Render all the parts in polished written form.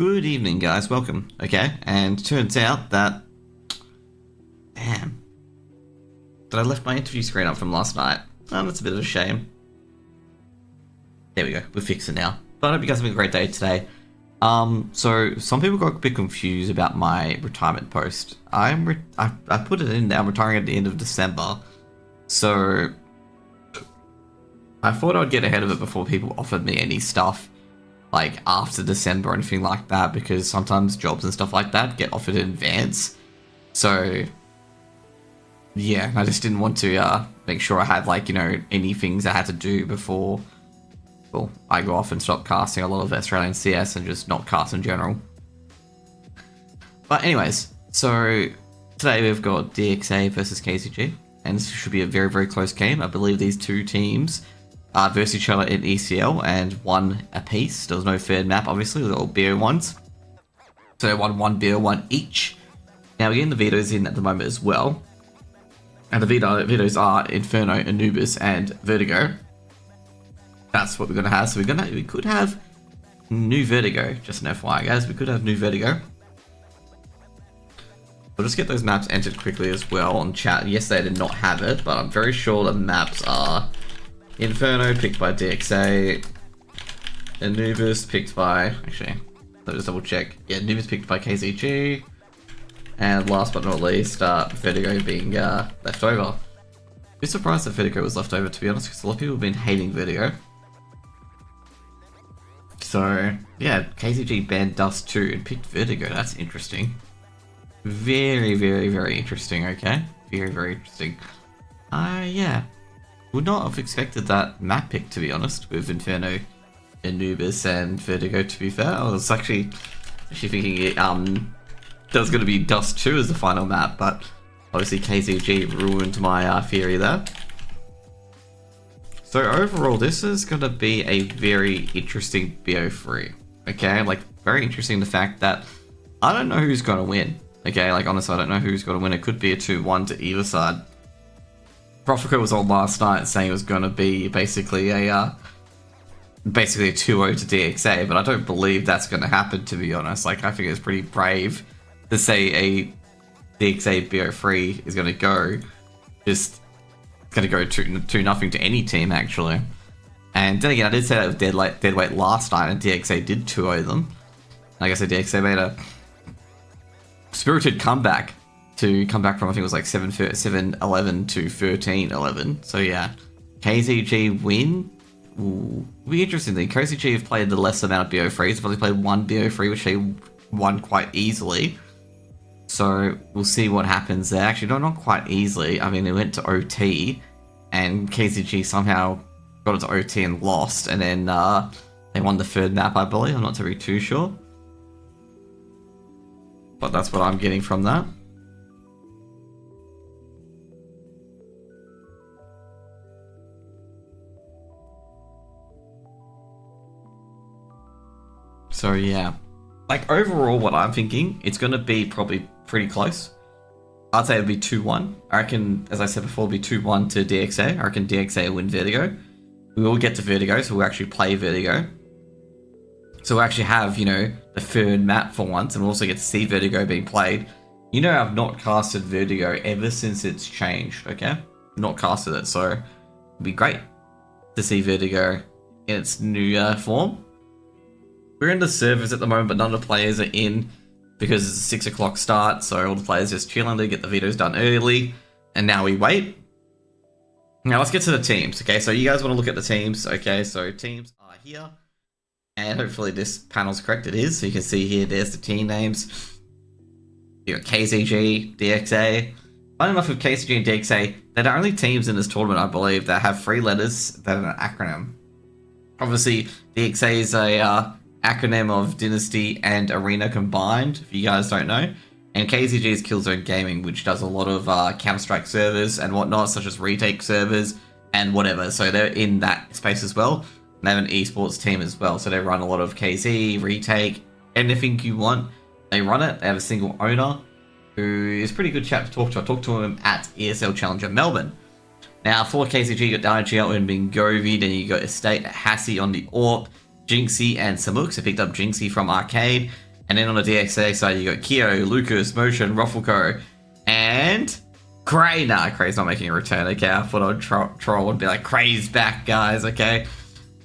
Good evening, guys. Welcome. Okay, and turns out that... Damn. That I left my interview screen up from last night. Oh, that's a bit of a shame. There we go. We're fixing now. But I hope you guys have a great day today. So some people got a bit confused about my retirement post. I put it in there. I'm retiring at the end of December. So I thought I'd get ahead of it before people offered me any stuff like after December or anything like that, because sometimes jobs and stuff like that get offered in advance. So yeah, I just didn't want to make sure I had any things I had to do before, well, I go off and stop casting a lot of Australian CS and just not cast in general. But anyways, so today we've got DXA versus KZG, and this should be a very, very close game. I believe these two teams versus each other in ECL and won a piece. There was no third map, obviously, they're all BO1s. So they won one BO1 each. Now we're getting the vetoes in at the moment as well. And the vetoes are Inferno, Anubis, and Vertigo. That's what we're gonna have. So we could have new Vertigo. Just an FYI, guys, we could have new Vertigo. We'll just get those maps entered quickly as well on chat. Yesterday I did not have it, but I'm very sure the maps are Inferno picked by DXA, Anubis picked by, actually, let's just double check. Yeah, Anubis picked by KZG, and last but not least, Vertigo being left over. I'm a bit surprised that Vertigo was left over, to be honest, because a lot of people have been hating Vertigo. So yeah, KZG banned Dust 2 and picked Vertigo. That's interesting. Very, very, very interesting. Okay, very, very interesting. Yeah. Would not have expected that map pick, to be honest, with Inferno, Anubis, and Vertigo, to be fair. I was actually thinking there was going to be Dust 2 as the final map, but obviously KZG ruined my theory there. So overall, this is going to be a very interesting BO3. Okay, like, very interesting the fact that I don't know who's going to win. Okay, like, honestly, I don't know who's going to win. It could be a 2-1 to either side. Profico was on last night saying it was going to be basically a 2-0 to DXA, but I don't believe that's going to happen, to be honest. Like, I think it's pretty brave to say a DXA BO3 is going to go, just going to go 2-0 to any team, actually. And then again, I did say that with deadweight last night, and DXA did 2-0 them. Like I said, DXA made a spirited comeback to come back from, I think it was like 7-11 to 13-11. So yeah, KZG win. Ooh, will be interesting. KZG have played the less amount of BO3s. They've only played one BO3, which they won quite easily. So we'll see what happens there. Actually, no, not quite easily. I mean, they went to OT, and KZG somehow got it to OT and lost, and then they won the third map, I believe. I'm not too sure, but that's what I'm getting from that. So yeah, like overall what I'm thinking, it's going to be probably pretty close. I'd say it'll be 2-1. I reckon, as I said before, it'll be 2-1 to DXA. I reckon DXA will win Vertigo. We will get to Vertigo, so we'll actually play Vertigo. So we'll actually have, the third map for once, and we'll also get to see Vertigo being played. I've not casted Vertigo ever since it's changed, okay? Not casted it, so it'll be great to see Vertigo in its new form. We're in the servers at the moment, but none of the players are in because it's a 6 o'clock start, so all the players just chilling to get the vetoes done early, and now we wait. Now let's get to the teams, okay? So you guys want to look at the teams, okay? So teams are here, and hopefully this panel's correct. It is, so you can see here, there's the team names. You got KZG, DXA. Funny enough with KZG and DXA, they're the only teams in this tournament, I believe, that have 3 letters that are an acronym. Obviously, DXA is a acronym of Dynasty and Arena combined, if you guys don't know. And KZG is Killzone Gaming, which does a lot of Counter-Strike servers and whatnot, such as retake servers and whatever. So they're in that space as well. And they have an esports team as well. So they run a lot of KZ, retake, anything you want. They run it. They have a single owner who is a pretty good chap to talk to. I talked to him at ESL Challenger Melbourne. Now, for KZG, you got Diageo and Bingovi, then you got Estate, Hassie on the AWP, Jinxie and Samuk. So picked up Jinxie from Arcade. And then on the DXA side, you got Keo, Lucas, Motion, Ruffleco, and Cray. Nah, Cray's not making a return. Okay, I thought I'd troll and be like, Cray's back, guys. Okay,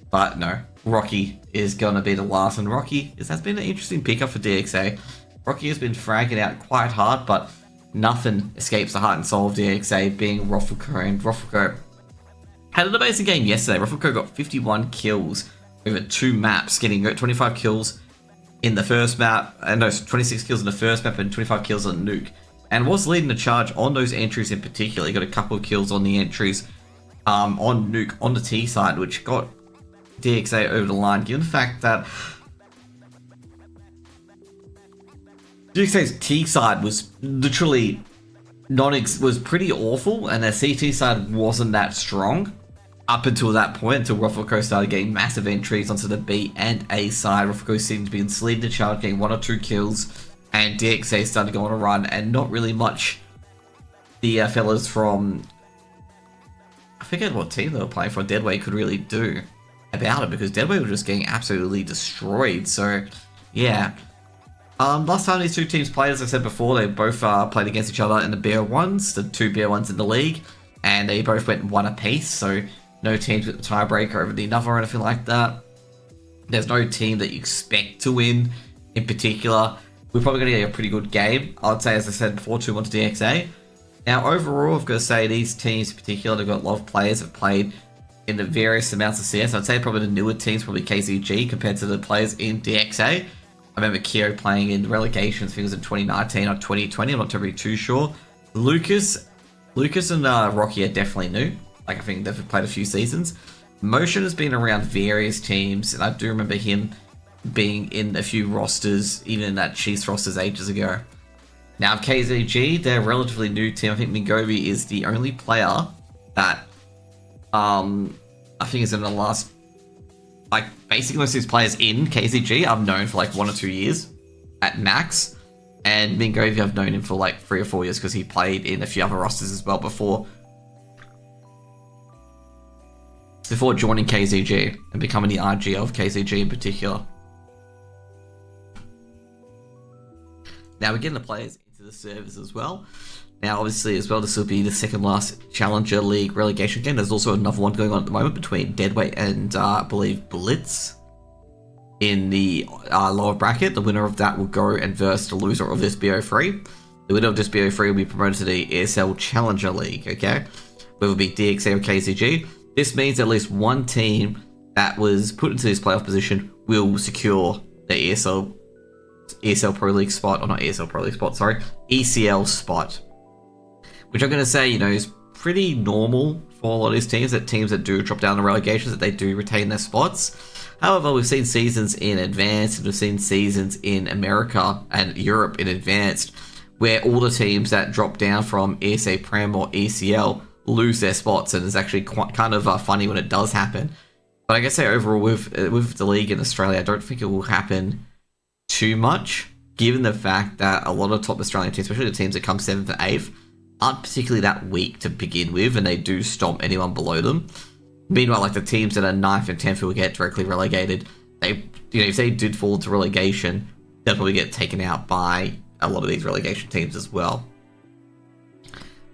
but no, Rocky is gonna be the last, and Rocky has been an interesting pickup for DXA. Rocky has been fragging out quite hard, but nothing escapes the heart and soul of DXA, being Ruffleco. And Ruffleco had an amazing game yesterday. Ruffleco got 51 kills over 2 maps, getting 25 kills in the first map, and no, 26 kills in the first map and 25 kills on Nuke, and was leading the charge on those entries in particular. He got a couple of kills on the entries on Nuke on the T side, which got DXA over the line, given the fact that DXA's T side was literally was pretty awful, and their CT side wasn't that strong up until that point, until Ruffleco started getting massive entries onto the B and A side. Ruffleco seemed to be leading the charge, getting 1 or 2 kills, and DXA started to go on a run, and not really much the fellas from, I forget what team they were playing for, Deadweight, could really do about it, because Deadweight were just getting absolutely destroyed. So yeah, last time these two teams played, as I said before, they both played against each other in the BO1s, the 2 BO1s in the league, and they both went 1 apiece, so no teams with the tiebreaker over the other or anything like that. There's no team that you expect to win in particular. We're probably going to get a pretty good game. I'd say, as I said before, 2-1 to DXA. Now, overall, I've got to say these teams in particular, they've got a lot of players that have played in the various amounts of CS. I'd say probably the newer teams, probably KZG, compared to the players in DXA. I remember Keo playing in Relegations, I think it was in 2019 or 2020, I'm not really too sure. Lucas and Rocky are definitely new. Like, I think they've played a few seasons. Motion has been around various teams, and I do remember him being in a few rosters, even in that Chiefs rosters ages ago. Now, KZG, they're a relatively new team. I think Mingovi is the only player that I think is in the last, like, basically most of these players in KZG I've known for like 1 or 2 years at max. And Mingovi, I've known him for like 3 or 4 years because he played in a few other rosters as well before joining KZG and becoming the RG of KZG in particular. Now we're getting the players into the servers as well. Now, obviously, as well, this will be the second last Challenger League relegation game. There's also another one going on at the moment between Deadweight and, I believe, Blitz in the lower bracket. The winner of that will go and verse the loser of this BO3. The winner of this BO3 will be promoted to the ESL Challenger League, okay? Whether it be DXA or KZG. This means at least one team that was put into this playoff position will secure the ESL Pro League spot, or not ESL Pro League spot, sorry, ECL spot. Which I'm going to say, you know, is pretty normal for a lot of these teams that do drop down the relegations, that they do retain their spots. However, we've seen seasons in advanced, and we've seen seasons in America and Europe in advanced, where all the teams that drop down from ESA Prem or ECL lose their spots, and it's actually quite kind of funny when it does happen. But I guess say overall with the league in Australia, I don't think it will happen too much, given the fact that a lot of top Australian teams, especially the teams that come 7th and 8th, aren't particularly that weak to begin with, and they do stomp anyone below them. Meanwhile, like the teams that are 9th and 10th who will get directly relegated, they, you know, if they did fall to relegation, they'll probably get taken out by a lot of these relegation teams as well.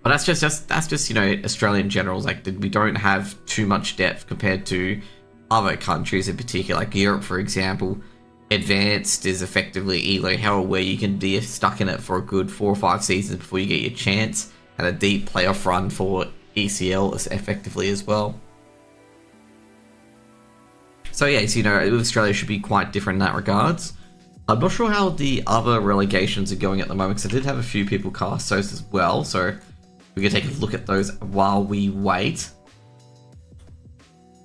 But that's just you know, Australian generals. Like, we don't have too much depth compared to other countries in particular, like Europe, for example. Advanced is effectively ELO Hell, where you can be stuck in it for a good 4 or 5 seasons before you get your chance, and a deep playoff run for ECL effectively as well. So yeah, so, you know, Australia should be quite different in that regards. I'm not sure how the other relegations are going at the moment, because I did have a few people cast those as well, so we can take a look at those while we wait.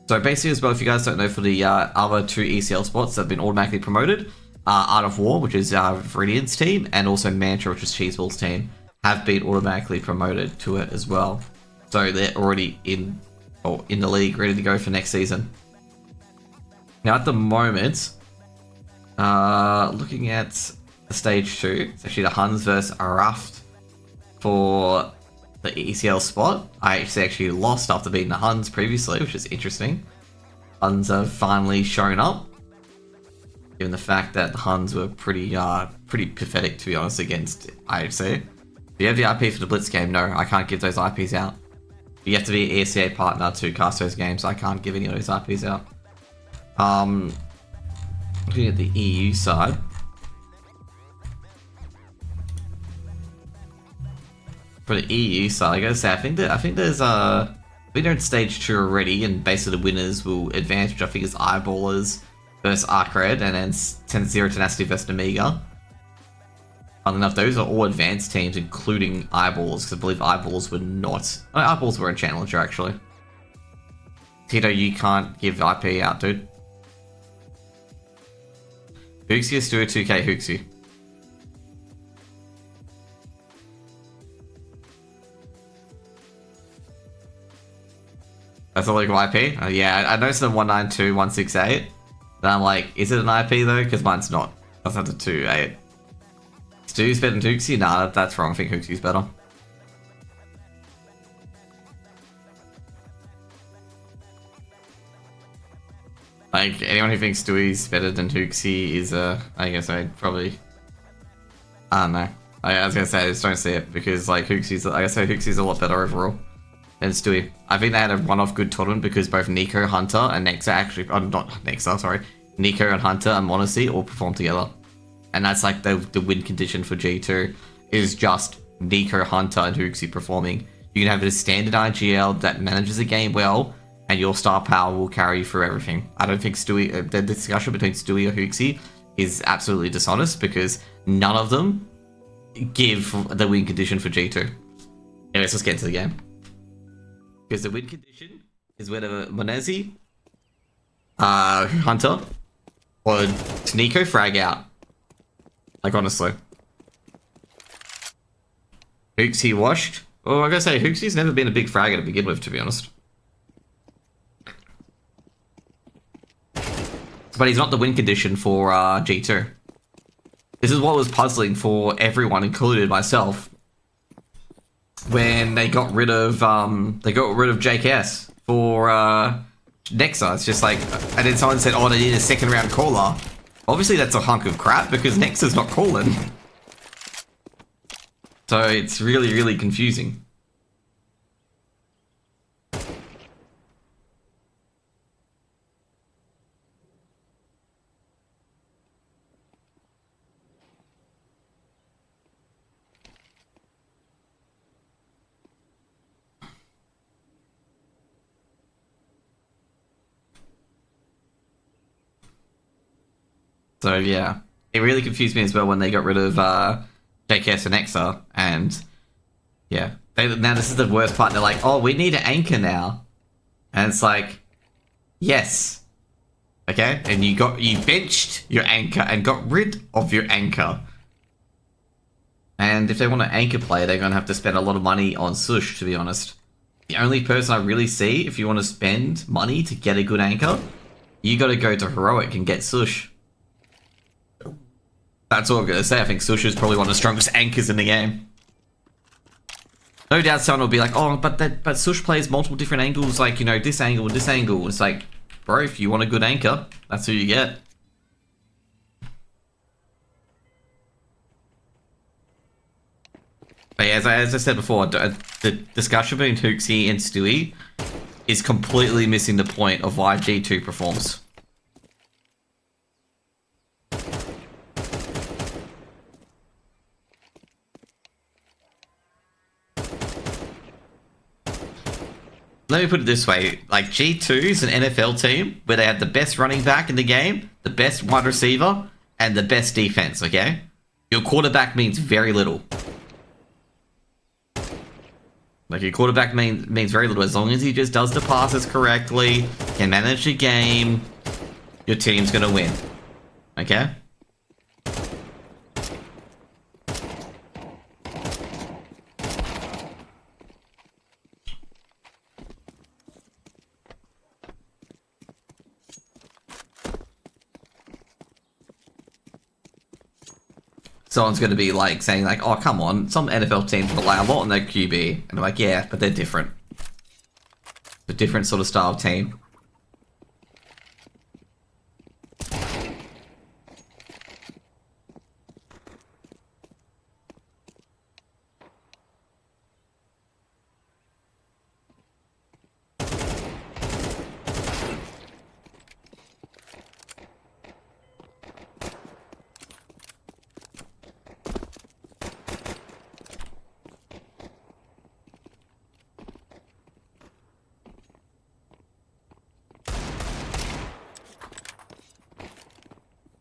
So basically as well, if you guys don't know, for the other 2 ECL spots that have been automatically promoted, Art of War, which is Viridian's team, and also Mantra, which is Cheeseball's team, have been automatically promoted to it as well. So they're already in the league, ready to go for next season. Now at the moment, looking at the stage 2, it's actually the Huns versus Araft for the ECL spot. I actually lost after beating the Huns previously, which is interesting. Huns have finally shown up. given the fact that the Huns were pretty pathetic, to be honest, against IHC. Do you have the IP for the Blitz game? No, I can't give those IPs out. You have to be an ESCA partner to cast those games. I can't give any of those IPs out. Looking at the EU side. For the EU side, I gotta say, I think there's they're in stage 2 already, and basically the winners will advance, which I think is Eyeballers versus Arcred, and then 10-0 Tenacity versus Amiga. Funnily enough, those are all advanced teams, including Eyeballers, because I believe Eyeballers were not. Oh, Eyeballers were a Challenger, actually. Tito, you can't give IP out, dude. Hooksy or Stewie 2K Hooksy? That's a local IP? Yeah, I noticed the 192.168. But I'm like, is it an IP though? Because mine's not. That's not the 2.8. Stewie's better than Hooksy? Nah, that's wrong. I think Hooksy's better. Like, anyone who thinks Stewie's better than Hooksy is, I guess I'd probably... I don't know. I was gonna say, I just don't see it, because, like, Hooksy's, like I say, Hooksy's a lot better overall than Stewie. I think they had a one-off good tournament because both Nico, Hunter, and Nexa actually... Oh, not Nexa, sorry. Nico and Hunter and Monacy all performed together. And that's, like, the win condition for G2, is just Nico, Hunter, and Hooksy performing. You can have a standard IGL that manages the game well, and your star power will carry you through everything. I don't think Stewie, the discussion between Stewie or Hooksy is absolutely dishonest, because none of them give the win condition for G2. Anyways, let's get into the game. Because the win condition is whether Monezi, Hunter, or Nico frag out. Like, honestly. Hooksy washed. Well, I gotta say, Hooksy's never been a big fragger to begin with, to be honest. But he's not the win condition for G2. This is what was puzzling for everyone, included myself, when they got rid of JKS for Nexa. It's just like, and then someone said, "Oh, they need a second round caller." Obviously, that's a hunk of crap because Nexa's not calling. So it's really, really confusing. So yeah, it really confused me as well when they got rid of JKS and Nexa, and yeah, now this is the worst part. They're like, "Oh, we need an anchor now," and it's like, yes, okay, and you benched your anchor and got rid of your anchor, and if they want an anchor player, they're gonna have to spend a lot of money on Sush. To be honest, the only person I really see if you want to spend money to get a good anchor, you got to go to Heroic and get Sush. That's all I'm going to say. I think Sush is probably one of the strongest anchors in the game. No doubt someone will be like, "Oh, but Sush plays multiple different angles, like, you know, this angle, this angle." It's like, bro, if you want a good anchor, that's who you get. But yeah, as I said before, the discussion between Hooksy and Stewie is completely missing the point of why G2 performs. Let me put it this way, like, G2 is an NFL team where they have the best running back in the game, the best wide receiver, and the best defense, okay? Your quarterback means very little. Like, your quarterback means very little. As long as he just does the passes correctly, can manage the game, your team's gonna win. Okay? Someone's going to be like saying like, "Oh, come on, some NFL teams rely a lot on their QB." And I'm like, yeah, but they're different. A different sort of style of team.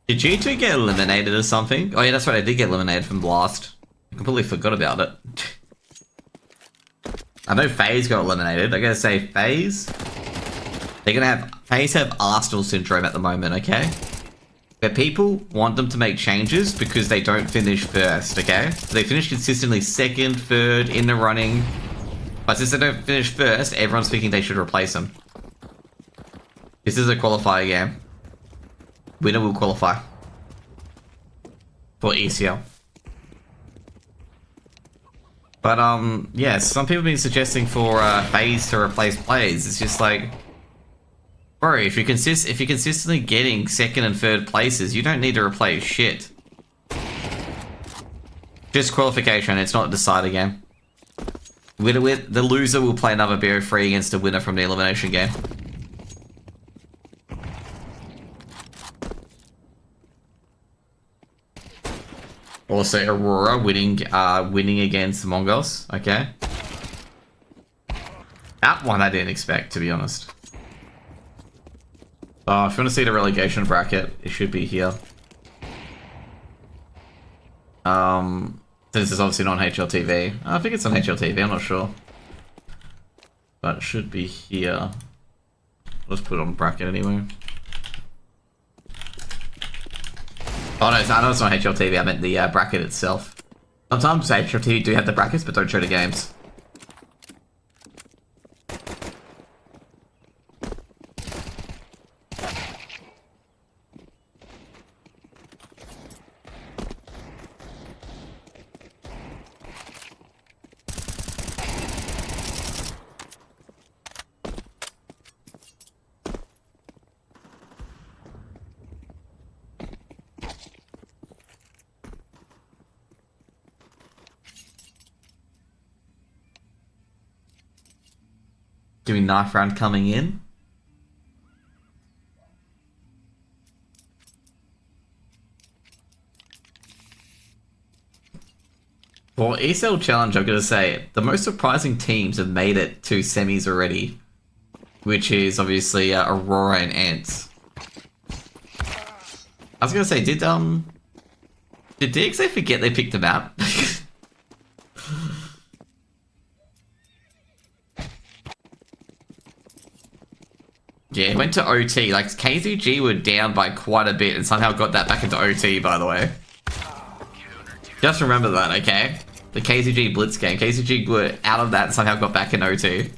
Did G2 get eliminated or something? Oh yeah, that's right, I did get eliminated from Blast. I completely forgot about it. I know FaZe got eliminated. I gotta say, FaZe... FaZe have Arsenal syndrome at the moment, okay? Where people want them to make changes because they don't finish first, okay? So they finish consistently second, third, in the running. But since they don't finish first, everyone's thinking they should replace them. This is a qualifier game. Winner will qualify for ECL. But yeah, some people have been suggesting for FaZe to replace players. It's just like, bro, if you're consistently getting second and third places, you don't need to replace shit. Just qualification. It's not a decider game. The loser will play another BO3 against the winner from the elimination game. Also, Aurora winning against Mongols. Okay, that one I didn't expect, to be honest. If you want to see the relegation bracket, it should be here. This is obviously not on HLTV. I think it's on HLTV. I'm not sure, but it should be here. Let's put it on bracket anyway. Oh no, I know it's not HLTV, I meant the bracket itself. Sometimes HLTV do have the brackets, but don't show the games. Doing knife round coming in. For ESL Challenge, I'm going to say, the most surprising teams have made it to semis already. Which is obviously Aurora and Ants. I was going to say, did DXA forget they picked them out? Yeah, it went to OT. Like, KZG were down by quite a bit and somehow got that back into OT, by the way. Just remember that, okay? The KZG Blitz game. KZG were out of that and somehow got back in OT.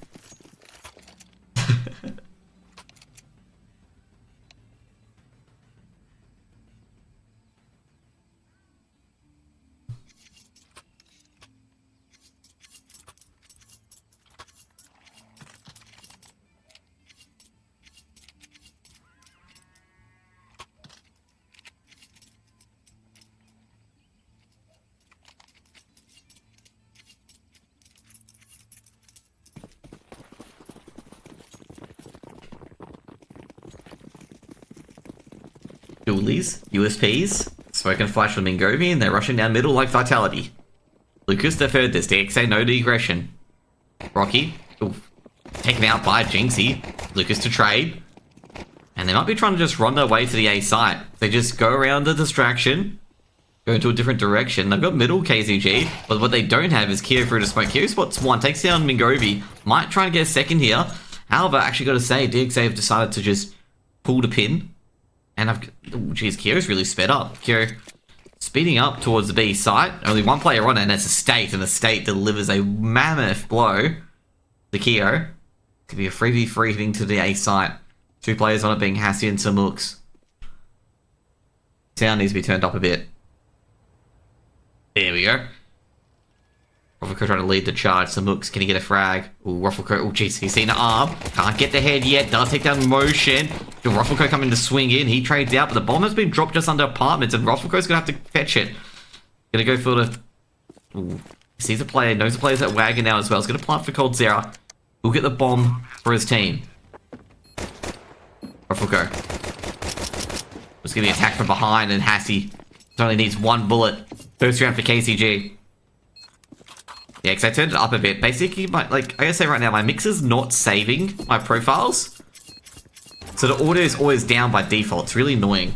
Dualies, USPs, Smoke and Flash from Mingovi, and they're rushing down middle like Vitality. Lucas the third, this DXA, no digression. Rocky, taken out by Jinxie. Lucas to trade. And they might be trying to just run their way to the A site. They just go around the distraction, go into a different direction. They've got middle KZG, but what they don't have is Keo through to smoke. Keo spots one, takes down Mingovi, might try and get a second here. However, actually got to say, DXA have decided to just pull the pin. And geez, Kyo's really sped up. Kyo speeding up towards the B site. Only one player on it, and that's a State, and the State delivers a mammoth blow to Kyo. Could be a 3v3 heading to the A site. Two players on it being Hassie and Samux. Sound needs to be turned up a bit. There we go. Ruffleco trying to lead the charge. Samux, can he get a frag? Ooh, Ruffleco, oh jeez, he's seen an arm. Can't get the head yet, does take down motion. Ruffleco coming to swing in, he trades out, but the bomb has been dropped just under apartments, and Ruffleco's gonna have to fetch it. Gonna go for the... Ooh, sees a player, knows the player's at Wagon now as well. He's gonna plant for Cold Zera. He'll get the bomb for his team. Ruffleco. Just getting attacked from behind, and Hassie only needs one bullet. First round for KCG. Yeah, because I turned it up a bit. Basically, I gotta say right now, my mixer's not saving my profiles. So the audio is always down by default. It's really annoying.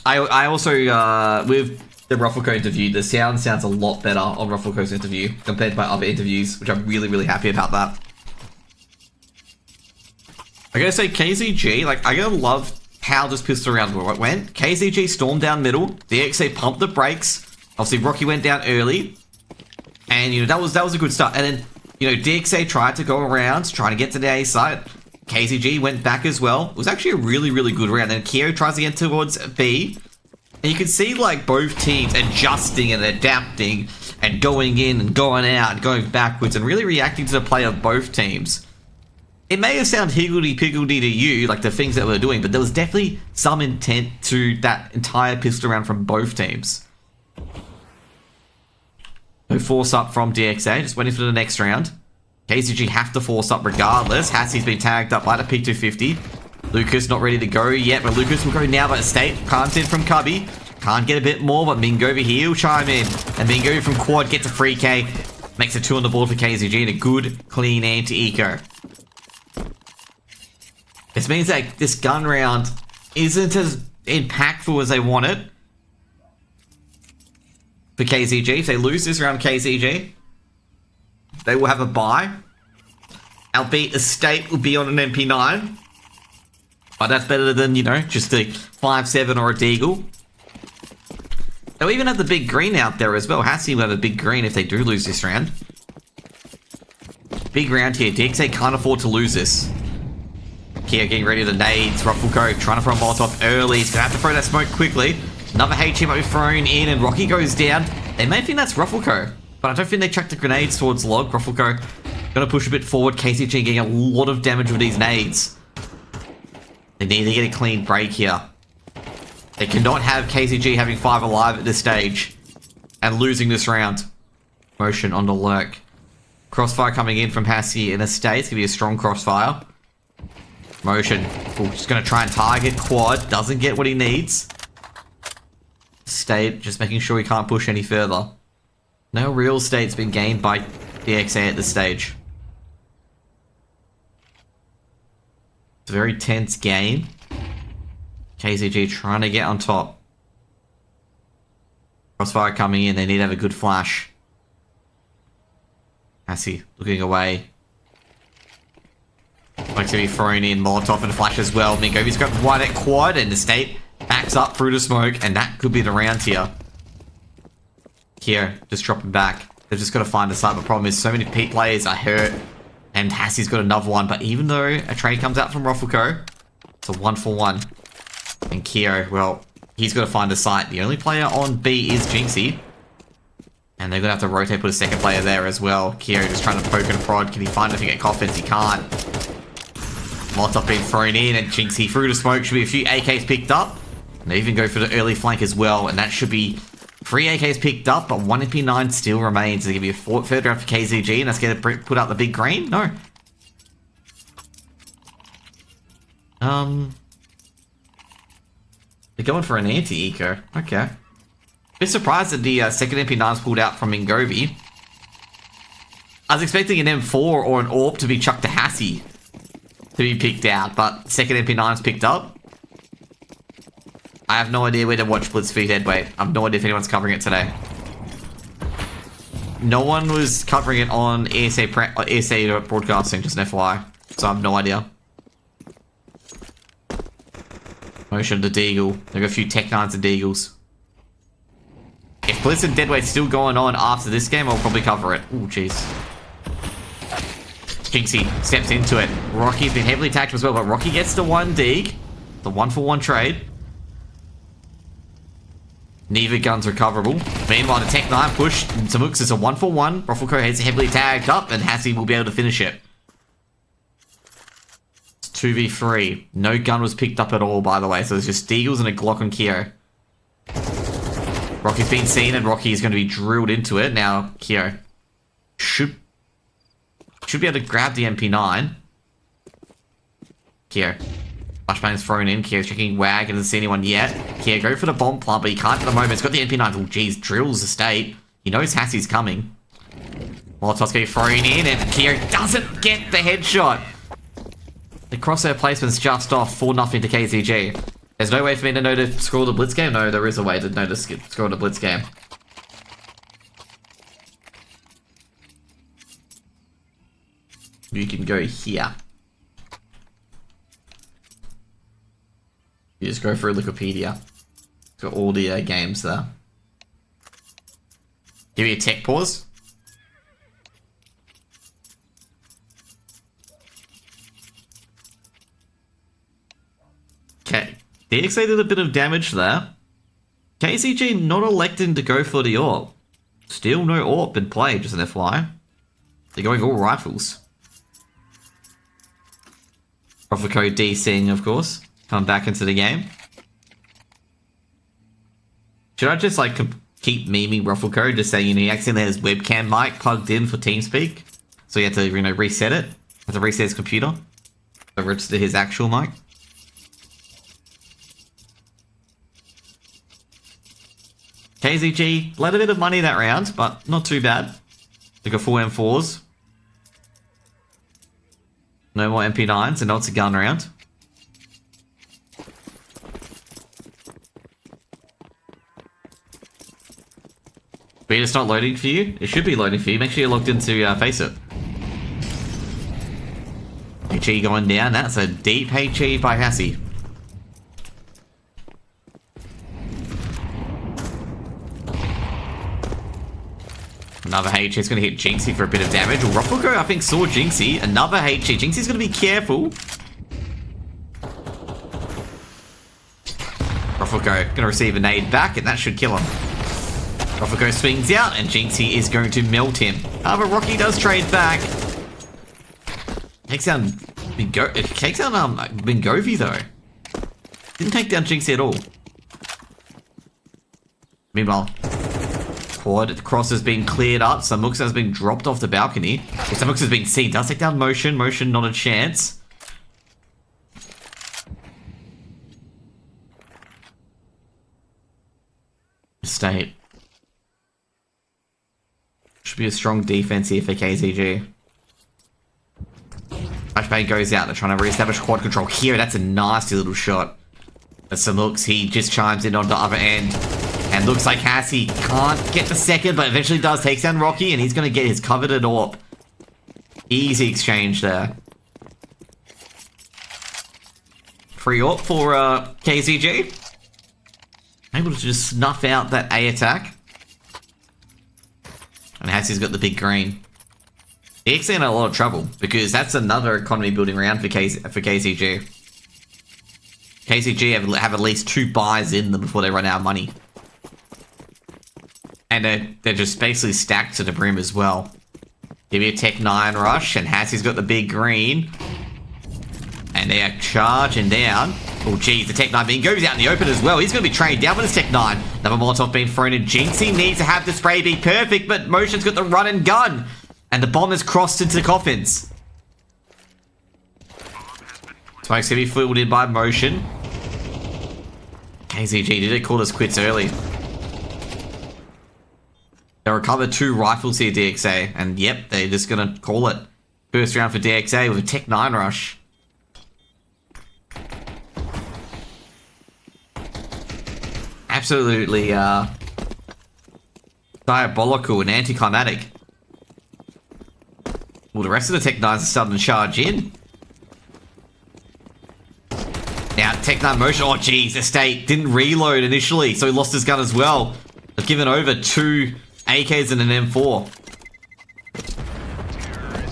I also, with the Ruffleco interview, the sound sounds a lot better on Ruffleco's interview compared to my other interviews, which I'm really, really happy about that. I gotta say, KZG, like, I gotta love how this pistol round went. KZG stormed down middle, DXA pumped the brakes, obviously Rocky went down early, and, you know, that was a good start. And then, you know, DXA tried to go around, trying to get to the A side. KZG went back as well. It was actually a really, really good round. Then Kyo tries to get towards B. And you can see, like, both teams adjusting and adapting and going in and going out and going backwards and really reacting to the play of both teams. It may have sounded higgledy-piggledy to you, like the things that we were doing, but there was definitely some intent to that entire pistol round from both teams. No force up from DXA, just waiting for the next round. KZG have to force up regardless. Hassie's been tagged up by the P250. Lucas not ready to go yet, but Lucas will go now, but State can't in from Cubby. Can't get a bit more, but Mingovi here will chime in. And Mingovi from Quad gets a free K. Makes a 2 on the board for KZG and a good, clean anti-eco. This means that this gun round isn't as impactful as they want it for KZG. If they lose this round, KZG, they will have a bye. Albeit Estate will be on an MP9. But that's better than, you know, just a 5-7 or a Deagle. They'll even have the big green out there as well. Hassie will have a big green if they do lose this round. Big round here. DXA can't afford to lose this. Kia getting ready to the nades. Ruffleco trying to throw a Molotov early. He's going to have to throw that smoke quickly. Another HE might be thrown in and Rocky goes down. They may think that's Ruffleco, but I don't think they chucked the grenades towards Log. Ruffleco going to push a bit forward. KCG getting a lot of damage with these nades. They need to get a clean break here. They cannot have KZG having 5 alive at this stage and losing this round. Motion on the lurk. Crossfire coming in from Hassie in a state. It's going to be a strong crossfire. Motion. Ooh, just going to try and target Quad. Doesn't get what he needs. State just making sure he can't push any further. No real state's been gained by DXA at this stage. It's a very tense game. KZG trying to get on top. Crossfire coming in. They need to have a good flash. Hassie looking away. Likes to be thrown in. Molotov and flash as well. Mingovi's got one at Quad and the State backs up through the smoke and that could be the round here. Here, just dropping back. They've just got to find the site. The problem is so many Pete players are hurt. And Hassie's got another one, but even though a trade comes out from Ruffleco, it's a 1-for-1. And Kyo, well, he's got to find a site. The only player on B is Jinxie. And they're going to have to rotate, put a second player there as well. Kyo just trying to poke and prod. Can he find anything at Coffins? He can't. Molotov being thrown in, and Jinxie through the smoke. Should be a few AKs picked up. And they even go for the early flank as well, and that should be 3 AKs picked up, but 1 MP9 still remains. There's going to be a third round for KZG, and that's going to put out the big green? No. They're going for an anti-eco. Okay. Bit surprised that the second MP9's pulled out from Mingovi. I was expecting an M4 or an AWP to be chucked to Hassie to be picked out, but second MP9's picked up. I have no idea where to watch Blitzfeed Headweight. I have no idea if anyone's covering it today. No one was covering it on ESA broadcasting, just an FYI. So I have no idea. Motion to Deagle. They've got a few Tech 9s and Deagles. If Blitz and Deadweight's still going on after this game, I'll probably cover it. Oh, jeez. Jinxie steps into it. Rocky's been heavily attacked as well, but Rocky gets the 1 Deag. The 1-for-1 trade. Neither gun's recoverable. Meanwhile, the Tech 9 push to Mooks is a 1-for-1. Ruffleco has heavily tagged up, and Hassie will be able to finish it. It's 2v3. No gun was picked up at all, by the way, so there's just Deagles and a Glock on Kyo. Rocky's been seen, and Rocky is going to be drilled into it. Now, Kyo should be able to grab the MP9. Kyo. Flashbang's thrown in. Kyo's checking WAG and doesn't see anyone yet. Kyo go for the bomb plant, but he can't at the moment. He's got the MP9. Oh, jeez. Drills the state. He knows Hassie's coming. Molotov's getting thrown in, and Kyo doesn't get the headshot. The crosshair placement's just off 4-0 to KZG. There's no way for me to know to score the blitz game? No, there is a way to know to score the blitz game. You can go here. You just go through Wikipedia. It's got all the games there. Give me a tech pause. Okay. DXA did a bit of damage there. KZG not electing to go for the AWP. Still no AWP in play, just an FYI. They're going all rifles. Vertigo DCing, of course. Coming back into the game. Should I just, like, keep memeing Rufflecode, just saying, you know, he accidentally has webcam mic plugged in for TeamSpeak? So he had to, you know, reset it. Had to reset his computer. So register his actual mic. KZG, let a bit of money that round, but not too bad. They got 4 M4s. No more MP9s, and now it's a gun round. But it's not loading for you? It should be loading for you. Make sure you're logged into Face It. HE going down. That's a deep HE by Hassie. Another HE is going to hit Jinxie for a bit of damage. Rufflecode, I think, saw Jinxie. Another HE. Jinxie's going to be careful. Rufflecode going to receive a nade back, and that should kill him. Vertigo swings out, and Jinxie is going to melt him. However, Rocky does trade back. Takes down Bingovi, though. Didn't take down Jinxie at all. Meanwhile, quad cross has been cleared up. Samux has been dropped off the balcony. Samux has been seen. Does take down Motion. Motion, not a chance. State. Should be a strong defense here for KZG. Flashbang goes out. They're trying to reestablish quad control here. That's a nasty little shot. But Samux, he just chimes in on the other end. And looks like Hassie can't get the second, but eventually does. Takes down Rocky, and he's going to get his coveted AWP. Easy exchange there. Free AWP for KZG. Able to just snuff out that A attack. And Hassie's got the big green. DXA in a lot of trouble, because that's another economy building round for KZG. KZG have at least 2 buys in them before they run out of money. And they're just basically stacked to the brim as well. Give me a Tech 9 rush, and Hassie's got the big green. And they are charging down. Oh, geez, the Tech 9 being goes out in the open as well. He's going to be trained down with his Tech 9. Another Molotov being thrown in. Jinxie needs to have the spray be perfect, but Motion's got the run and gun. And the bomb has crossed into the coffins. Smoke's going to be filled in by Motion. KZG, did it call us quits early? They recovered 2 rifles here, DXA. And yep, they're just going to call it. First round for DXA with a Tech 9 rush. Absolutely diabolical and anticlimactic. Well, the rest of the Tech 9s are starting to charge in. Now, Tech 9 Motion. Oh, geez, Estate didn't reload initially, so he lost his gun as well. They've given over 2 AKs and an M4.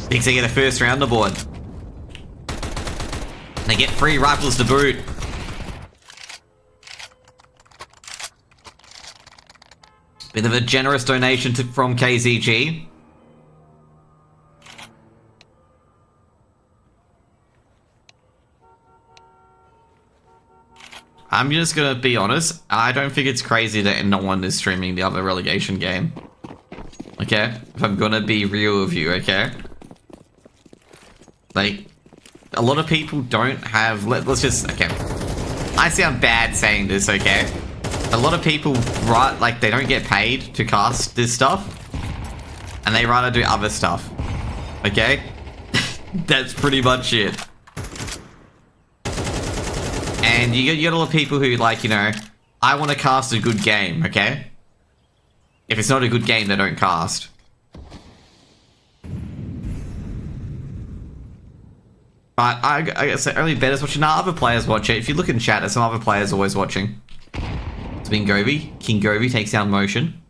Thinks they get a first round aboard. They get 3 rifles to boot. Bit of a generous donation from KZG. I'm just gonna be honest. I don't think it's crazy that no one is streaming the other relegation game. Okay? If I'm gonna be real with you, okay? Like, a lot of people don't have... Let's just... Okay. I sound bad saying this, okay? A lot of people, right, like, they don't get paid to cast this stuff. And they rather do other stuff. Okay? That's pretty much it. And And you get a lot of people who, like, you know, I want to cast a good game, okay? If it's not a good game, they don't cast. But I guess only Better's watching. Now other players watch it. If you look in chat, there's some other players always watching. It's been Govi. King Govi takes down Motion.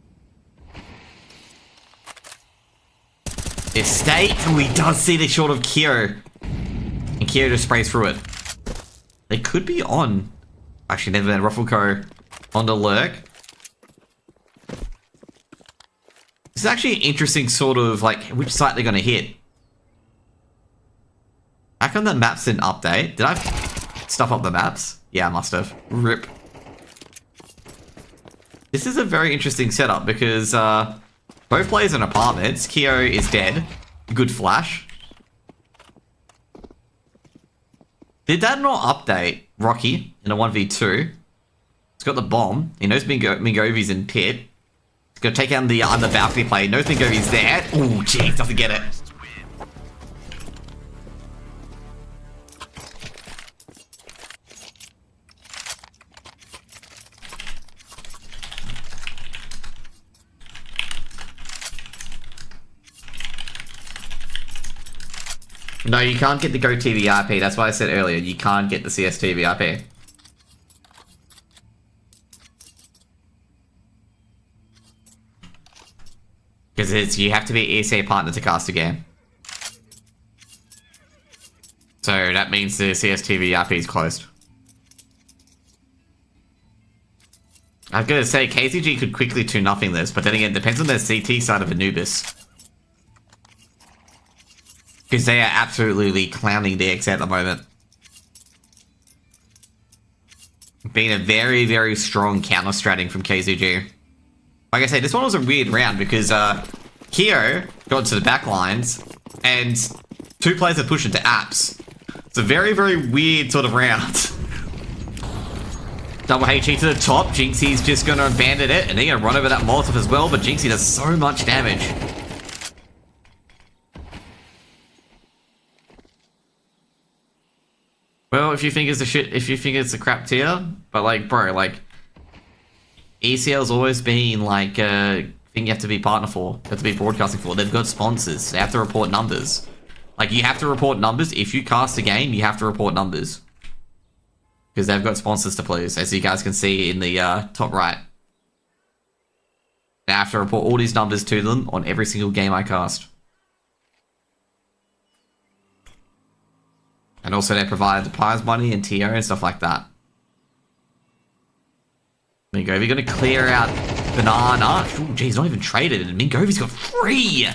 Estate. Oh, he does see the shot of Kyo. And Kyo just sprays through it. They could be on. Actually, never been Ruffleco on the lurk. This is actually an interesting sort of, like, which site they're going to hit. How come the maps didn't update? Did I stuff up the maps? Yeah, I must have. RIP. This is a very interesting setup because both players in apartments. Kyo is dead. Good flash. Did that not update Rocky in a 1v2? He's got the bomb. He knows Mingovi's in pit. He's going to take down the balcony play. He knows Mingovi's there. Oh, jeez, doesn't get it. No, you can't get the Go TV IP. That's why I said earlier, you can't get the CSTV IP. Because you have to be an ESA partner to cast a game. So that means the CSTV IP is closed. I've got to say, KZG could quickly 2-0 this, but then again, it depends on their CT side of Anubis. Because they are absolutely clowning DXA at the moment. Being a very, very strong counter-stratting from KZG. Like I say, this one was a weird round because Kyo got into the back lines and 2 players are pushed into apps. It's a very, very weird sort of round. Double HE to the top. Jinxie's just going to abandon it and they're going to run over that Molotov as well, but Jinxie does so much damage. Well, if you think it's a shit, if you think it's a crap tier, but like, bro, like, ECL's always been like a thing you have to be partner for, you have to be broadcasting for. They've got sponsors. They have to report numbers. Like, you have to report numbers. If you cast a game, you have to report numbers. Because they've got sponsors to please, as you guys can see in the top right. I have to report all these numbers to them on every single game I cast. And also they provided the prize money and TO and stuff like that. Mingovi gonna clear out Banana. Oh, geez, not even traded. And Mingovi's got 3!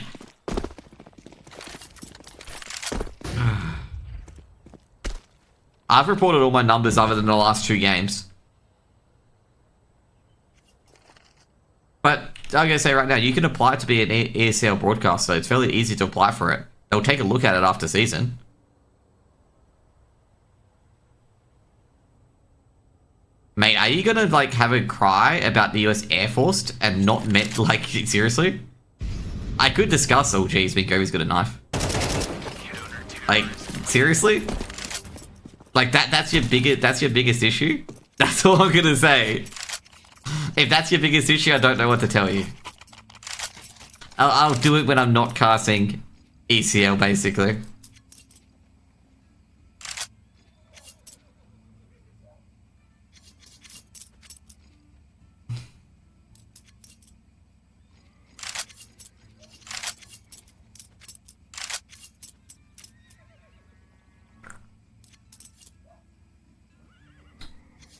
I've reported all my numbers other than the last 2 games. But I'm gonna say right now, you can apply to be an ESL broadcaster. It's fairly easy to apply for it. They'll take a look at it after season. Mate, are you gonna, like, have a cry about the US Air Force and not meant, like, seriously? I could discuss, oh geez, Mingovi's got a knife. Like, seriously? Like, that's your biggest issue? That's all I'm gonna say. If that's your biggest issue, I don't know what to tell you. I'll do it when I'm not casting ECL, basically.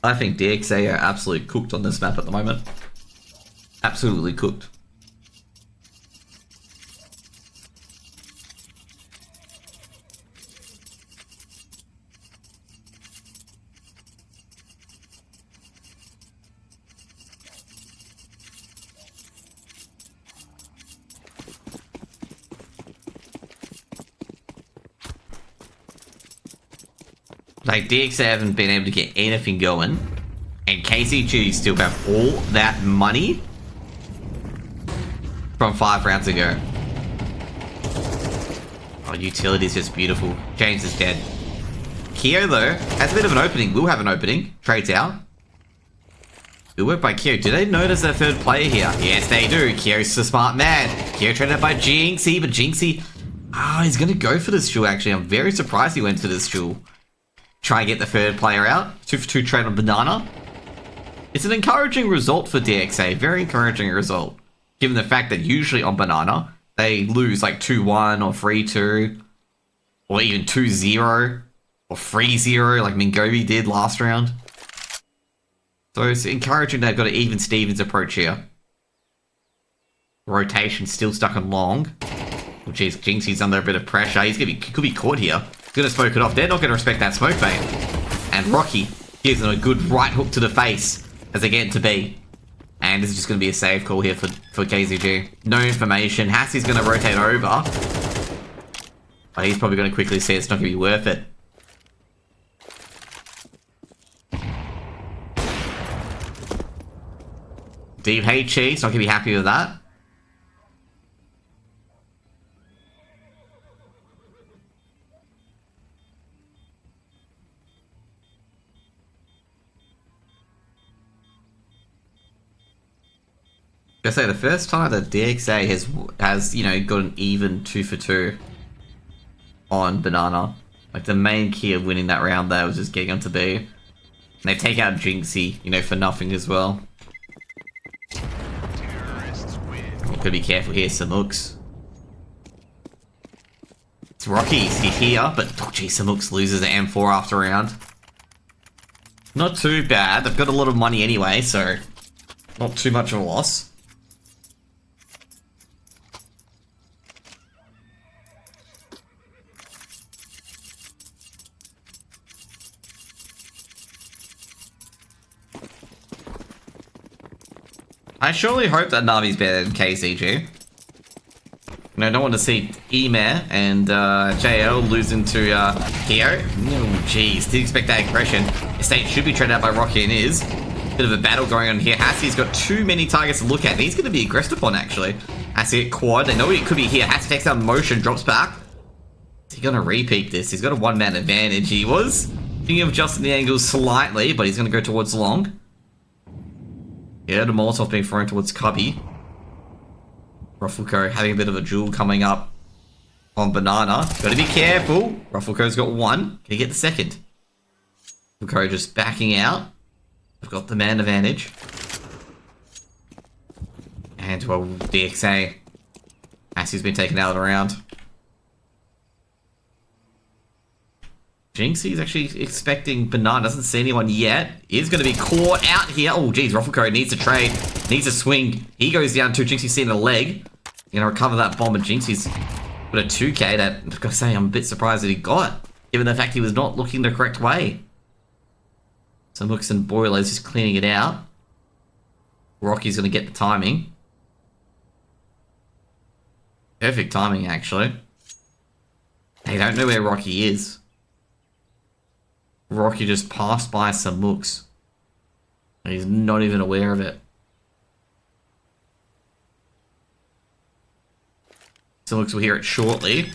I think DXA are absolutely cooked on this map at the moment. Absolutely cooked. Like, DXA haven't been able to get anything going, and KZG still have all that money from 5 rounds ago. Oh, utility's just beautiful. James is dead. Keo, though, has a bit of an opening. Will have an opening. Trades out. Good work by Keo. Do they notice their third player here? Yes, they do. Keo's a smart man. Keo traded out by Jinxie, but Jinxie... he's going to go for this duel, actually. I'm very surprised he went for this duel. Try and get the third player out. 2 for 2 trade on Banana. It's an encouraging result for DXA. Very encouraging result. Given the fact that usually on Banana, they lose like 2-1 or 3-2. Or even 2-0. Or 3-0 like Mingobi did last round. So it's encouraging they've got an even Stevens approach here. Rotation still stuck on long. Oh jeez, Jinxie's under a bit of pressure. He could be caught here. He's gonna smoke it off. They're not gonna respect that smoke bait. And Rocky gives them a good right hook to the face as they get into B. And this is just gonna be a save call here for KZG. No information. Hassie's gonna rotate over. But he's probably gonna quickly see it's not gonna be worth it. Deep HE's not gonna be happy with that. I say the first time that DXA has you know got an even 2 for 2 on Banana. Like the main key of winning that round there was just getting onto B. And they take out Jinxie, you know, for nothing as well. Gotta be careful here, Samux. It's Rocky, he's here, but oh gee, Samux loses an M4 after round. Not too bad, they've got a lot of money anyway, so not too much of a loss. I surely hope that Navi's better than KZG. You know, I don't want to see Emir and JL losing to Keo. Oh, jeez, didn't expect that aggression. Estate should be traded out by Rocky and is. Bit of a battle going on here. Hassie's got too many targets to look at. He's going to be aggressed upon, actually. Hassie at quad. They know it could be here. Hassie takes out motion, drops back. Is he going to repeat this? He's got a one-man advantage. He was thinking of adjusting the angles slightly, but he's going to go towards long. Yeah, the Molotov being thrown towards Cubby. Ruffleco having a bit of a duel coming up on Banana. Gotta be careful. Ruffleco's got one. Can he get the second? Ruffleco just backing out. We've got the man advantage. And, well, DXA. Assie's been taken out of the round. Jinxie's actually expecting Banana. Doesn't see anyone yet. Is going to be caught out here. Oh, geez. Ruffleco needs to trade. Needs to swing. He goes down too. Jinxie's seeing a leg. Going to recover that bomb. And Jinxie's got a 2k that, I've got to say, I'm a bit surprised that he got. Given the fact he was not looking the correct way. So Mooks and Boiler's just cleaning it out. Rocky's going to get the timing. Perfect timing, actually. They don't know where Rocky is. Rocky just passed by some Mooks. And he's not even aware of it. Some Mooks will hear it shortly.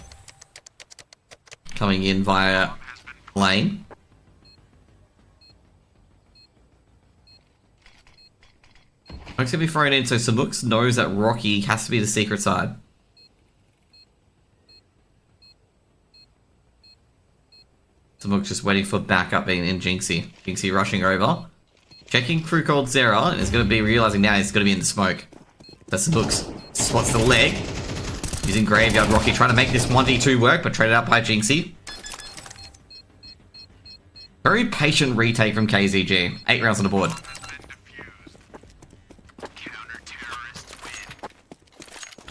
Coming in via lane. Mooks gonna be thrown in, so Samux knows that Rocky has to be the secret side. Samux just waiting for backup being in Jinxie. Jinxie rushing over. Checking crew called Zera, and is gonna be realizing now he's gonna be in the smoke. So Samux spots the leg. Using Graveyard Rocky trying to make this 1v2 work, but traded out by Jinxie. Very patient retake from KZG. 8 rounds on the board.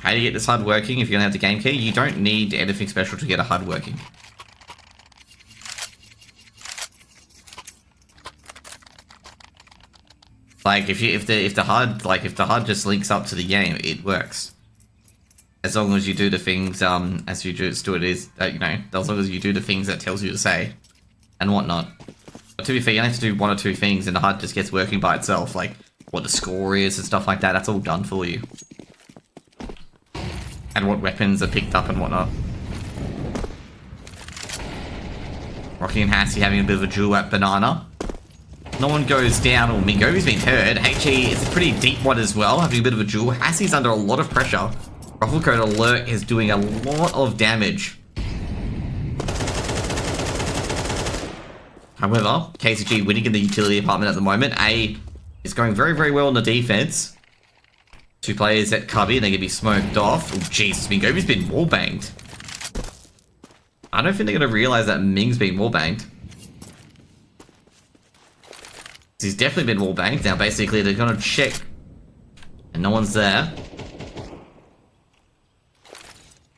How do you get this HUD working if you're gonna have the game key? You don't need anything special to get a HUD working. Like if the HUD just links up to the game, it works. As long as you do the things as you just do it is you know, as long as you do the things that tells you to say and whatnot. But to be fair, you only have to do 1 or 2 things and the HUD just gets working by itself, like what the score is and stuff like that. That's all done for you. And what weapons are picked up and whatnot. Rocky and Hassie having a bit of a duel at Banana. No one goes down, or Mingovi's been hurt. HE, it's a pretty deep one as well, having a bit of a duel. Hassie's under a lot of pressure. Ruffle Code Alert is doing a lot of damage. However, KZG winning in the utility department at the moment. A is going very, very well in the defense. 2 players at Cubby, and they're going to be smoked off. Oh, jeez, Mingovi's been wallbanged. I don't think they're going to realize that Ming's been wallbanged. He's definitely been wallbanged. Now, basically, they're going to check. And no one's there.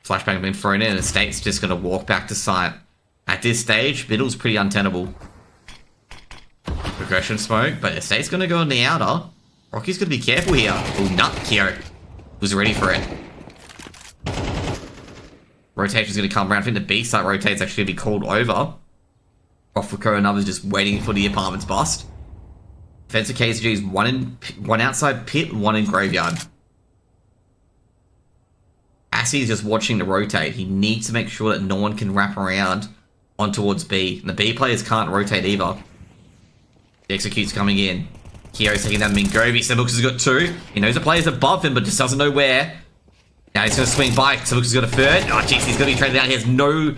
Flashbang been thrown in, and Estate's just going to walk back to site. At this stage, middle's pretty untenable. Progression smoke, but Estate's going to go on the outer. Rocky's going to be careful here. Oh, nut, Kyo was ready for it. Rotation's going to come around. I think the B site rotate's actually going to be called over. Offrico and others just waiting for the apartment's bust. Defense of KZG is one outside pit, 1 in graveyard. Assy is just watching the rotate. He needs to make sure that no one can wrap around on towards B. And the B players can't rotate either. The execute's coming in. Kyo's taking down Mingovi. Sebux has got 2. He knows the player's above him, but just doesn't know where. Now he's going to swing by. Sebux has got a third. Oh, jeez, he's going to be traded out. He has no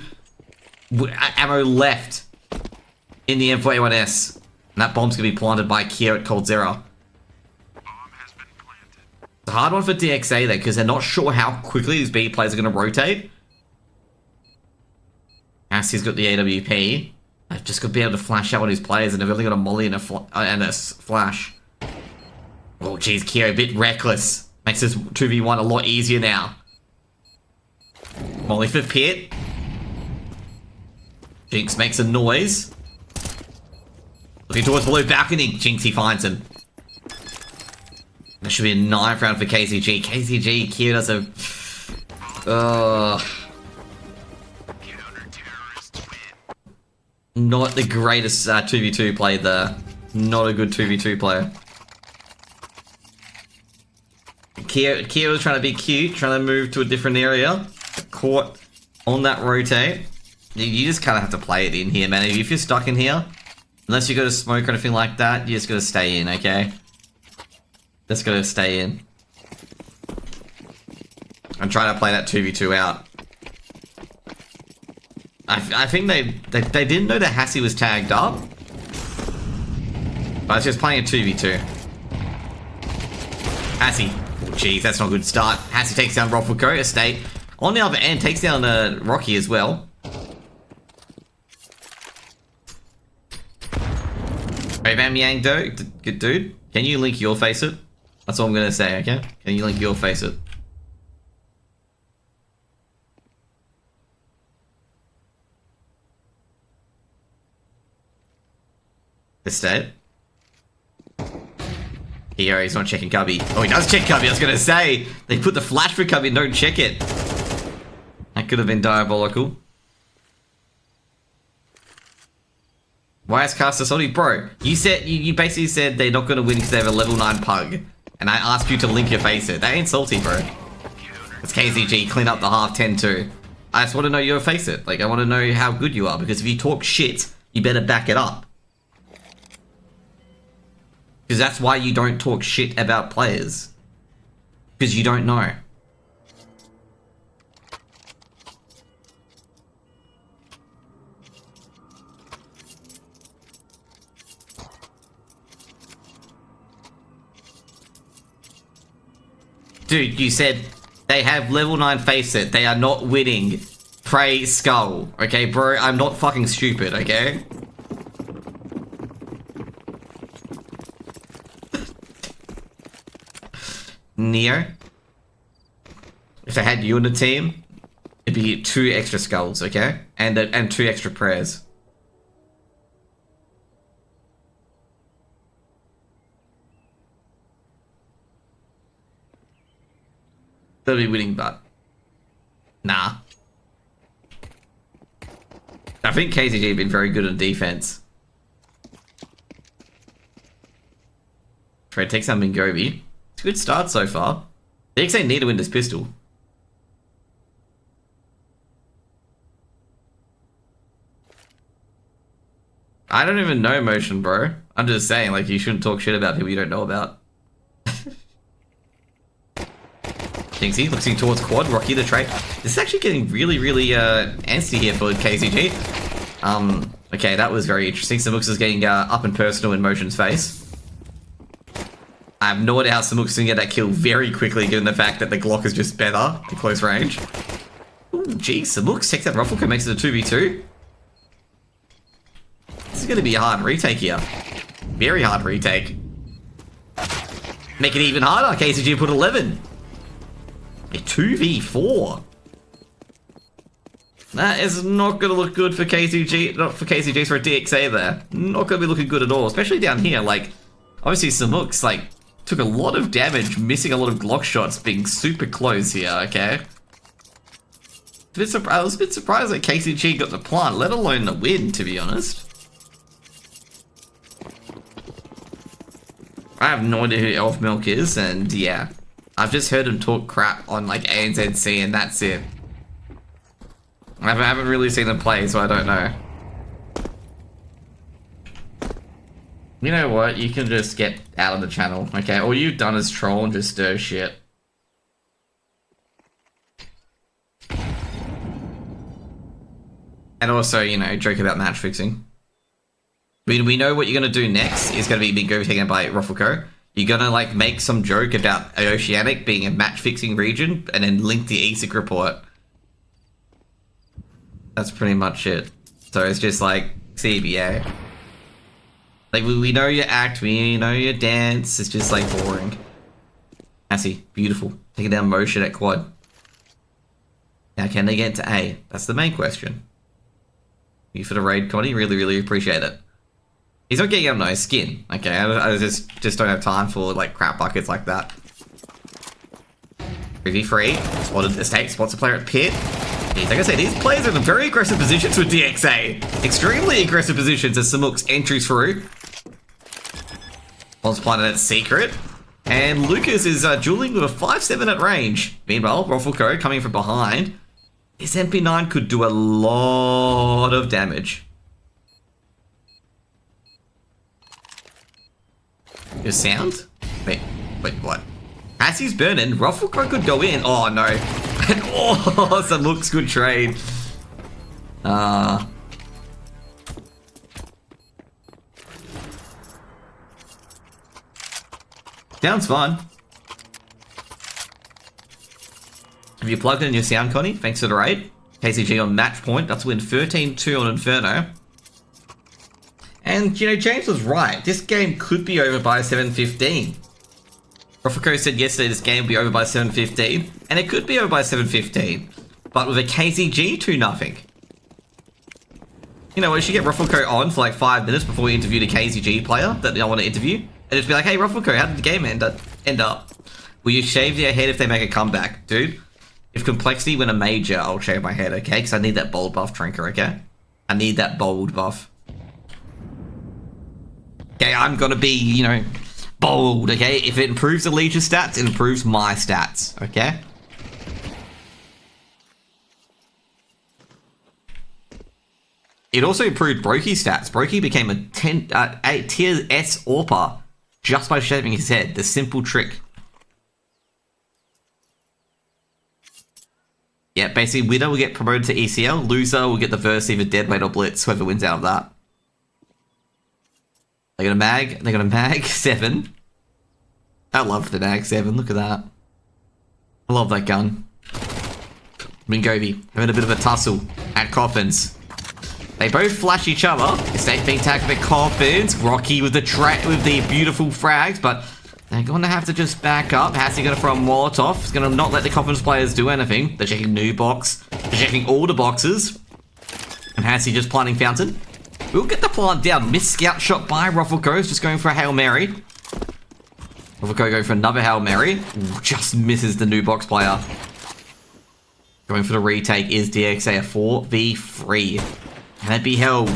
ammo left in the M4A1S. And that bomb's going to be planted by Kyo at Cold Zero. It's a hard one for DXA there, because they're not sure how quickly these B players are going to rotate. Assie's got the AWP. They've just got to be able to flash out on his players, and they've only got a molly and a flash. Oh, jeez, Kyo, a bit reckless. Makes this 2v1 a lot easier now. Molly for Pit. Jinx makes a noise. Looking towards below balcony. Jinx, he finds him. That should be a 9th round for KZG. KZG, Kyo does a... Not the greatest 2v2 play there. Not a good 2v2 player. Kyo was trying to be cute, trying to move to a different area. Caught on that rotate. You just kind of have to play it in here, man. If you're stuck in here, unless you go to smoke or anything like that, you just gotta stay in, okay? Just gotta stay in. I'm trying to play that 2v2 out. I think they didn't know that Hassie was tagged up. But I was just playing a 2v2. Hassie. Oh, jeez, that's not a good start. Hassie takes down Roffuko. Estate on the other end takes down Rocky as well. Hey, Van Yang, good dude. Can you link your face it? That's all I'm gonna say, okay? Can you link your face it? Estate. Here, he's not checking Cubby. Oh, he does check Cubby. I was going to say, they put the flash for Cubby and don't check it. That could have been diabolical. Why is Caster salty? Bro, you basically said they're not going to win because they have a level 9 pug. And I asked you to link your face it. That ain't salty, bro. It's KZG, clean up the half 10-2. I just want to know your face it. Like, I want to know how good you are. Because if you talk shit, you better back it up. Because that's why you don't talk shit about players. Because you don't know. Dude, you said they have level 9 face it. They are not winning. Prey Skull. Okay, bro? I'm not fucking stupid, okay? Neo. If they had you in the team, it'd be 2 extra skulls, okay? And 2 extra prayers. They'll be winning, but nah. I think KZG have been very good on defense. Trade takes out Mingovi. It's a good start so far. DXA need to win this pistol. I don't even know motion, bro. I'm just saying, like, you shouldn't talk shit about people you don't know about. Jinxie looking towards quad. Rocky the trade. This is actually getting really, really antsy here for KZG. Okay, that was very interesting. Samux is getting up and personal in Motion's face. I have no idea how Samux can get that kill very quickly, given the fact that the Glock is just better at close range. Ooh, geez, Samux takes that Ruffleco, makes it a 2v2. This is going to be a hard retake here. Very hard retake. Make it even harder. KZG put 11. A 2v4. That is not going to look good for KZG. Not for KZG, for a DXA there. Not going to be looking good at all, especially down here. Like, obviously Samux, like, took a lot of damage, missing a lot of Glock shots, being super close here, okay? I was a bit surprised that KZG got the plant, let alone the win, to be honest. I have no idea who Elf Milk is, and yeah. I've just heard him talk crap on, like, ANZC, and that's it. I haven't really seen him play, so I don't know. You know what? You can just get out of the channel, okay? All you've done is troll and just stir shit. And also, you know, joke about match fixing. We know what you're gonna do next is gonna be go taken by Ruffleco. You're gonna, like, make some joke about Oceanic being a match fixing region and then link the ESL report. That's pretty much it. So it's just like CBA. Like, we know your act, we know your dance, it's just, like, boring. Assy, beautiful. Taking down Motion at quad. Now, can they get to A? That's the main question. You for the raid, Connie? Really, really appreciate it. He's not getting up no skin, okay? I just don't have time for, like, crap buckets like that. 3v3, spotted estate, spots a player at pit. Like I said, these players are in very aggressive positions with DXA. Extremely aggressive positions as Samux entries through. One's planted at secret. And Lucas is dueling with a 5-7 at range. Meanwhile, Ruffleco coming from behind. This MP9 could do a lot of damage. Your sound? Wait, what? As he's burning, Ruffleco could go in. Oh no. Oh, Samux good trade. Sounds fun. Have you plugged in your sound, Connie? Thanks for the raid. KZG on match point. That's win 13-2 on Inferno. And, you know, James was right. This game could be over by 7:15. Ruffleco said yesterday this game will be over by 7:15. And it could be over by 7:15. But with a KZG 2-0. You know, we should get Ruffleco on for like 5 minutes before we interview the KZG player that I want to interview. And just be like, hey, Ruffleco, how did the game end up? Will you shave their head if they make a comeback? Dude, if Complexity win a major, I'll shave my head, okay? Because I need that bold buff, Trinker, okay? I need that bold buff. Okay, I'm gonna be, you know, bold, okay? If it improves the Legion stats, it improves my stats, okay? It also improved Brokey's stats. Brokey became a tier S AWPer just by shaving his head. The simple trick. Yeah, basically, winner will get promoted to ECL. Loser will get the verse either Deadweight or Blitz, whoever wins out of that. They got a mag 7. I love the mag 7, look at that. I love that gun. Mingovi having a bit of a tussle at Coffins. They both flash each other. Estate being tagged with the Coffins. Rocky with the beautiful frags, but they're going to have to just back up. Hassie going to throw a Molotov. He's going to not let the Coffins players do anything. They're checking new box. They're checking all the boxes. And Hassie just planting Fountain. We'll get the plant down. Missed scout shot by Ruffleco. Just going for a Hail Mary. Ruffleco going for another Hail Mary. Ooh, just misses the new box player. Going for the retake is DXA, a 4v3. Can it be held?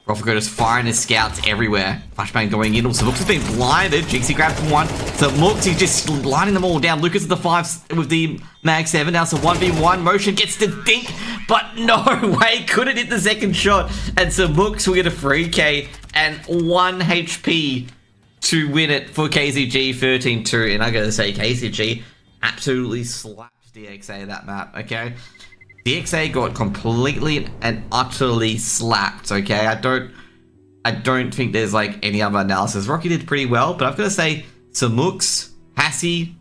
Ruffleco just firing his scouts everywhere. Flashbang going in. Also, Lux has been blinded. Jinxie grabbed from one. So Lux, he's just lining them all down. Lucas at the 5 with the mag 7. Now it's a 1v1. Motion gets the dink. But no way, couldn't hit the second shot. And Samux will get a free K and 1 HP to win it for KZG 13-2. And I gotta say, KZG absolutely slapped DXA that map, okay? DXA got completely and utterly slapped, okay? I don't think there's like any other analysis. Rocky did pretty well, but I've got to say, Samux, Hassie,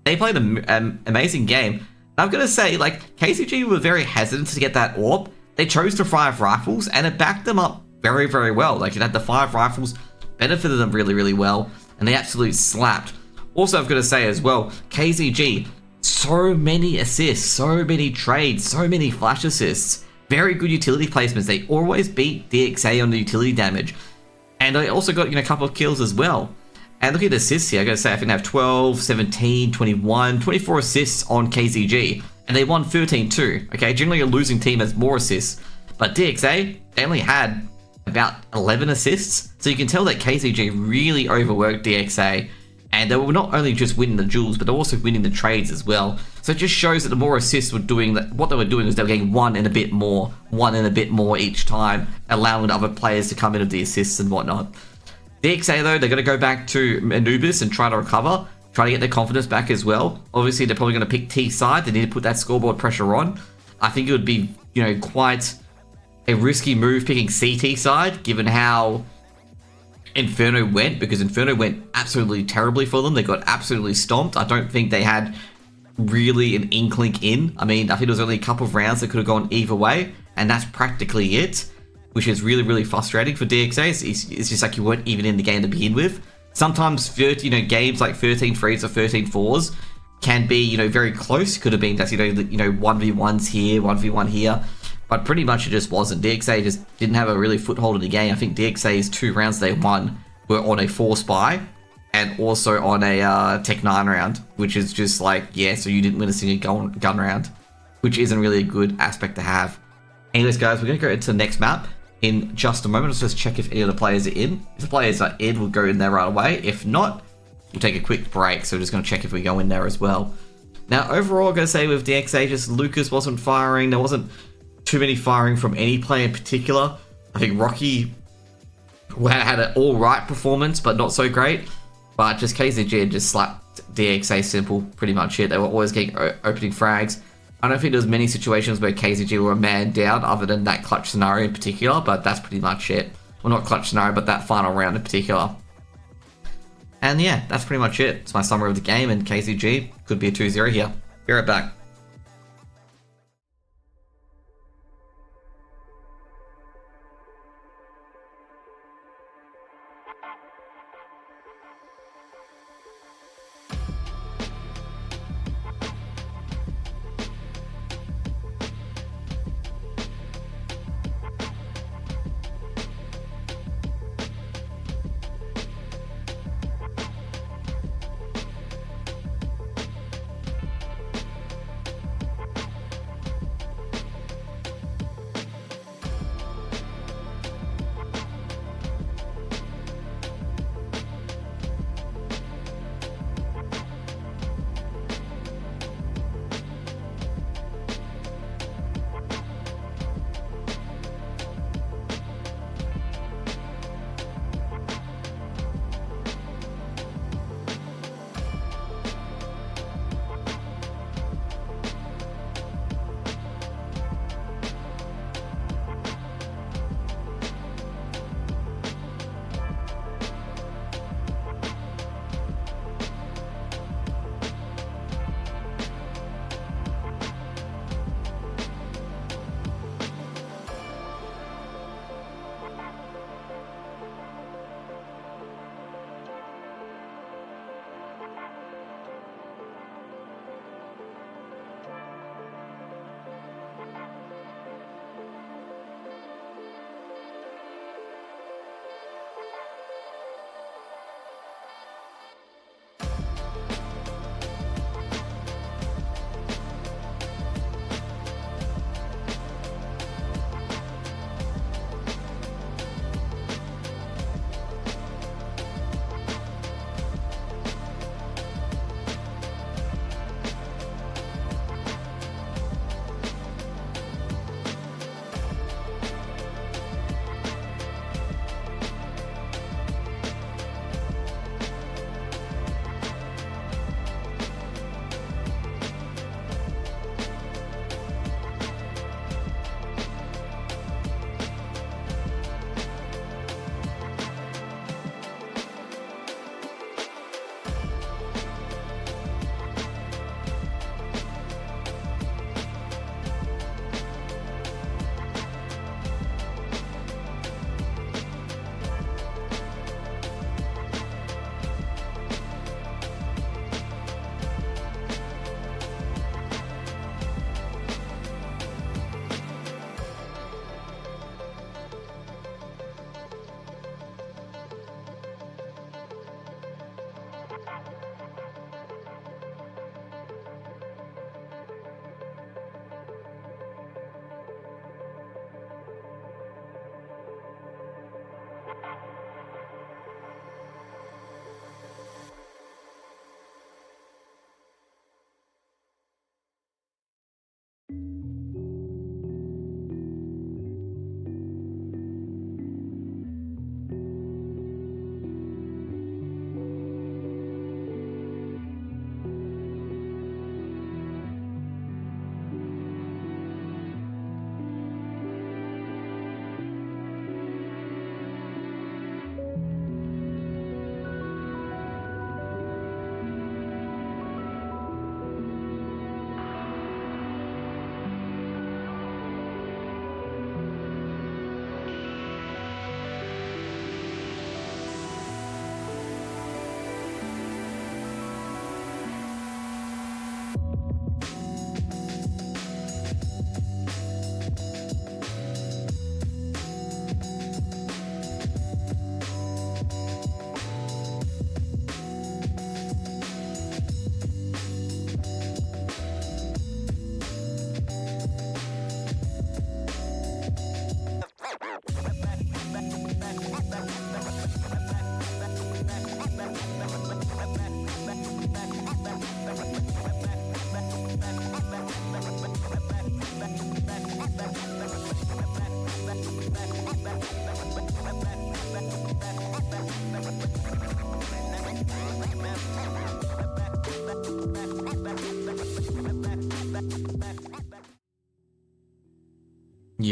they played an amazing game. I've got to say, like, KCG were very hesitant to get that AWP. They chose the 5 rifles, and it backed them up very, very well. Like, it had the 5 rifles, benefited them really, really well, and they absolutely slapped. Also, I've got to say as well, KZG, so many assists, so many trades, so many flash assists, very good utility placements. They always beat DXA on the utility damage. And they also got, a couple of kills as well. And look at the assists here. I gotta say, I think they have 12, 17, 21, 24 assists on KZG. And they won 13-2. Okay, generally a losing team has more assists. But DXA, they only had about 11 assists. So you can tell that KZG really overworked DXA. And they were not only just winning the duels, but they're also winning the trades as well. So it just shows that the more assists were doing, that what they were doing was they were getting one and a bit more each time, allowing other players to come in with the assists and whatnot. DXA though, they're going to go back to Anubis and try to recover, try to get their confidence back as well. Obviously, they're probably going to pick T side. They need to put that scoreboard pressure on. I think it would be, quite a risky move picking CT side, given how Inferno went, because Inferno went absolutely terribly for them. They got absolutely stomped. I don't think they had really an inkling in. I mean, I think there was only a couple of rounds that could have gone either way, and that's practically it, which is really, really frustrating for DXA. It's just like you weren't even in the game to begin with. Sometimes, games like 13-3s or 13-4s can be, very close. Could have been just, 1v1s here, 1v1 here. But pretty much it just wasn't. DXA just didn't have a really foothold in the game. I think DXA's 2 rounds they won were on a 4 spy and also on a Tech 9 round, which is just like, yeah, so you didn't win a single gun round, which isn't really a good aspect to have. Anyways, guys, we're going to go into the next map in just a moment. Let's just check if any of the players are in. If the players are in, we'll go in there right away. If not, we'll take a quick break. So we're just going to check if we go in there as well. Now, overall, I'm going to say with DXA, just Lucas wasn't firing. There wasn't too many firing from any player in particular. I think Rocky had an alright performance, but not so great. But just KZG had just slapped DXA simple, pretty much it. They were always getting opening frags. I don't think there was many situations where KZG were a man down other than that clutch scenario in particular, but that's pretty much it. Well, not clutch scenario, but that final round in particular. And yeah, that's pretty much it. It's my summary of the game, and KZG could be a 2-0 here. Be right back.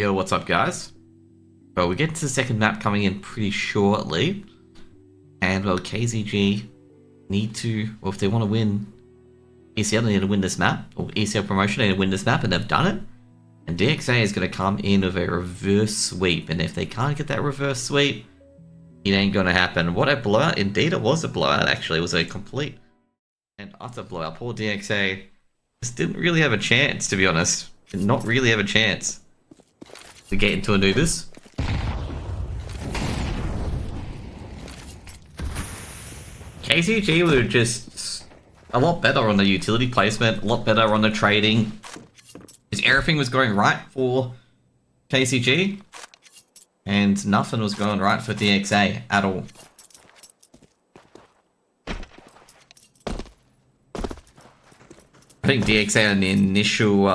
Yo, what's up, guys? Well, we get to the second map coming in pretty shortly. And, well, KZG need to... Well, if they want to win ESL, they need to win this map. Or ESL promotion, they need to win this map, and they've done it. And DXA is going to come in with a reverse sweep. And if they can't get that reverse sweep, it ain't going to happen. What a blowout. Indeed, it was a blowout, actually. It was a complete and utter blowout. Poor DXA just didn't really have a chance, to be honest. Did not really have a chance to get into Anubis. KZG were just a lot better on the utility placement, a lot better on the trading. Because everything was going right for KZG, and nothing was going right for DXA at all. I think DXA in the initial...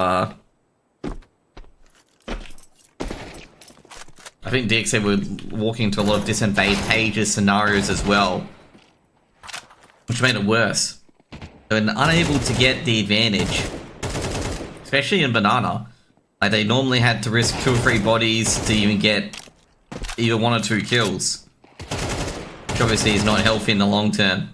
I think DXA were walking into a lot of disadvantageous scenarios as well, which made it worse. They were unable to get the advantage, especially in Banana. Like, they normally had to risk 2 or 3 bodies to even get either 1 or 2 kills, which obviously is not healthy in the long term.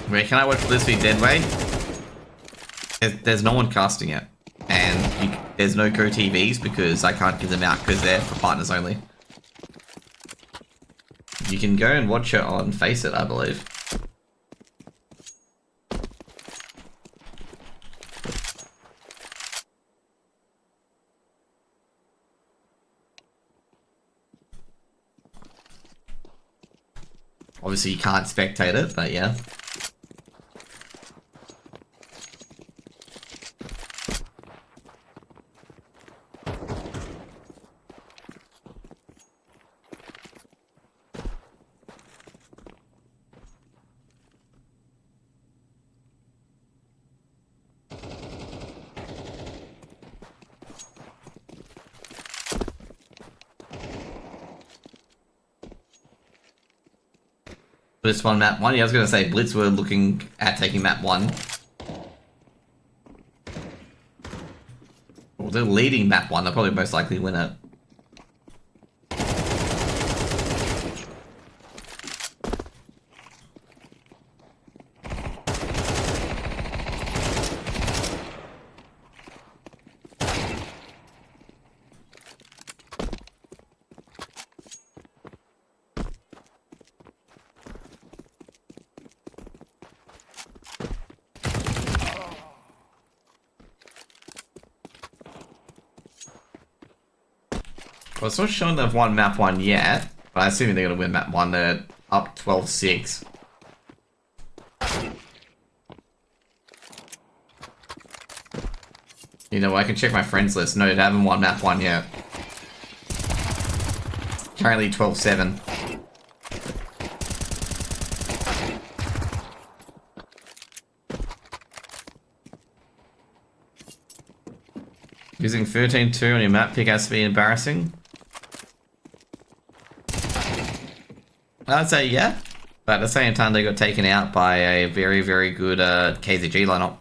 Wait, can I watch Blitz v Deadway? There's no one casting it. And there's no Go TVs because I can't give them out because they're for partners only. You can go and watch it on Face It, I believe. Obviously you can't spectate it, but yeah. Blitz won map 1. Yeah, I was going to say Blitz were looking at taking map 1. Well, they're leading map 1. They'll probably most likely win it. Well, it's not showing they've won map 1 yet, but I assume they're going to win map 1. They're up 12-6. You know, I can check my friends list. No, they haven't won map 1 yet. Currently 12-7. Using 13-2 on your map pick has to be embarrassing. I'd say yeah, but at the same time they got taken out by a very, very good KZG lineup.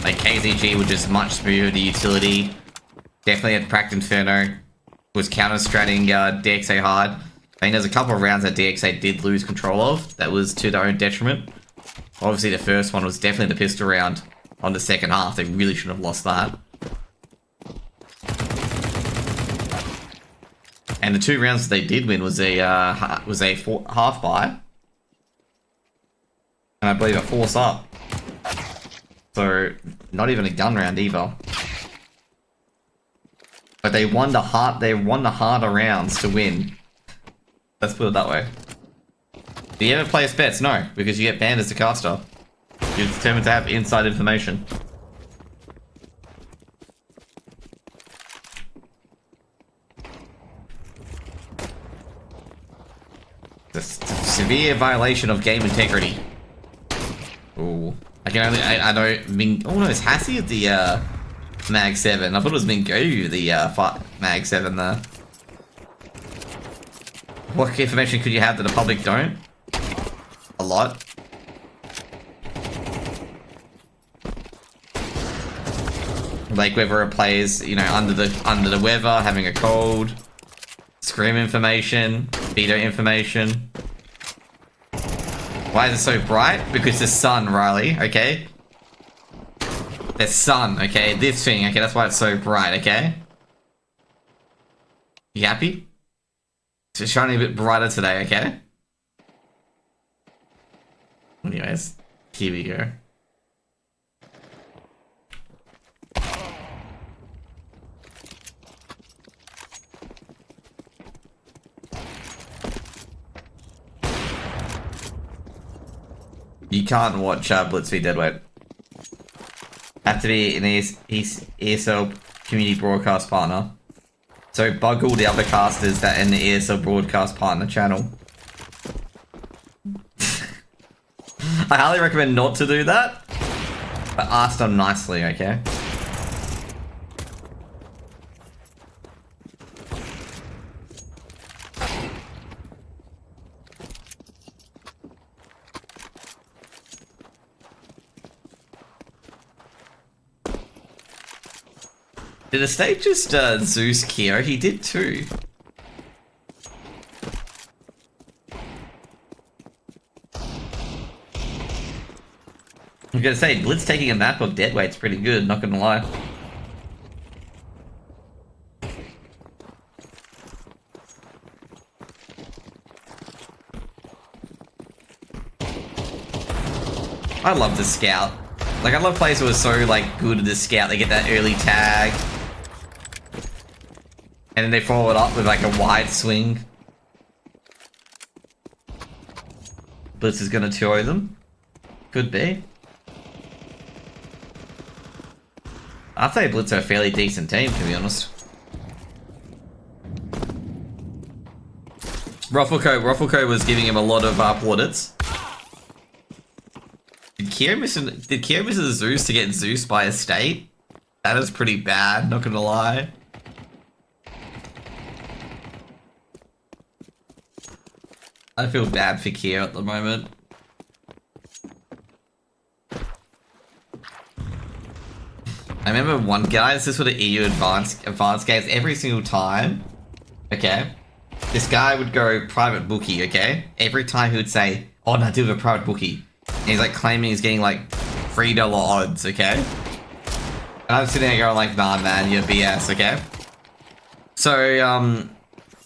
Like, KZG were just much smoother the utility. Definitely had cracked Inferno. Was counter-stratting DXA hard. I mean, there's a couple of rounds that DXA did lose control of. That was to their own detriment. Obviously the first one was definitely the pistol round on the second half. They really shouldn't have lost that. And the 2 rounds that they did win was a half buy, and I believe a force up. So not even a gun round either. But they won the harder rounds to win. Let's put it that way. Do you ever place bets? No, because you get banned as a caster. You're determined to have inside information. It's a severe violation of game integrity. Ooh. I can only, I know, oh no, it's Hassie at the, Mag 7. I thought it was Mingo, the, Mag 7 there. What information could you have that the public don't? A lot. Like whether a player's, you know, under the weather, having a cold, scream information, veto information. Why is it so bright? Because the sun, Riley, okay? The sun, okay? This thing, okay? That's why it's so bright, okay? You happy? It's shining a bit brighter today, okay? Anyways, here we go. You can't watch Blitz v Deadweight. Have to be an ESL community broadcast partner. So bug all the other casters that in the ESL broadcast partner channel. I highly recommend not to do that, but ask them nicely, okay? Did the state just Zeus Kyo? He did too. I'm gonna say, Blitz taking a map of Deadweight's pretty good, not gonna lie. I love the scout. Like, I love players who are so, like, good at the scout. They get that early tag. And then they follow it up with, like, a wide swing. Blitz is gonna 2-0 them. Could be. I'd say Blitz are a fairly decent team, to be honest. Rufflecoat was giving him a lot of plaudits. Did Kyo miss the Zeus to get Zeus by a state? That is pretty bad, not gonna lie. I feel bad for Kyo at the moment. I remember one guy, this is for the EU advanced games, every single time, okay, this guy would go private bookie, okay? Every time he would say, oh no, do a private bookie. And he's like claiming he's getting like $3 odds, okay? And I'm sitting there going like, nah man, you're BS, okay? So,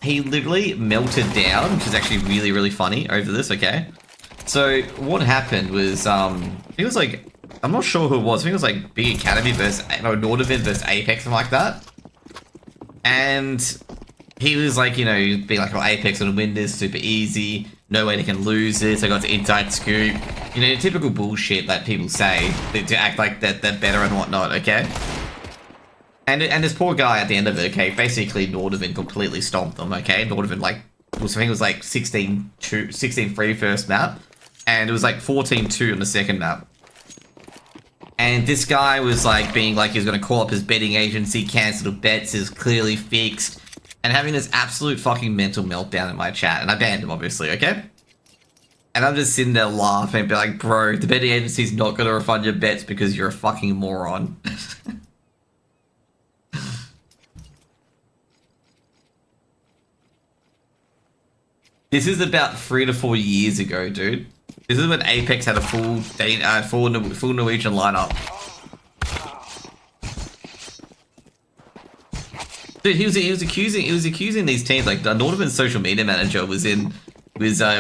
he literally melted down, which is actually really, really funny over this, okay? So, what happened was, he was like, I'm not sure who it was. I think it was like Big Academy versus, no, Nordivan versus Apex, something like that. And he was like, you know, be like, oh, Apex gonna win this, super easy. No way they can lose this. I got the inside scoop. You know, the typical bullshit that people say to act like they're better and whatnot, okay? And this poor guy at the end of it, okay, basically Nordivan completely stomped them, okay? Nordivan, like, I think it was like 16-3 first map. And it was like 14-2 on the second map. And this guy was like being like he was going to call up his betting agency, cancel the bets, is clearly fixed, and having this absolute fucking mental meltdown in my chat. And I banned him, obviously, okay? And I'm just sitting there laughing and be like, bro, the betting agency's not going to refund your bets because you're a fucking moron. This is about 3 to 4 years ago, dude. This is when Apex had a full Norwegian lineup. Dude, he was accusing these teams, like the Nordivan's social media manager was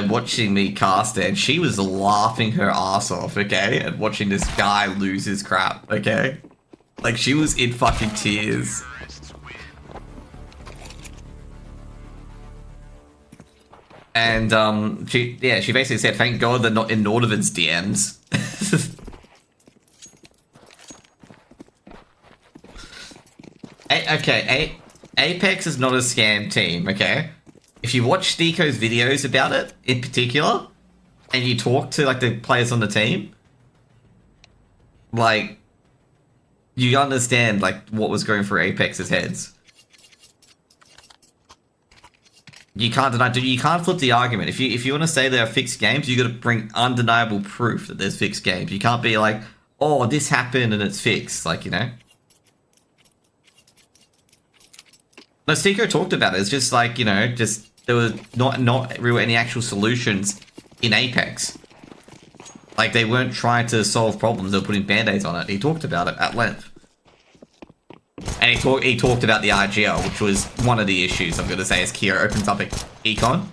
watching me cast it, and she was laughing her ass off, okay, and watching this guy lose his crap, okay? Like, she was in fucking tears. And she basically said, "Thank God they're not in Nordovin's DMs." Apex is not a scam team, okay? If you watch Stico's videos about it, in particular, and you talk to, like, the players on the team, like, you understand, like, what was going through Apex's heads. You can't deny, dude, you can't flip the argument. If you want to say there are fixed games, you got to bring undeniable proof that there's fixed games. You can't be like, oh, this happened and it's fixed, like, you know? No, Stico talked about it. It's just like, you know, just there was not really any actual solutions in Apex. Like, they weren't trying to solve problems, they were putting band-aids on it. He talked about it at length. And he talked about the RGL, which was one of the issues, I'm going to say, as Kira opens up Econ.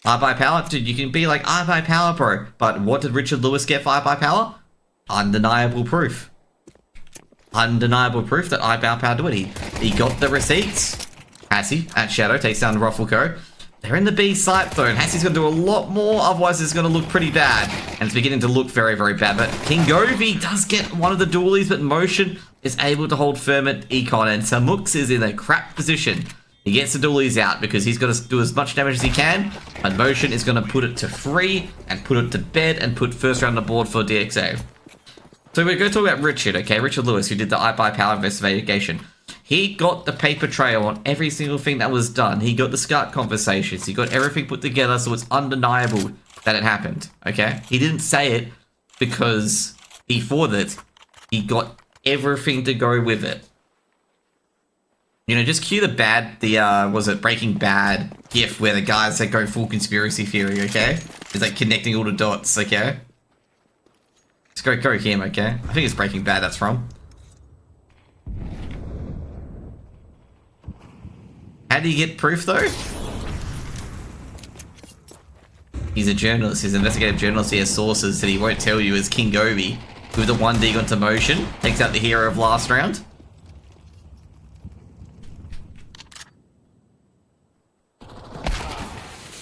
I buy power? Dude, you can be like, I buy power, bro. But what did Richard Lewis get for I buy power? Undeniable proof. Undeniable proof that I buy power to it. He got the receipts. Hassie at Shadow takes down Ruffleco. They're in the B site though, and Hassie's going to do a lot more, otherwise it's going to look pretty bad. And it's beginning to look very, very bad. But King Govi does get one of the dualies, but Motion is able to hold firm at Econ, and Samux is in a crap position. He gets the dualies out because he's got to do as much damage as he can, and Motion is going to put it to 3 and put it to bed and put first round on the board for DXA. So we're going to talk about Richard, okay? Richard Lewis, who did the I Buy Power investigation. He got the paper trail on every single thing that was done. He got the SCUT conversations. He got everything put together so it's undeniable that it happened, okay? He didn't say it because he thought it. He got everything to go with it. You know, just cue was it Breaking Bad gif where the guys that go full conspiracy theory, okay? It's like connecting all the dots, okay? Just go him, okay? I think it's Breaking Bad that's from. How do you get proof, though? He's a journalist. He's an investigative journalist. He has sources that he won't tell you, as King Govi, with the 1 dig onto Motion, takes out the hero of last round.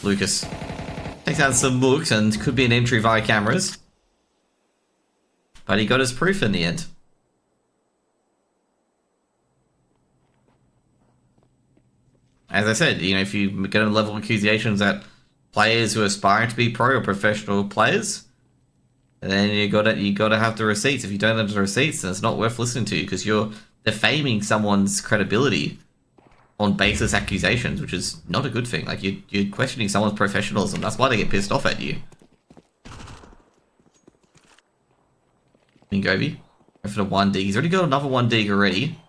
Lucas takes out some looks and could be an entry via cameras. But he got his proof in the end. As I said, you know, if you get a level of accusations at players who are aspiring to be pro or professional players, then you gotta have the receipts. If you don't have the receipts, then it's not worth listening to you because you're defaming someone's credibility on baseless accusations, which is not a good thing. Like you're questioning someone's professionalism. That's why they get pissed off at you. Govi, go for the 1 dig. He's already got another 1 dig already.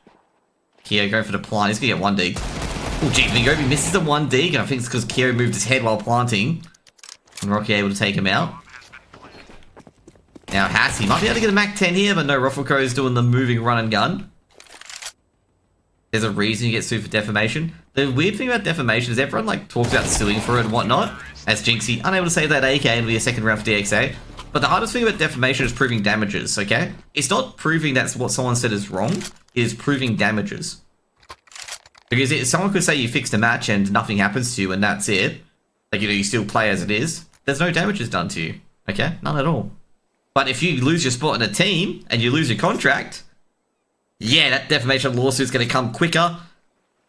Kyo going for the plant. He's gonna get 1 dig. Oh, gee, Govi misses the 1 dig, and I think it's because Kyo moved his head while planting. And Rocky able to take him out. Now Hassie might be able to get a Mac 10 here, but no, Ruffleco is doing the moving run and gun. There's a reason you get sued for defamation. The weird thing about defamation is everyone like talks about suing for it and whatnot. As Jinxie, unable to save that AK and it'll be a second round for DXA. But the hardest thing about defamation is proving damages, okay? It's not proving that's what someone said is wrong. It is proving damages. Because someone could say you fixed a match and nothing happens to you and that's it. Like, you know, you still play as it is. There's no damages done to you, okay? None at all. But if you lose your spot in a team and you lose your contract, yeah, that defamation lawsuit's going to come quicker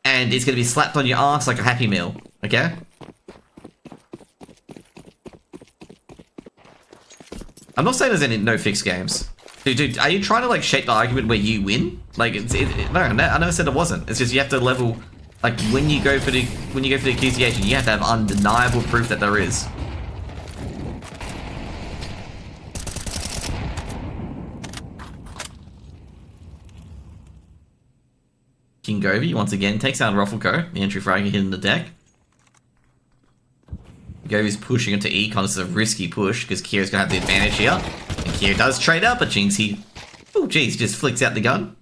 and it's going to be slapped on your ass like a Happy Meal, okay? I'm not saying there's no fixed games. Dude, are you trying to like shape the argument where you win? Like, no, I never said it wasn't. It's just you have to level, like when you go for the accusation, you have to have undeniable proof that there is. King Govi once again takes down Ruffleco, the entry frag hitting the deck. Govi's pushing into Econ. This is a risky push because Kira's going to have the advantage here. And Kira does trade up, but Jinxie, oh geez, just flicks out the gun.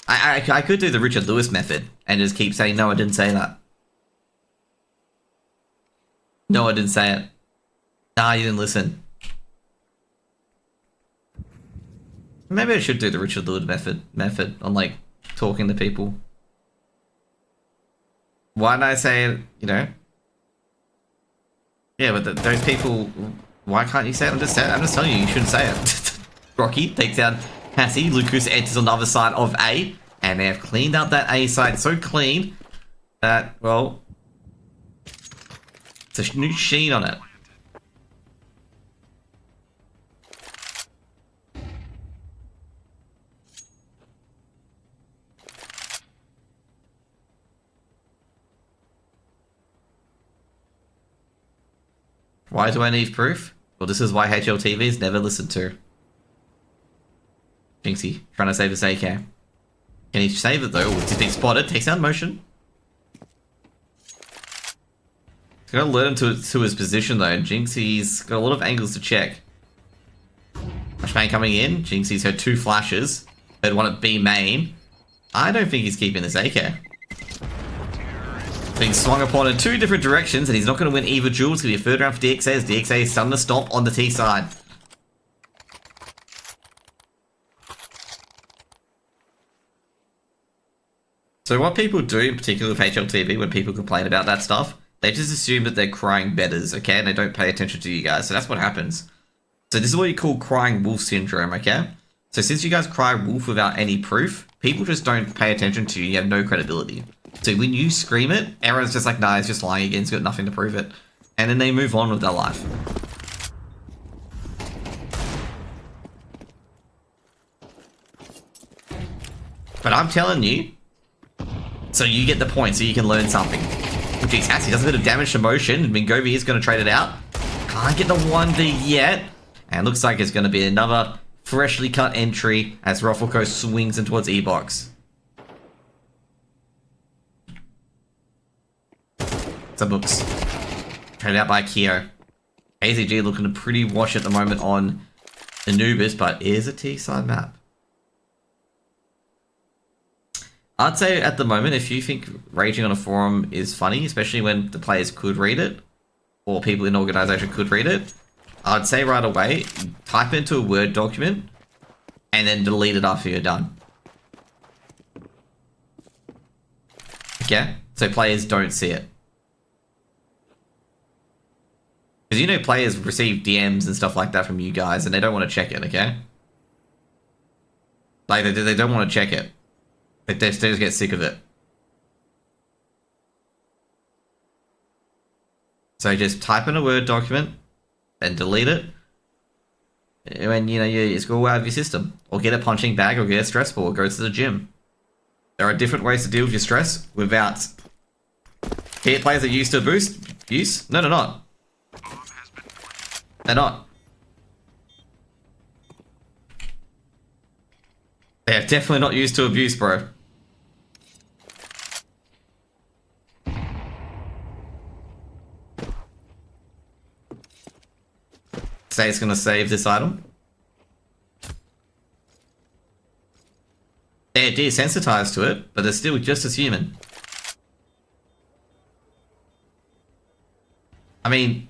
I could do the Richard Lewis method and just keep saying, no, I didn't say that. No, I didn't say it. Nah, you didn't listen. Maybe I should do the Richard Lewis method on like talking to people. Why did I say it, you know? Yeah, but those people, why can't you say it? I'm just telling you, you shouldn't say it. Rocky takes out Cassie. Lucas enters on the other side of A, and they have cleaned up that A side so clean that, well, it's a new sheen on it. Why do I need proof? Well, this is why HLTV is never listened to. Jinxie, trying to save his AK. Can he save it though? He's being spotted. Takes out motion. He's got to learn to his position though. Jinxie's got a lot of angles to check. Flashbang coming in. Jinxie's heard 2 flashes. Heard one at B main. I don't think he's keeping this AK. Being swung upon in 2 different directions, and he's not going to win either duel. It's going to be a third round for DXA, as DXA is starting to stop on the T side. So what people do, in particular with HLTV, when people complain about that stuff, they just assume that they're crying betters, okay? And they don't pay attention to you guys. So that's what happens. So this is what you call crying wolf syndrome, okay? So since you guys cry wolf without any proof, people just don't pay attention to you. You have no credibility. So when you scream it, everyone's just like, nah, he's just lying again. He's got nothing to prove it. And then they move on with their life. But I'm telling you, so you get the point, so you can learn something. Jeez, Hassie does a bit of damage to motion. Mingovi is going to trade it out. Can't get the 1D yet. And looks like it's going to be another freshly cut entry as Ruffleco swings in towards E-Box. Some books. Traded out by Keo. KZG looking pretty wash at the moment on Anubis, but is a T-side map. I'd say at the moment, if you think raging on a forum is funny, especially when the players could read it, or people in the organization could read it, I'd say right away, type into a Word document, and then delete it after you're done. Okay? So players don't see it. Because you know players receive DMs and stuff like that from you guys, and they don't want to check it, okay? Like, they don't want to check it. They just get sick of it. So just type in a Word document, and delete it. When, you know, it's go out of your system. Or get a punching bag, or get a stress ball, or go to the gym. There are different ways to deal with your stress without... Here, players that used to abuse? No, they're not. They're not. They are definitely not used to abuse, bro. Say it's going to save this item. They're desensitized to it, but they're still just as human. I mean...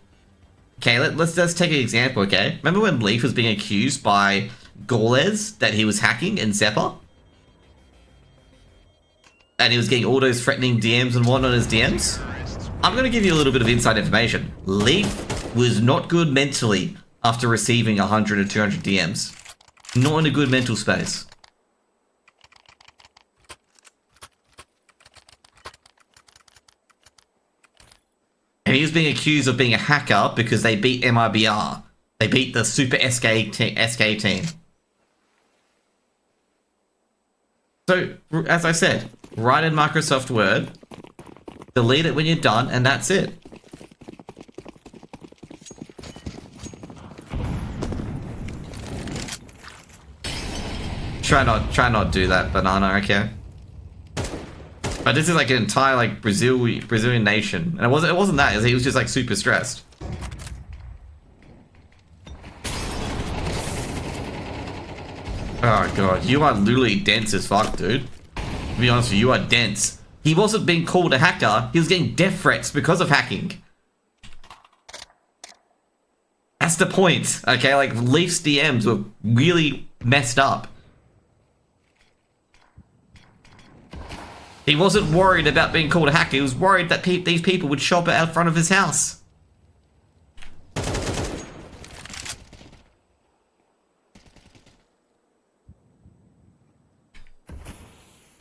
Okay, let's take an example, okay? Remember when Leaf was being accused by Gorlez that he was hacking in Zephyr? And he was getting all those threatening DMs and whatnot as DMs? I'm going to give you a little bit of inside information. Leaf was not good mentally after receiving 100 or 200 DMs. Not in a good mental space. And he was being accused of being a hacker because they beat MIBR. They beat the Super SK team. So, as I said, write in Microsoft Word, delete it when you're done, and that's it. Try not do that, banana, okay? But this is like an entire like Brazilian nation, and it wasn't that. He was just like super stressed. Oh god, you are literally dense as fuck, dude. To be honest with you, you are dense. He wasn't being called a hacker. He was getting death threats because of hacking. That's the point, okay? Like Leaf's DMs were really messed up. He wasn't worried about being called a hacker. He was worried that these people would shop out front of his house.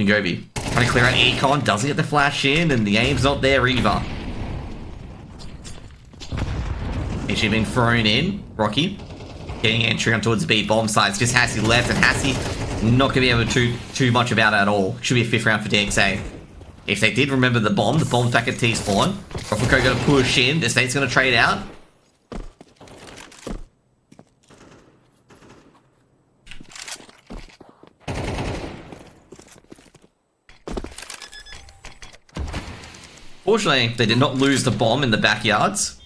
Ngobi trying to clear out Econ, doesn't get the flash in, and the aim's not there either. Actually been thrown in. Rocky getting entry on towards the B bomb sides. Just Hassie left, and Hassie not going to be able to do too much about it at all. Should be a 5th round for DXA. If they did remember the bomb's back at T-spawn. Vertigo going to push in. The State's going to trade out. Fortunately, they did not lose the bomb in the backyards.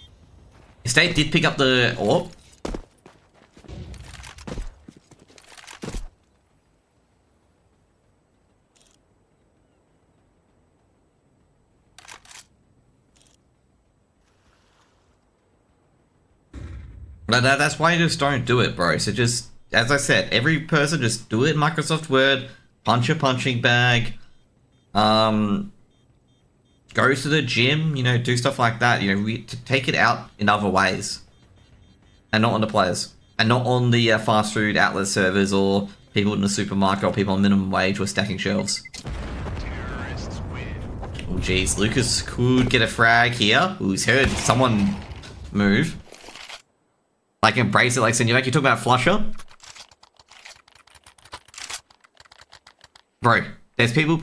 State did pick up the orb. But that's why you just don't do it, bro. So just, as I said, every person just do it in Microsoft Word, punch a punching bag, go to the gym, you know, do stuff like that. You know, to take it out in other ways, and not on the players, and not on the fast food outlet servers or people in the supermarket or people on minimum wage who are stacking shelves. Oh jeez, Lucas could get a frag here. Ooh, he's heard someone move. Like embrace it, like Senuvak. You talk about Flusher, bro. There's people.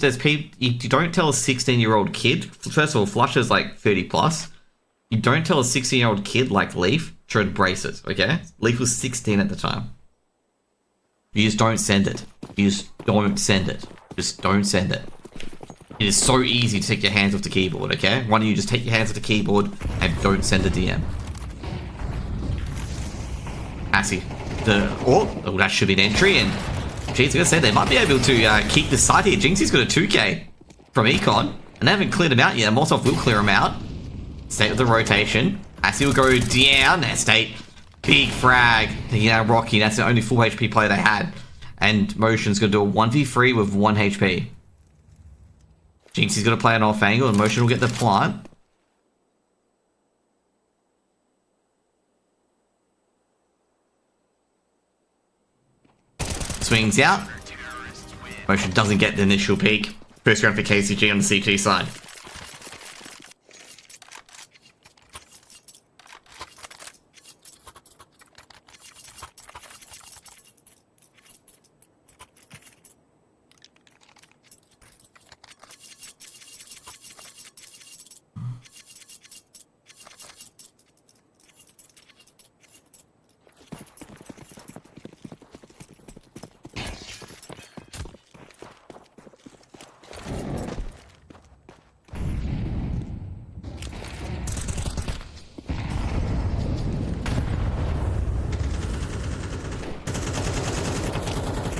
You don't tell a 16-year-old kid. First of all, Flusher's like 30 plus. You don't tell a 16-year-old kid like Leaf to embrace it. Okay, Leaf was 16 at the time. You just don't send it. You just don't send it. Just don't send it. It is so easy to take your hands off the keyboard. Okay, why don't you just take your hands off the keyboard and don't send a DM? Assy, oh, that should be an entry, and Jinx, gonna say they might be able to keep the side here. Jinxie's got a 2k from Econ, and they haven't cleared him out yet. Molotov will clear him out. State with the rotation. Assy will go down. That State, big frag. Taking out Rocky. That's the only full HP player they had. And Motion's gonna do a 1v3 with 1 HP. Jinxie's gonna play an off angle, and Motion will get the plant. Swings out. Motion doesn't get the initial peak. First round for KZG on the CT side.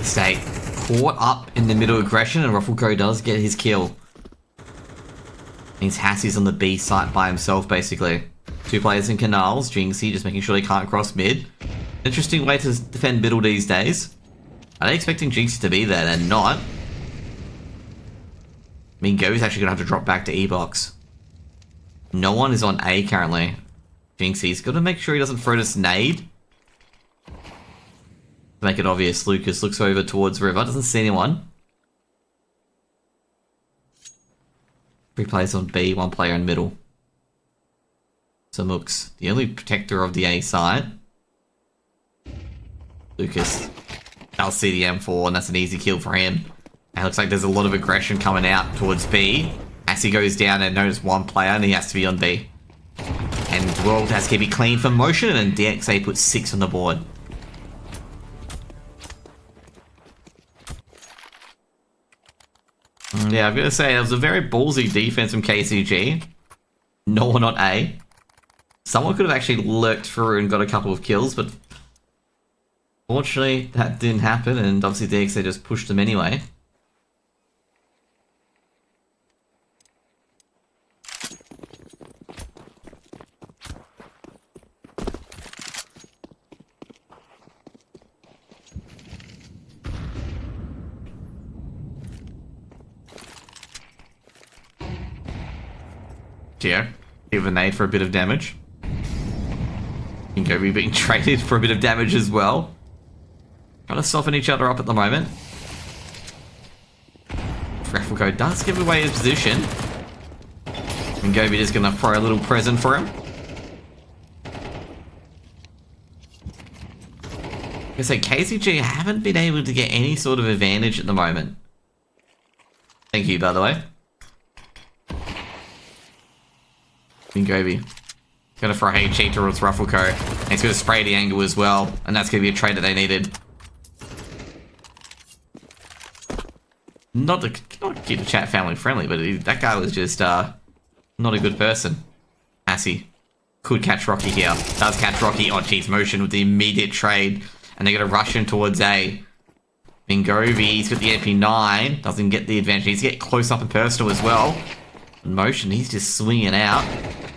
State caught up in the middle aggression, and Ruffleco does get his kill. Means Hassie's on the B site by himself, basically. 2 players in canals. Jinxie just making sure they can't cross mid. Interesting way to defend middle these days. Are they expecting Jinxie to be there? They're not. I mean, Go's actually gonna have to drop back to E-box. No one is on A currently. Jinxie's got to make sure he doesn't throw this nade. To make it obvious, Lucas looks over towards River, doesn't see anyone. 3 players on B, 1 player in middle. So Mooks, the only protector of the A side. Lucas, that'll see the M4, and that's an easy kill for him. And it looks like there's a lot of aggression coming out towards B. As he goes down and notice 1 player, and he has to be on B. And World has to keep it clean for Motion, and DXA puts 6 on the board. Yeah, I'm going to say it was a very ballsy defense from KZG. No one on A. Someone could have actually lurked through and got a couple of kills, but fortunately that didn't happen, and obviously DXA just pushed them anyway. here. Give a nade for a bit of damage. Ingobi being traded for a bit of damage as well. Trying to soften each other up at the moment. Refrico does give away his position. Ingobi is going to throw a little present for him. I say KZG haven't been able to get any sort of advantage at the moment. Thank you, by the way. Ingobi. Gonna throw HE towards Rufflecoat. And he's gonna spray the angle as well. And that's gonna be a trade that they needed. Not to keep the chat family friendly, but that guy was just not a good person. Assy could catch Rocky here. Does catch Rocky. Oh, geez, motion with the immediate trade. And they're going to rush him towards A. Ingobi, he's got the MP9. Doesn't get the advantage. He's get close up and personal as well. In motion, he's just swinging out.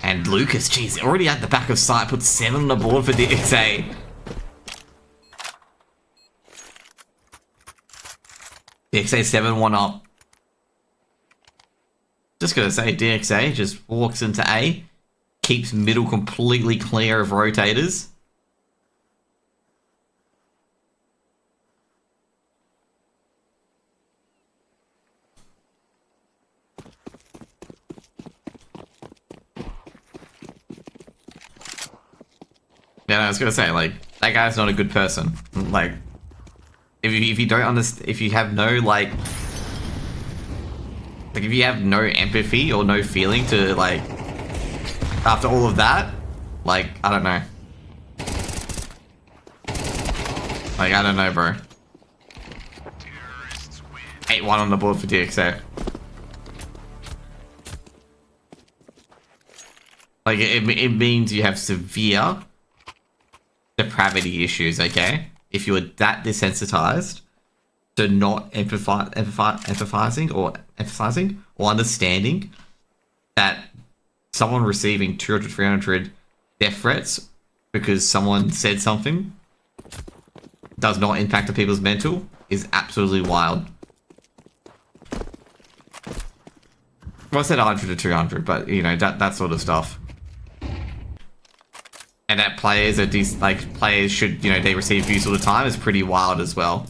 And Lucas, geez, already at the back of sight. Puts 7 on the board for DXA. DXA 7-1 up. Just going to say, DXA just walks into A. Keeps middle completely clear of rotators. Yeah, I was gonna say, like, that guy's not a good person. Like, if you don't understand, if you have no, like, if you have no empathy or no feeling to, like, after all of that, like, I don't know. Like, I don't know, bro. 8-1 on the board for DXA. Like, it means you have severe depravity issues, okay? If you're that desensitized to not emphasizing or understanding that someone receiving 200, 300 death threats because someone said something does not impact the people's mental is absolutely wild. Well, I said 100 to 200, but, you know, that sort of stuff. And that players are players should, you know, they receive views all the time is pretty wild as well.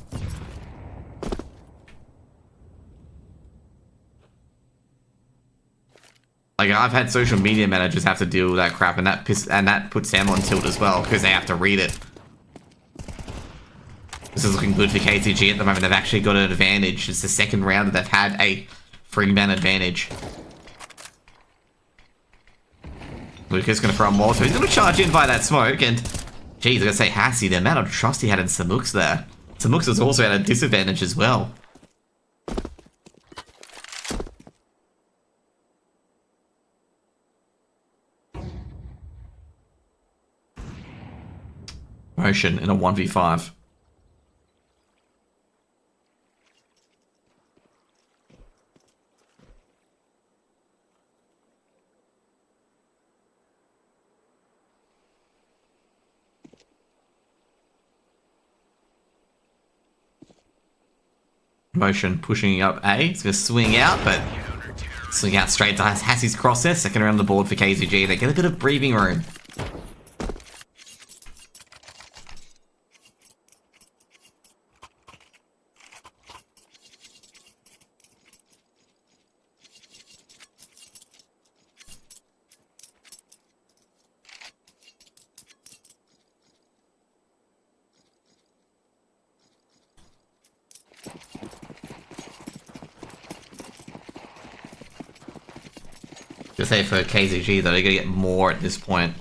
Like, I've had social media managers have to deal with that crap, and that puts them on tilt as well because they have to read it. This is looking good for KZG at the moment. They've actually got an advantage. It's the second round that they've had a 3-man advantage. Lucas going to throw a more, so he's going to charge in by that smoke, and geez, I gotta say, Hassy, the amount of trust he had in Samux there. Samux was also at a disadvantage as well. Motion in a 1v5. Motion pushing up A. He's going to swing out, but swing out straight to Hassy's cross there. Second round on the board for KZG. They get a bit of breathing room. To say for KZG though, they're gonna get more at this point.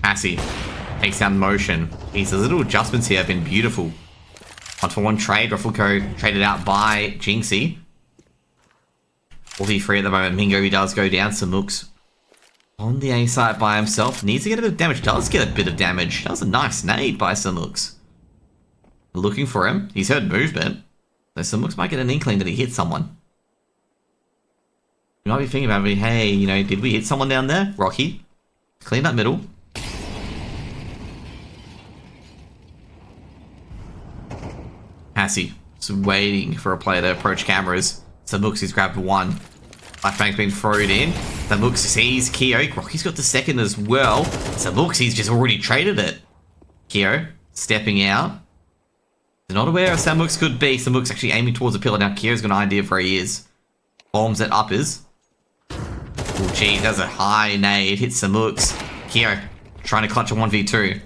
Assy takes down Motion. These little adjustments here have been beautiful. 1-for-1 trade. Ruffleco traded out by Jinxie. 43 at the moment. Mingo does go down. Samux on the A side by himself. Needs to get a bit of damage. Does get a bit of damage. That was a nice nade by Samux. Looking for him. He's heard movement. So Samux might get an inkling that he hit someone. You might be thinking about me, hey, you know, did we hit someone down there? Rocky, clean that middle. Hassy, just waiting for a player to approach cameras. Samux, he's grabbed one. Flashbang's been thrown in. Samux sees Keo. Rocky's got the second as well. Samux, he's just already traded it. Keo stepping out. He's not aware of Samux could be. Samux actually aiming towards the pillar. Now Keo's got an idea of where he is. Bombs at uppers. Oh, geez, that's a high nade. Hits Samux. Keo trying to clutch a 1v2.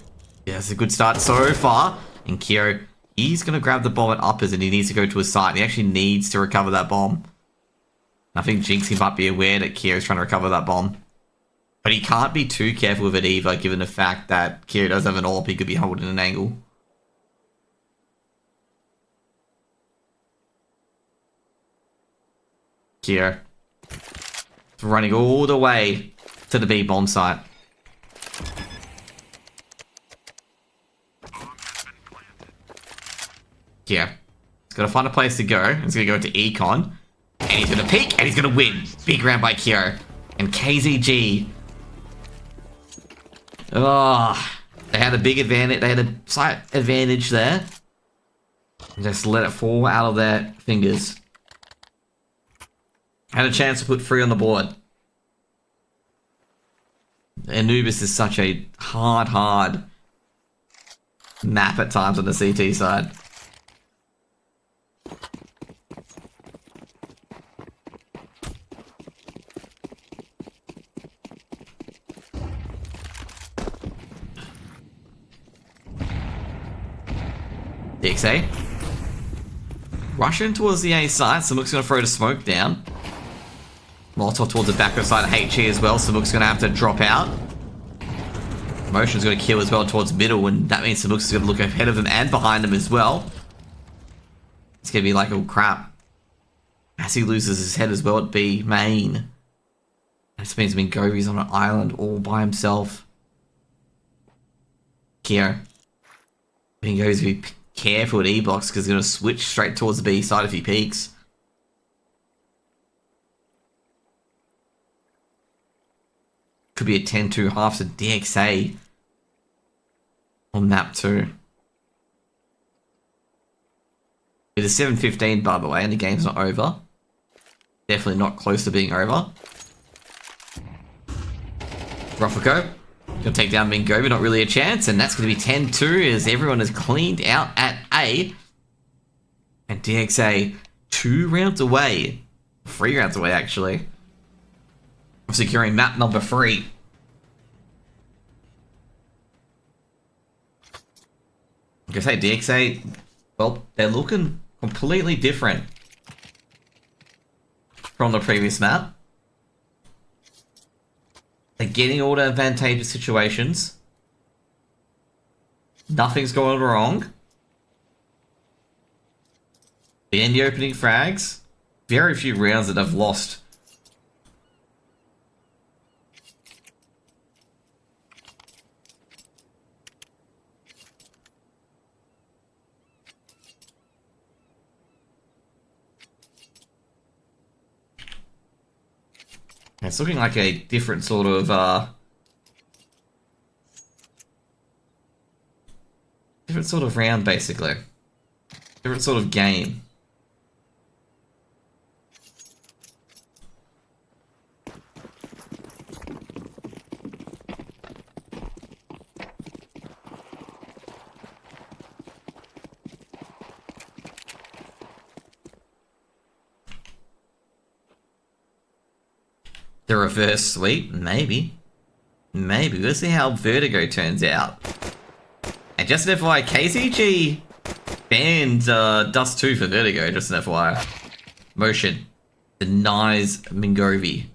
Yeah, it's a good start so far. And Keo, he's going to grab the bomb at uppers and he needs to go to his side. He actually needs to recover that bomb. I think Jinxie might be aware that Keo's trying to recover that bomb. But he can't be too careful with it either, given the fact that Keo does have an AWP. He could be holding an angle. Keo running all the way to the B bomb site. Keo, he's got to find a place to go. He's going to go into Econ. And he's going to peek, and he's going to win. Big round by Keo. And KZG. Oh, they had a big advantage. They had a slight advantage there. And just let it fall out of their fingers. Had a chance to put 3 on the board. Anubis is such a hard map at times on the CT side. DXA. Rushing towards the A side. Samuk's going to throw the smoke down. Molotov towards the back of the side of HE as well. Samuk's going to have to drop out. Motion's going to kill as well towards middle, and that means Samuk's going to look ahead of him and behind him as well. It's going to be like, oh crap. As he loses his head as well at B main. This means Mingovi's on an island all by himself. Keo. Mingovi's going to be careful at E-box because he's going to switch straight towards the B side if he peeks. Could be a 10-2 half to DXA on map 2. It is 7:15 by the way, and the game's not over. Definitely not close to being over. Roffico gonna take down Mingovi, not really a chance, and that's gonna be 10-2 as everyone is cleaned out at A. And DXA 2 rounds away. 3 rounds away actually. Of securing map number 3. Like I say, DXA, well, they're looking completely different from the previous map. They're getting all the advantageous situations. Nothing's going wrong. In the opening frags, very few rounds that I've lost. It's looking like a different sort of, round, basically. Different sort of game. The reverse sweep? Maybe. Maybe. We'll see how Vertigo turns out. And just an FYI, KZG banned Dust 2 for Vertigo, just an FYI. Motion denies Mingovi.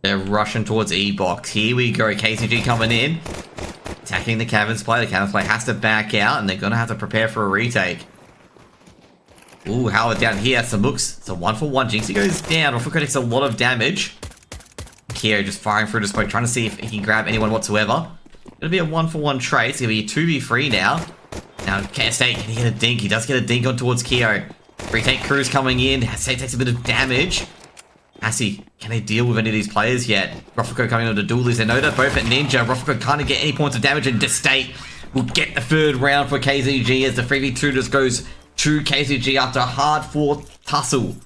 They're rushing towards E-box. Here we go. KZG coming in. Attacking the Caverns play. The Caverns play has to back out, and they're going to have to prepare for a retake. Ooh, Howard down here. Samux. It's a 1-for-1. Jinxie goes down. Roffico takes a lot of damage. Keo just firing through the smoke, trying to see if he can grab anyone whatsoever. It'll be a 1-for-1 trade. It's going to be a 2v3 now. Now, State, can he get a dink? He does get a dink on towards Keo. Retake crews coming in. State takes a bit of damage. Assy, can they deal with any of these players yet? Roffico coming on the duelies. They know they're both at Ninja. Roffico can't get any points of damage, and State will get the 3rd round for KZG as the 3v2 just goes to KZG after a hard-fought tussle.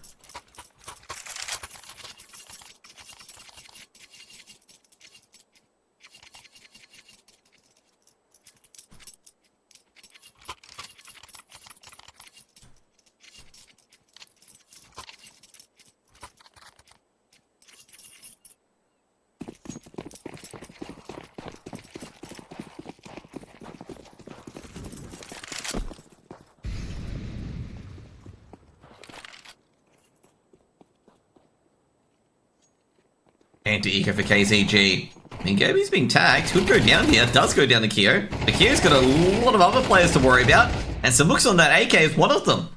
Anti-eco for KZG. Mingobi's being tagged. Could go down here. Does go down to Kyo. But Kyo's got a lot of other players to worry about. And Samuk's on that AK is one of them.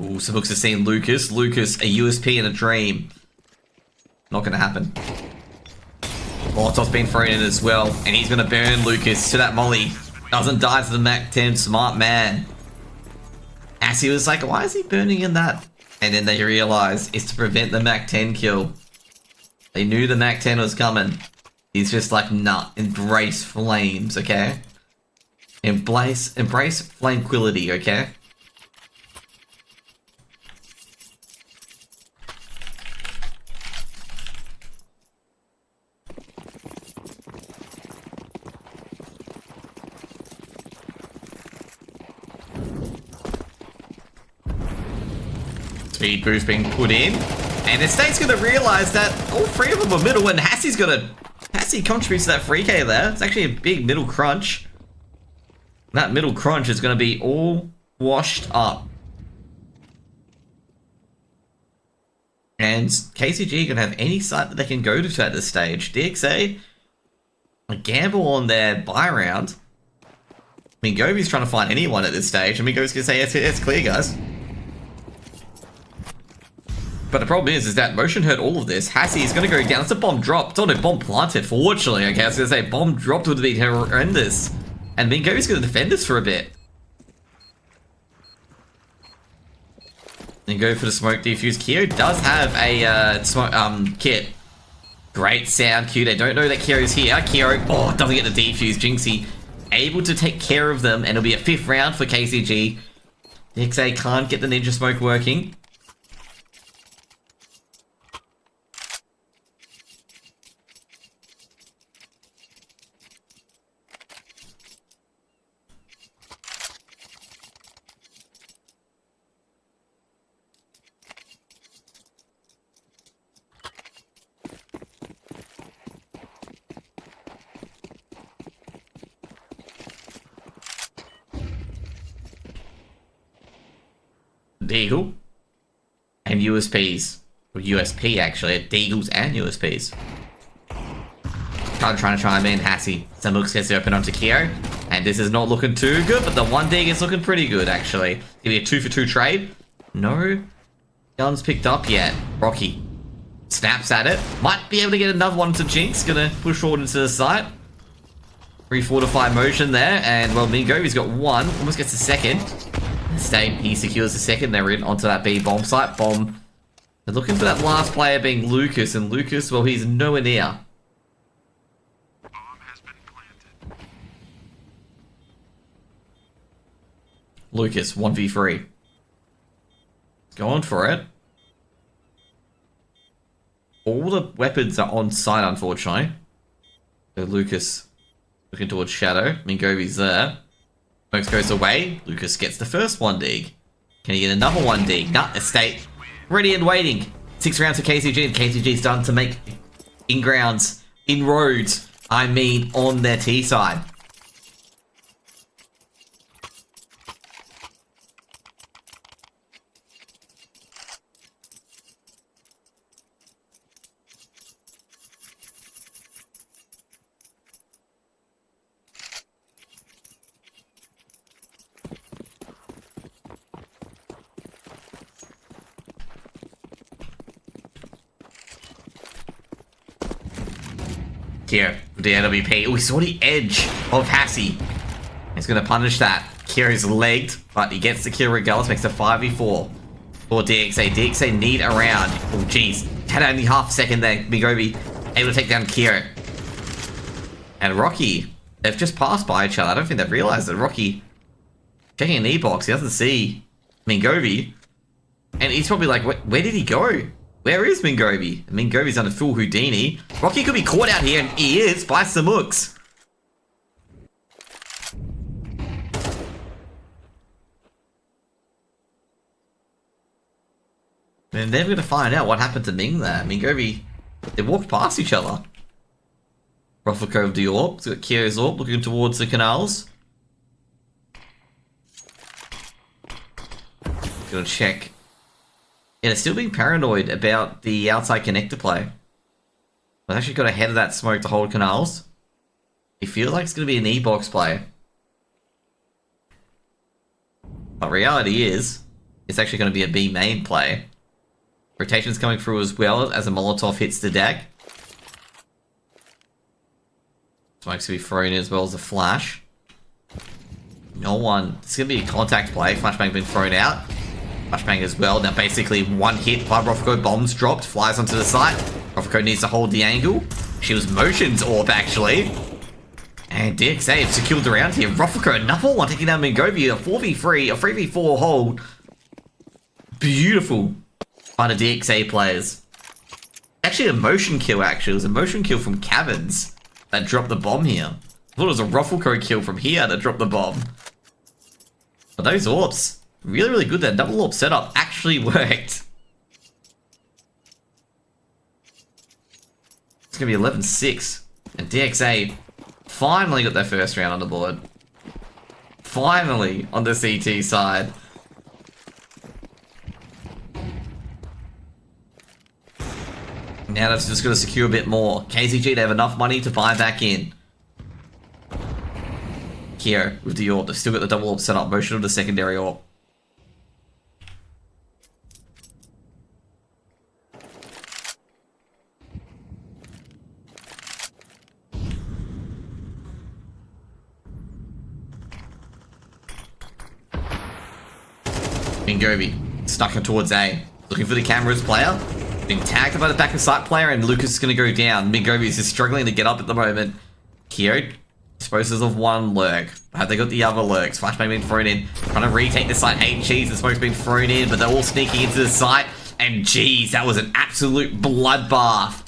Ooh, Samuk's has seen Lucas. Lucas, a USP and a dream. Not going to happen. Molotov's been thrown in as well. And he's going to burn Lucas to that molly. Doesn't die to the Mac 10. Smart man. Assy was like, why is he burning in that? And then they realized it's to prevent the Mac 10 kill. They knew the Mac 10 was coming. He's just like, nah, embrace flames, okay? Embrace flamequility, okay? Speed boost being put in. And the state's gonna realize that all three of them are middle, and Hassy's Hassy contributes to that 3k there. It's actually a big middle crunch. That middle crunch is gonna be all washed up. And KCG can have any site that they can go to at this stage. DXA, a gamble on their buy round. Govi's trying to find anyone at this stage, and Govi's gonna say, it's clear, guys. But the problem is that Motion heard all of this. Hassy is going to go down. It's a bomb drop. It's not a bomb planted, fortunately. Okay, I was going to say bomb dropped would be horrendous. And Mingo's going to defend this for a bit. And go for the smoke defuse. Kyo does have a smoke kit. Great sound cue. They don't know that Kyo's here. Kyo, doesn't get the defuse. Jinxie able to take care of them. And it'll be a 5th round for KCG. DXA can't get the ninja smoke working. Deagle and USPs, or USP actually, Deagles and USPs. Trying to chime in, Hassy. Samux gets to open onto Kyo, and this is not looking too good, but the one dig is looking pretty good actually. Give me a 2-for-2 trade. No guns picked up yet. Rocky snaps at it. Might be able to get another one to Jinx. Gonna push forward into the site. Refortify motion there, and well, Mingovi's got one. Almost gets a second. He secures the second. They're in onto that B bomb site. Bomb. They're looking for that last player being Lucas, and Lucas, well, he's nowhere near. Lucas, 1v3. Going for it. All the weapons are on site, unfortunately. So Lucas looking towards Shadow. Mingovi's there. Smokes goes away. Lucas gets the first 1 dig. Can he get another 1 dig? Nah, Estate. Ready and waiting. 6 rounds for KCG, and KCG's done to make in-grounds, inroads, I mean, on their T side. Here, the NWP. We saw the edge of Hassy. He's going to punish that. Kira's legged, but he gets the kill regardless. Makes a 5v4 for DXA. DXA need a round. Oh, jeez. Had only half a second there. Migobi able to take down Kira. And Rocky, they've just passed by each other. I don't think they've realized that Rocky checking an E-box. He doesn't see Mingobi. And he's probably like, where did he go? Where is Mingobi? Mingobi's under full Houdini. Rocky could be caught out here, and he is by Samux. And they're going to find out what happened to Ming there. Mingobi, they walked past each other. Ruffle Cove the Orb. It's got Kyo's Orb looking towards the canals. Gonna check Yeah, they're still being paranoid about the outside connector play. I've actually got ahead of that smoke to hold canals. It feels like it's going to be an E-box play. But reality is, it's actually going to be a B main play. Rotation's coming through as well as a Molotov hits the deck. Smoke's going to be thrown in as well as a flash. No one. It's going to be a contact play. Flashbang been thrown out. Flashbang as well. Now basically one hit by Roffico. Bombs dropped. Flies onto the site. Roffico needs to hold the angle. She was motions orb actually. And DXA have secured the round here. Roffico, another one taking down Mingovi. A 4v3, a 3v4 hold. Beautiful by the DXA players. Actually a motion kill actually. It was a motion kill from Caverns that dropped the bomb here. I thought it was a Roffico kill from here that dropped the bomb. But those orbs, really, really good. That double orb setup actually worked. It's going to be 11-6. And DXA finally got their first round on the board. Finally on the CT side. Now that's just going to secure a bit more. KZG, they have enough money to buy back in. Here with the orb, they've still got the double orb set up. Motion of the secondary orb. Mingovi stuck towards A, looking for the cameras player. Being tagged by the back of sight player, and Lucas is going to go down. Mingovi is just struggling to get up at the moment. Kyo disposes of one lurk. Have they got the other lurks? Flashbang being thrown in. Trying to retake the site. HGs, the smoke's been thrown in, but they're all sneaking into the site. And geez, that was an absolute bloodbath.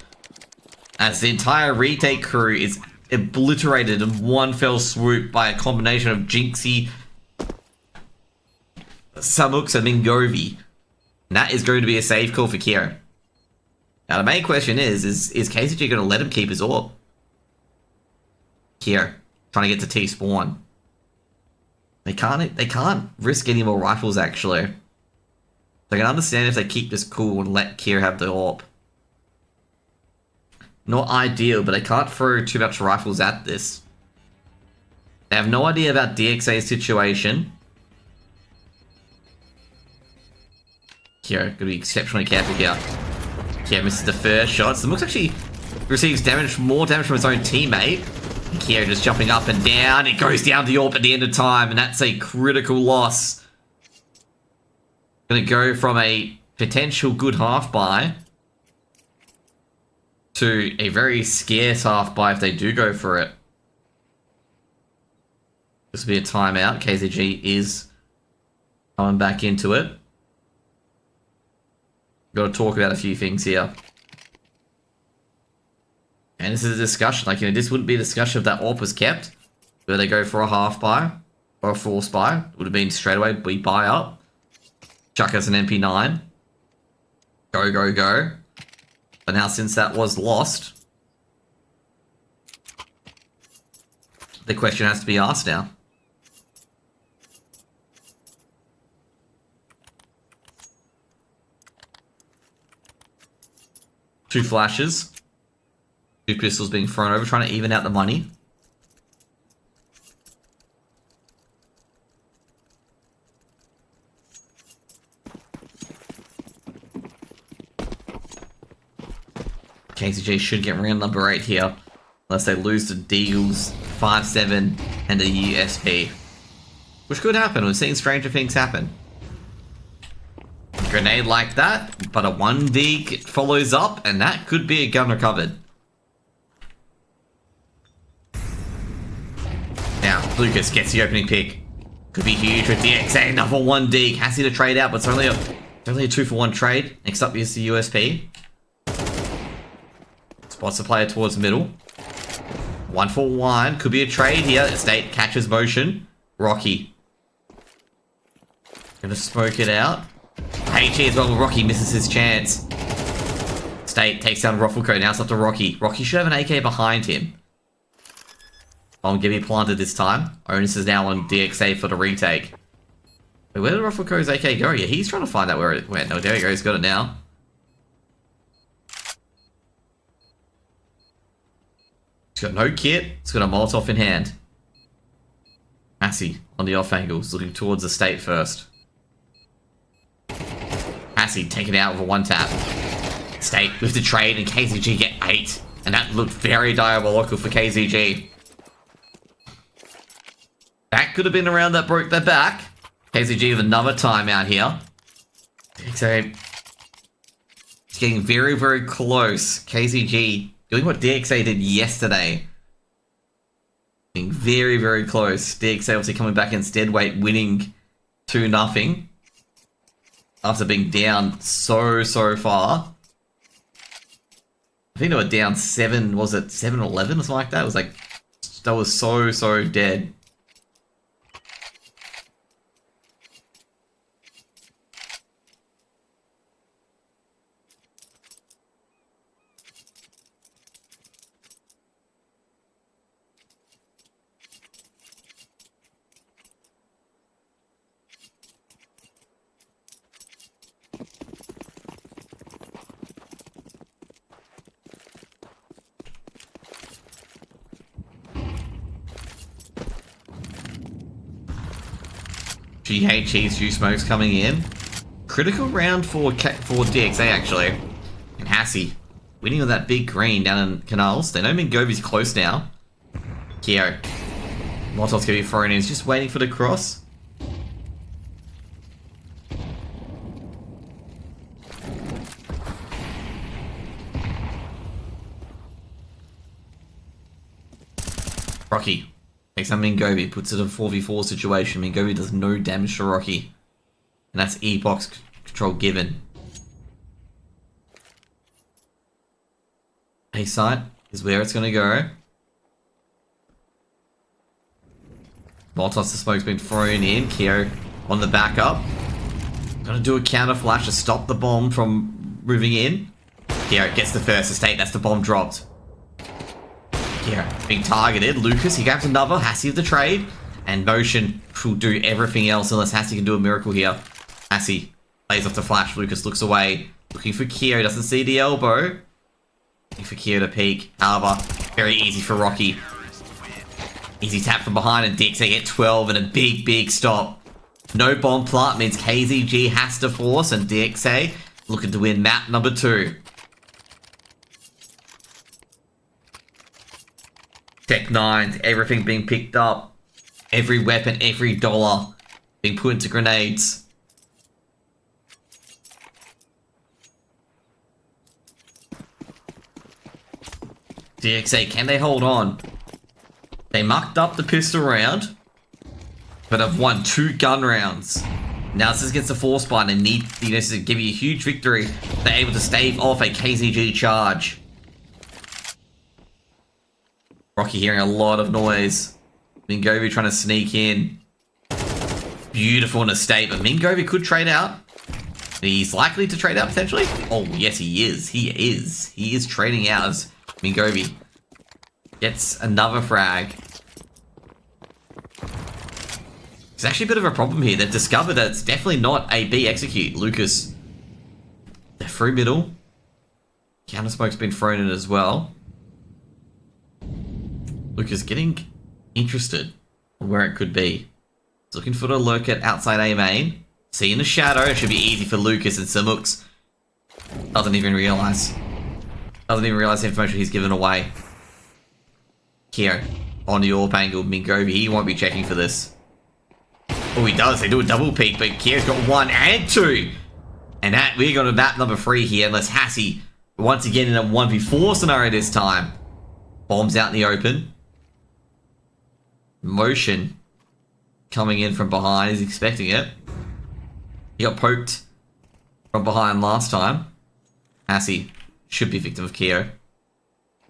As the entire retake crew is obliterated in one fell swoop by a combination of Jinxie, Samux, and Mingovi. And that is going to be a save call for Kyo. Now the main question is KZG going to let him keep his orb? Here, trying to get to T spawn. They can't risk any more rifles actually. They can understand if they keep this cool and let Kier have the orb. Not ideal, but they can't throw too much rifles at this. They have no idea about DXA's situation. Kier, gotta be exceptionally careful here. Kier misses the first shot. So Mooks actually receives damage, more damage from his own teammate. Kier just jumping up and down. It goes down the AWP at the end of time, and that's a critical loss. Gonna go from a potential good half buy to a very scarce half buy if they do go for it. This will be a timeout. KZG is coming back into it. Got to talk about a few things here. And this is a discussion. Like, you know, this wouldn't be a discussion if that AWP was kept. Whether they go for a half buy or a force buy. It would have been straight away, we buy up. Chuck us an MP9. Go, go, go. But now since that was lost, the question has to be asked now. Two flashes. Two pistols being thrown over, trying to even out the money. KZG should get round number 8 here, unless they lose to Deagles, 5-7, and a USP. Which could happen. We've seen stranger things happen. Grenade like that, but a 1D follows up, and that could be a gun recovered. Now, Lucas gets the opening pick. Could be huge with DXA, another 1D. Has to trade out, but it's only a 2-for-1 trade. Next up is the USP. Spots the player towards middle. 1-for-1. Could be a trade here. State catches motion. Rocky. Gonna smoke it out. HE as well. Rocky misses his chance. State takes down Rufflecoat. Now it's up to Rocky. Rocky should have an AK behind him. Bomb Gibby planted this time. Onus is now on DXA for the retake. Wait, where did Ruffleco's AK go? Yeah, he's trying to find out where it went. No, there he goes. He's got it now. He's got no kit. He's got a Molotov in hand. Assy on the off angles, looking towards the state first. Assy taken out with a one tap. State with the trade and KZG get 8. And that looked very diabolical for KZG. That could have been around that broke their back. KZG with another timeout here. DXA is getting very, very close. KZG doing what DXA did yesterday. Being very, very close. DXA obviously coming back in stead weight, winning 2-0. After being down so far. I think they were down 7, was it 7 or 11 or something like that? It was like, that was so dead. GHE's Juice Smokes coming in. Critical round for DXA actually. And Hassy winning with that big green down in Canals. They know Mingovi's close now. Keo. Motov's gonna be thrown in. He's just waiting for the cross. Rocky. Takes on Mingovi, puts it in a 4v4 situation. Mingovi does no damage to Rocky. And that's E-box control given. A site is where it's going to go. Molotov, the smoke's been thrown in. Keo on the backup. Gonna do a counter flash to stop the bomb from moving in. Keo gets the first estate, that's the bomb dropped. Being targeted. Lucas, he grabs another. Hassy of the trade. And Motion will do everything else unless Hassy can do a miracle here. Hassy plays off the flash. Lucas looks away. Looking for Keo. Doesn't see the elbow. Looking for Keo to peek. However, very easy for Rocky. Easy tap from behind and DXA get 12 and a big stop. No bomb plant means KZG has to force and DXA looking to win map number 2. Tech 9, everything being picked up. Every weapon, every dollar being put into grenades. DXA, can they hold on? They mucked up the pistol round, but have won 2 gun rounds. Now this is against the force bind and need to give you a huge victory. They're able to stave off a KZG charge. Rocky hearing a lot of noise. Mingovi trying to sneak in. Beautiful in a state, but Mingovi could trade out. He's likely to trade out potentially. Oh, yes, he is. He is trading out as Mingovi gets another frag. There's actually a bit of a problem here. They've discovered that it's definitely not a B execute. Lucas, they're through middle. Counter smoke's been thrown in as well. Lucas getting interested on where it could be. He's looking for the lurk at outside A main. Seeing the shadow, it should be easy for Lucas and Simux. Doesn't even realise. Doesn't even realise the information he's given away. Keo on the AWP angle. Mingovi, he won't be checking for this. Oh, he does. They do a double peek, but Keo's got 1 and 2. And that we're going to map number 3 here, unless Hassy once again in a 1v4 scenario this time. Bombs out in the open. Motion coming in from behind. He's expecting it. He got poked from behind last time. Hassy should be victim of Keo.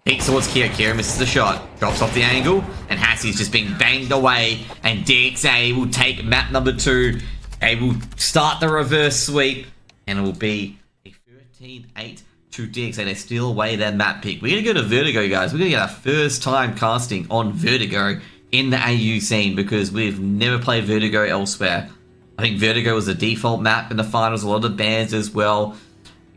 Peeks towards Keo. Keo misses the shot. Drops off the angle. And Hassy's just being banged away. And DXA will take map number 2. They will start the reverse sweep. And it will be a 13-8 to DXA. They steal away their map pick. We're going to go to Vertigo, guys. We're going to get our first time casting on Vertigo in the AU scene because we've never played Vertigo elsewhere. I think Vertigo was the default map in the finals, a lot of the bans as well.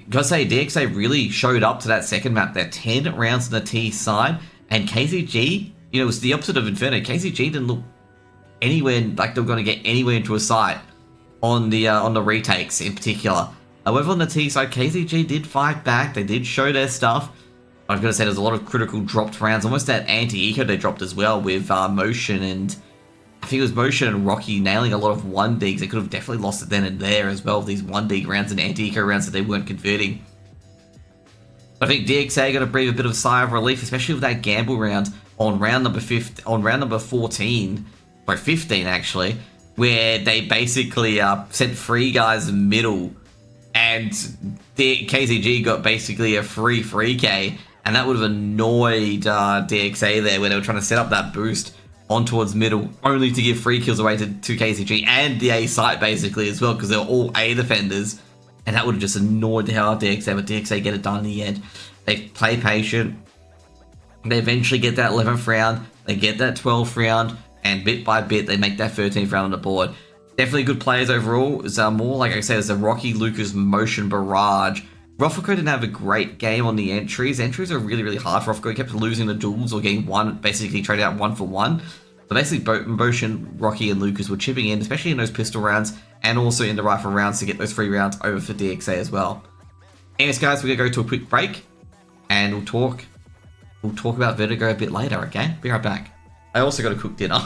Gotta say, DXA really showed up to that second map. They're 10 rounds on the T side, and KZG, you know, it was the opposite of Inferno. KZG didn't look anywhere like they were going to get anywhere into a sight on the retakes in particular. However, on the T side, KZG did fight back. They did show their stuff. I've got to say, there's a lot of critical dropped rounds. Almost that anti-eco they dropped as well with Motion and I think it was Motion and Rocky nailing a lot of 1Ds. They could have definitely lost it then and there as well, these 1D rounds and anti-eco rounds that they weren't converting. But I think DXA got to breathe a bit of a sigh of relief, especially with that gamble round on round number 15 actually, where they basically sent free guys in middle, and KZG got basically a free K, and that would have annoyed DXA there when they were trying to set up that boost on towards middle, only to give free kills away to KZG and the A site basically as well, because they're all A defenders, and that would have just annoyed the hell out of DXA, but DXA get it done in the end. They play patient, they eventually get that 11th round, they get that 12th round, and bit by bit they make that 13th round on the board. Definitely good players overall. It's more, like I said, it's a Rocky, Lucas, Motion, Barrage. Roffico didn't have a great game on the entries. Entries are really, really hard for Roffico. He kept losing the duels or getting one, basically traded out 1 for 1. So basically, Motion, Rocky, and Lucas were chipping in, especially in those pistol rounds, and also in the rifle rounds to get those 3 rounds over for DXA as well. Anyways, guys, we're going to go to a quick break, and we'll talk about Vertigo a bit later, okay? Be right back. I also got to cook dinner.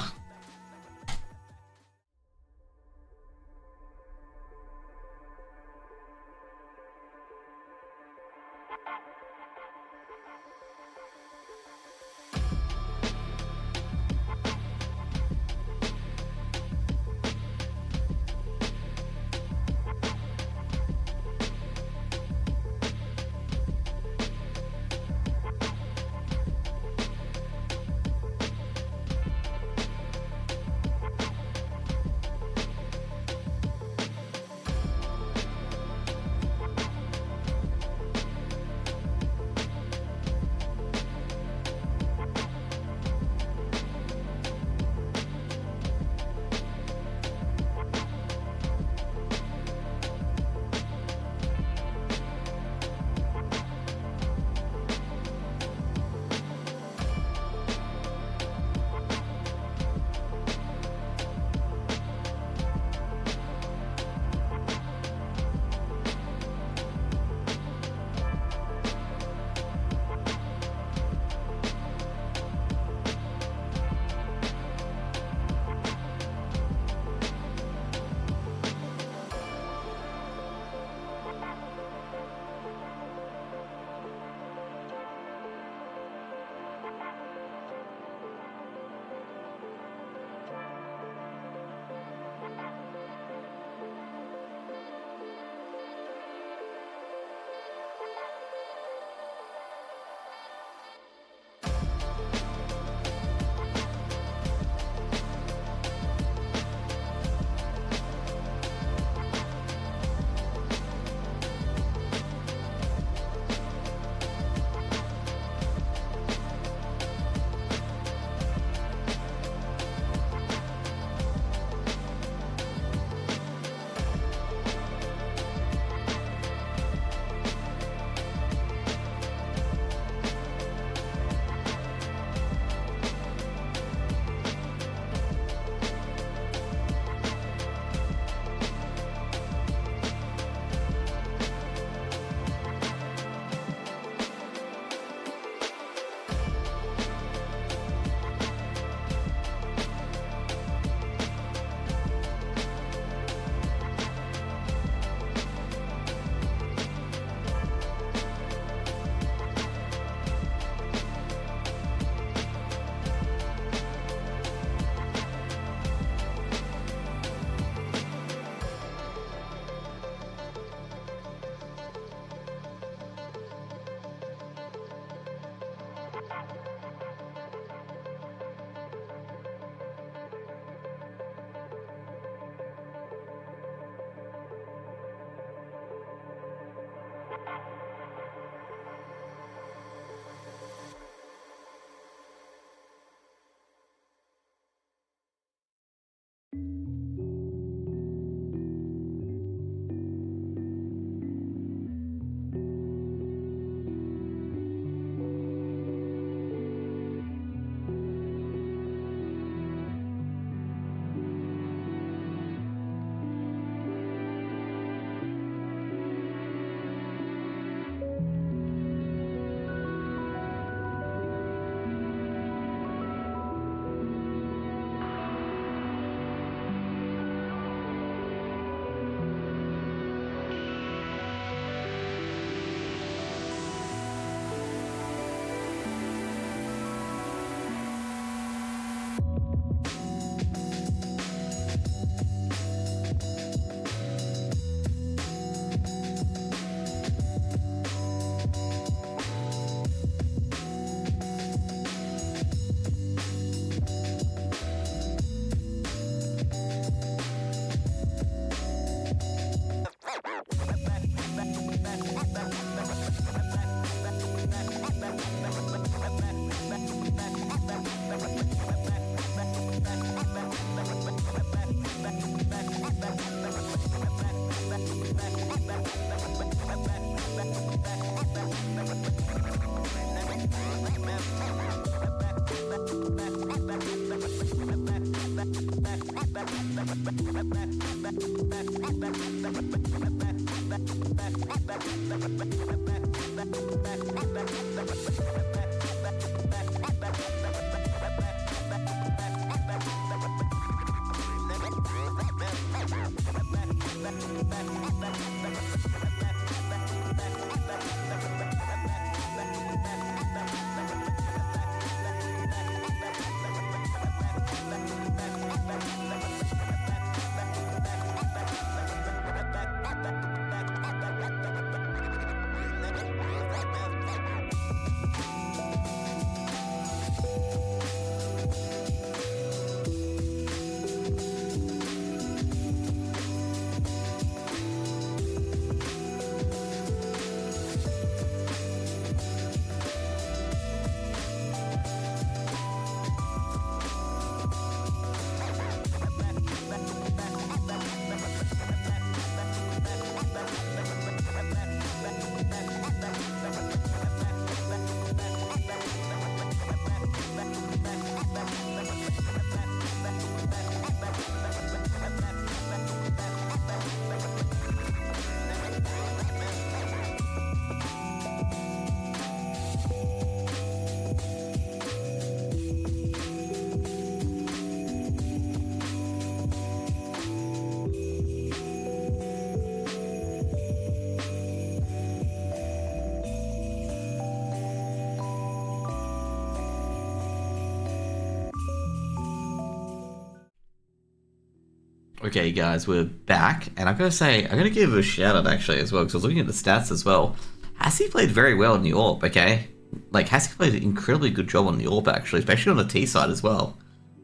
Okay, guys, we're back, and I've got to say, I'm going to give a shout out actually as well, because I was looking at the stats as well. Hassie played very well in the AWP, okay? Like, Hassie played an incredibly good job on the AWP actually, especially on the T side as well.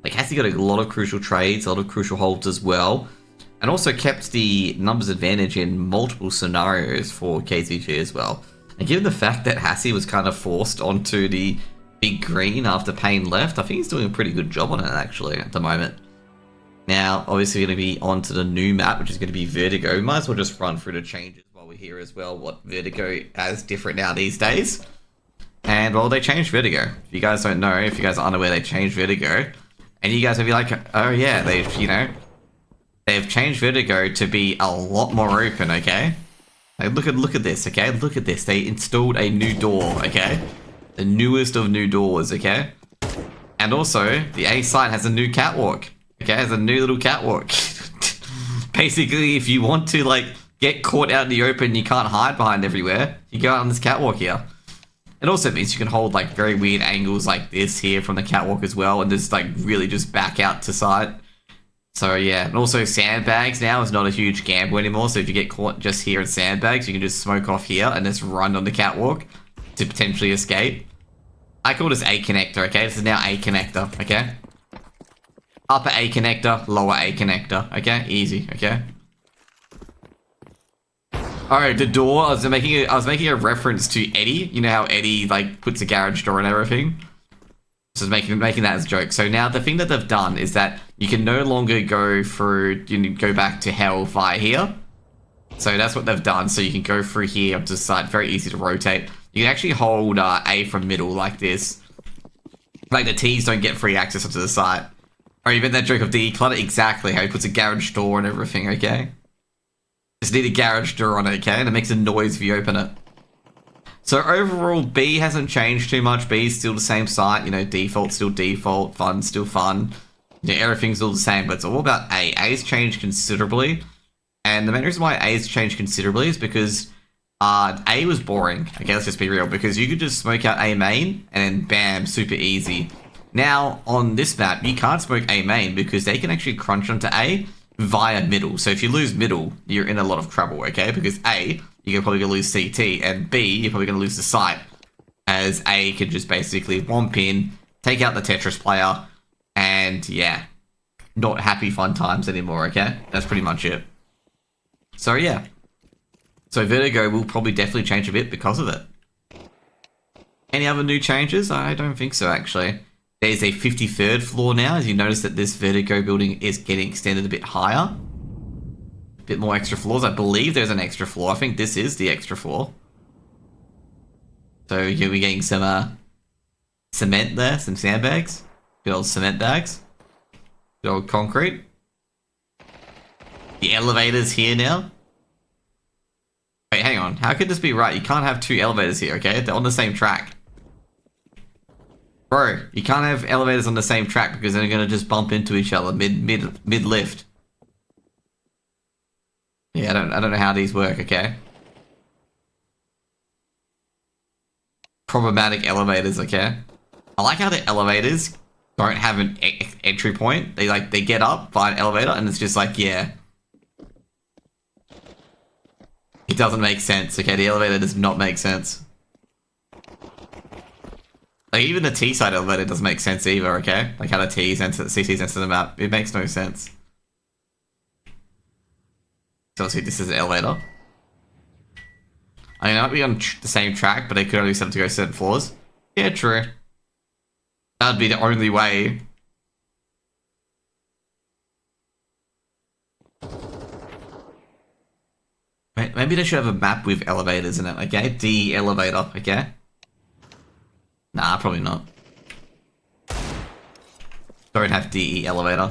Like, Hassie got a lot of crucial trades, a lot of crucial holds as well, and also kept the numbers advantage in multiple scenarios for KZG as well. And given the fact that Hassie was kind of forced onto the big green after Payne left, I think he's doing a pretty good job on it actually at the moment. Now, obviously, going to be on to the new map, which is going to be Vertigo. We might as well just run through the changes while we're here as well, what Vertigo has different now these days. And, well, they changed Vertigo. If you guys don't know, if you guys are unaware, they changed Vertigo. And you guys will be like, oh yeah, they've changed Vertigo to be a lot more open, okay? Like, look at this, okay? Look at this. They installed a new door, okay? The newest of new doors, okay? And also, the A site has a new catwalk. Okay, has a new little catwalk. Basically, if you want to, like, get caught out in the open, you can't hide behind everywhere, you go out on this catwalk here. It also means you can hold, like, very weird angles like this here from the catwalk as well, and just, like, really just back out to side. So, yeah. And also, sandbags now is not a huge gamble anymore, so if you get caught just here in sandbags, you can just smoke off here and just run on the catwalk to potentially escape. I call this A connector, okay? This is now A connector, okay? Upper A connector, lower A connector. Okay, easy. Okay. All right, the door. I was making a reference to Eddie. You know how Eddie like puts a garage door and everything. So making that as a joke. So now the thing that they've done is that you can no longer go through. Go back to hell via here. So that's what they've done. So you can go through here up to the side. Very easy to rotate. You can actually hold A from middle like this. Like the T's don't get free access onto the site. Oh, you meant that joke of declutter? Exactly, how he puts a garage door and everything, okay? Just need a garage door on it, okay? And it makes a noise if you open it. So overall, B hasn't changed too much. B is still the same site, you know, default still default, fun still fun. You know, everything's all the same, but it's all about A. A's changed considerably. And the main reason why A's changed considerably is because A was boring. Okay, let's just be real. Because you could just smoke out A main, and then bam, super easy. Now, on this map, you can't smoke A main because they can actually crunch onto A via middle. So if you lose middle, you're in a lot of trouble, okay? Because A, you're probably going to lose CT, and B, you're probably going to lose the site. As A can just basically womp in, take out the Tetris player, and yeah, not happy fun times anymore, okay? That's pretty much it. So yeah. So Vertigo will probably definitely change a bit because of it. Any other new changes? I don't think so, actually. There's a 53rd floor now, as you notice that this Vertigo building is getting extended a bit higher. A bit more extra floors. I believe there's an extra floor. I think this is the extra floor. So you'll be getting some cement there, some sandbags. Good old cement bags. Good old concrete. The elevator's here now? Wait, hang on. How could this be right? You can't have two elevators here, okay? They're on the same track. Bro, you can't have elevators on the same track because they're gonna just bump into each other mid lift. Yeah, I don't know how these work, okay? Problematic elevators, okay? I like how the elevators don't have an entry point. They get up by an elevator and it's just like, yeah. It doesn't make sense, okay? The elevator does not make sense. Like, even the T-side elevator doesn't make sense either, okay? Like how the T's enter, CC's enter the map. It makes no sense. So obviously this is an elevator. I mean, it might be on the same track, but they could only set up to go certain floors. Yeah, true. That'd be the only way. Maybe they should have a map with elevators in it, okay? D elevator, okay? Nah, probably not. Don't have DE elevator.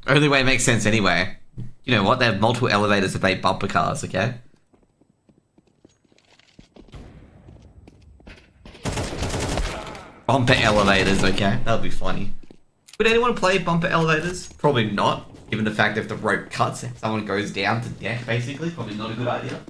Only way it makes sense anyway. You know what? They have multiple elevators that make bumper cars, okay? Bumper elevators, okay? That would be funny. Would anyone play bumper elevators? Probably not. Given the fact that if the rope cuts, someone goes down to death, basically. Probably not a good idea.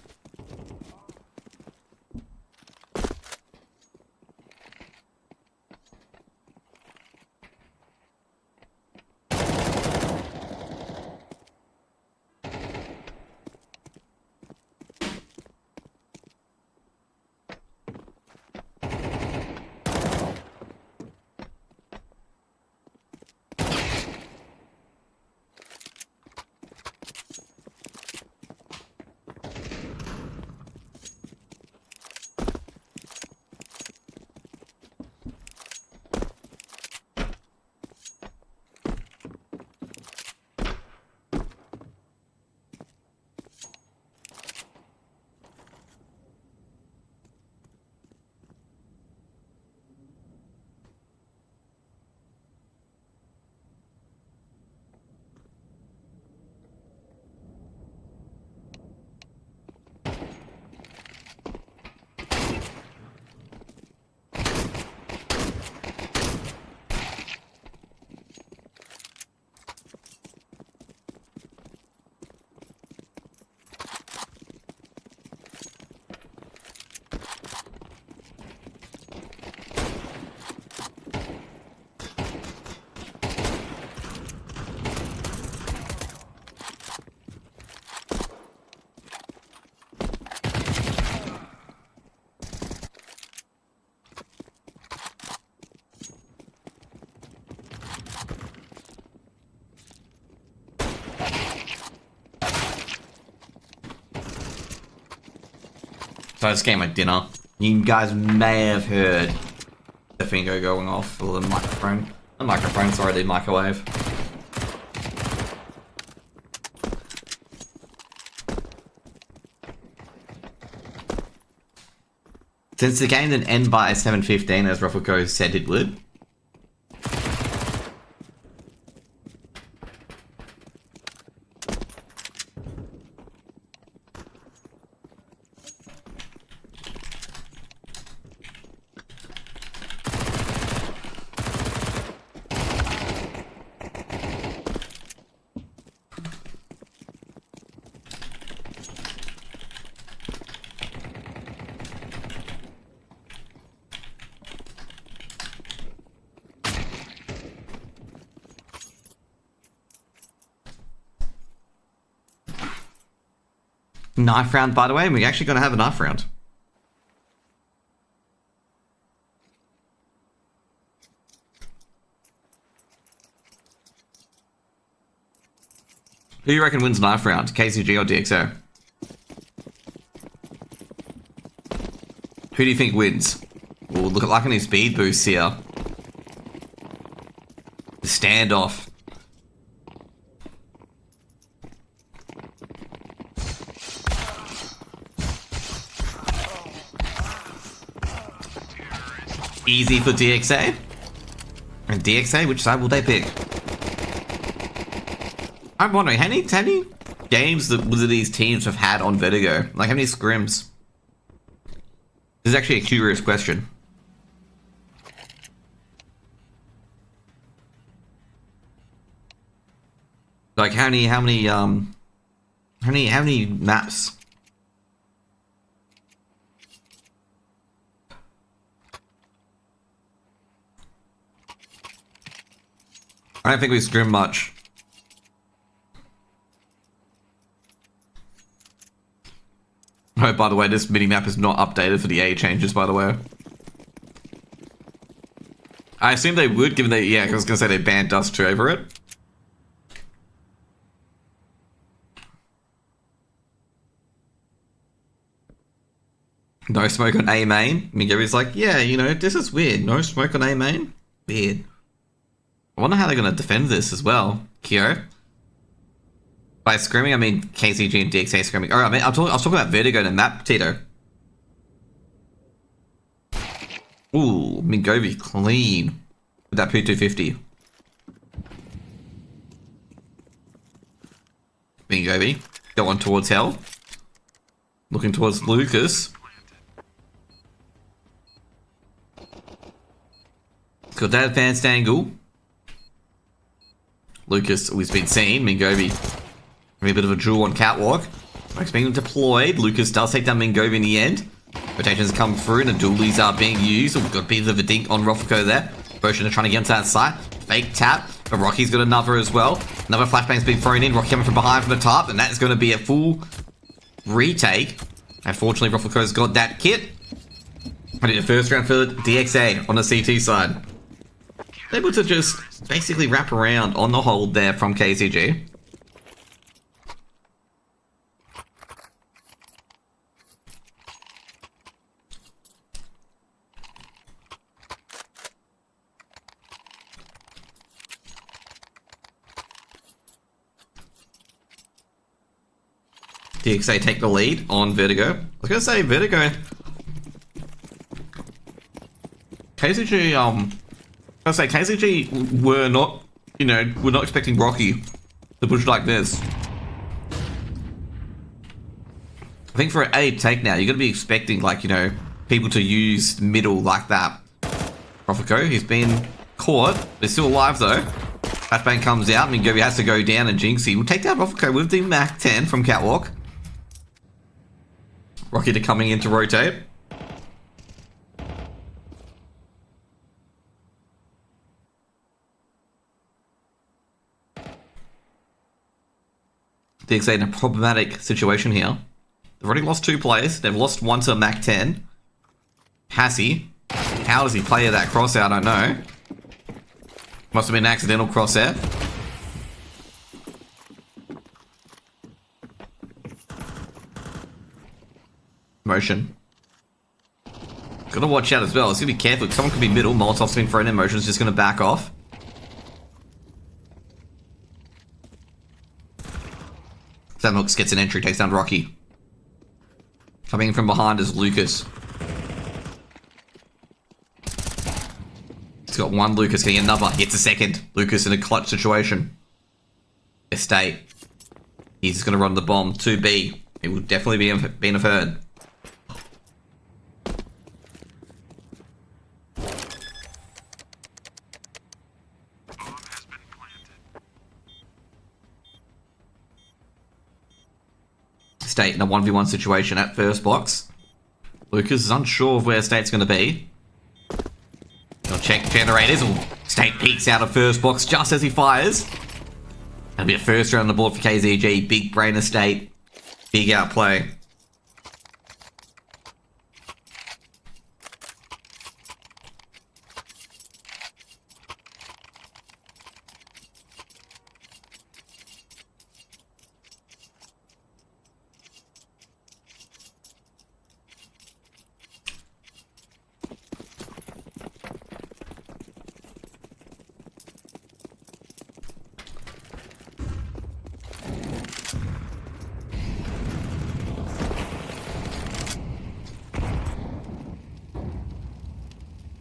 So I just came at dinner. You guys may have heard the finger going off, or the microphone. The microphone, sorry, the microwave. Since the game didn't end by 7:15 as Vertigo said it would, knife round, by the way, we're actually going to have a knife round. Who do you reckon wins knife round? KZG or DXA? Who do you think wins? Oh, look at like any speed boosts here. The standoff. Easy for DXA. And DXA, which side will they pick? I'm wondering, how many games that these teams have had on Vertigo? Like, how many scrims? This is actually a curious question. Like, how many maps? I don't think we scrim much. Oh, by the way, this mini-map is not updated for the A changes, by the way. I assume they would, given they, yeah, I was gonna say they banned Dust 2 over it. No smoke on A main. Mingary's like, yeah, you know, this is weird. No smoke on A main? Weird. I wonder how they're gonna defend this as well. Kyo. By scrimming, I mean KZG and DXA scrimming. Alright, I mean, I was talking about Vertigo and map, Tito. Ooh, Mingovi clean. With that P250. Mingovi. Going towards hell. Looking towards Lucas. Got that advanced angle. Lucas always been seen. Mingovi having a bit of a duel on Catwalk. Smokes being deployed. Lucas does take down Mingovi in the end. Rotations come through and the dualies are being used. We've got a bit of a dink on Roffico there. Potion are trying to get into that site. Fake tap. But Rocky's got another as well. Another flashbang's been thrown in. Rocky coming from behind from the top. And that is going to be a full retake. Unfortunately, Roffico's got that kit. I did the first round for DXA on the CT side. Able to just basically wrap around on the hold there from KZG. DXA take the lead on Vertigo. I was gonna say Vertigo. KZG, KZG were not, you know, we're not expecting Rocky to push like this. I think for an A take now, you're gonna be expecting, like, you know, people to use middle like that. Roffico, he's been caught. They're still alive though. Flashbang comes out, Mingovi has to go down, and Jinxie will take down Roffico with the Mac 10 from Catwalk. Rocky to coming in to rotate. DXA in a problematic situation here. They've already lost 2 players. They've lost 1 to Mac 10. Hassie. How does he play that cross out? I don't know. Must have been an accidental cross out. Motion. Gotta watch out as well. It's gonna be careful. Someone could be middle. Molotov's been thrown in. Motion's just gonna back off. Samux gets an entry, takes down Rocky. Coming in from behind is Lucas. He's got 1 Lucas, getting another. Hits a second. Lucas in a clutch situation. Estate. He's just going to run the bomb. 2B. It will definitely be been of herd. State in a 1v1 situation at first box. Lucas is unsure of where State's going to be. He'll check generators. State peeks out of first box just as he fires. That'll be a first round on the board for KZG. Big brain of State. Big outplay.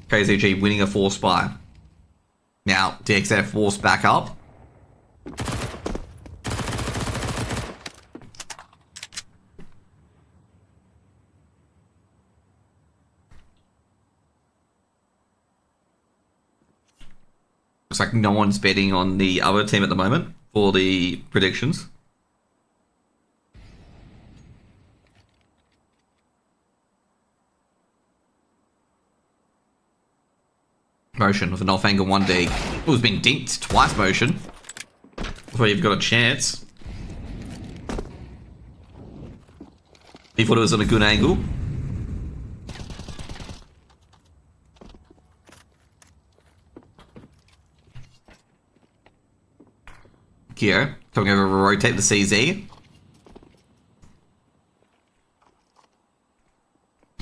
KZG winning a force buy. Now, DXA forced back up. Looks like no one's betting on the other team at the moment for the predictions. Motion with an off angle 1D. Oh, it's been dinked twice motion. Before you've got a chance. He thought it was on a good angle. Kyo coming over to rotate the CZ.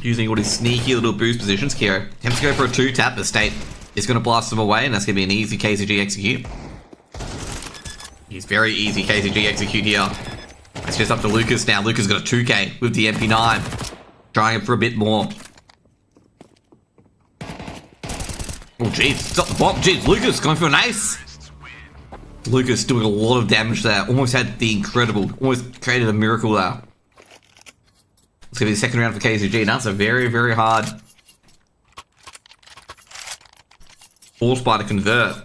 Using all his sneaky little boost positions. Kyo attempts to go for a 2-tap. The state is going to blast him away, and that's going to be an easy KZG execute. He's very easy KZG execute here. It's just up to Lucas now. Lucas got a 2K with the MP9. Trying it for a bit more. Oh, jeez. Stop the bomb. Jeez, Lucas going for an ace. Lucas doing a lot of damage there. Almost had the incredible. Almost created a miracle there. It's going to be the second round for KZG. Now it's a very, very hard force buy to convert.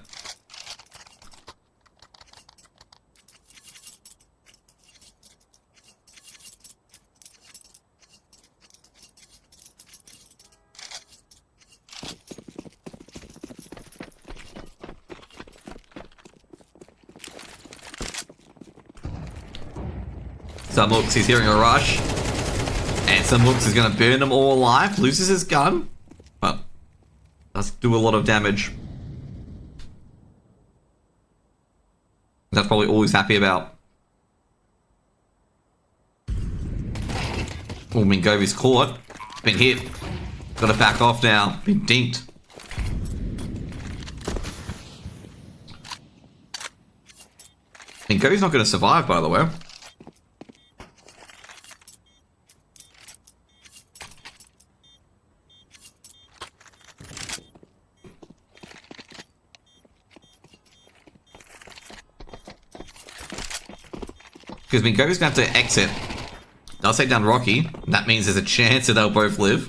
Sunlooks, he's hearing a rush. And Sunlooks is going to burn them all alive. Loses his gun. But does do a lot of damage. That's probably all he's happy about. Oh, Mingovi's caught. Been hit. Got to back off now. Been dinked. Mingovi's not going to survive, by the way. Because Mingovi's going to have to exit. They'll take down Rocky. That means there's a chance that they'll both live.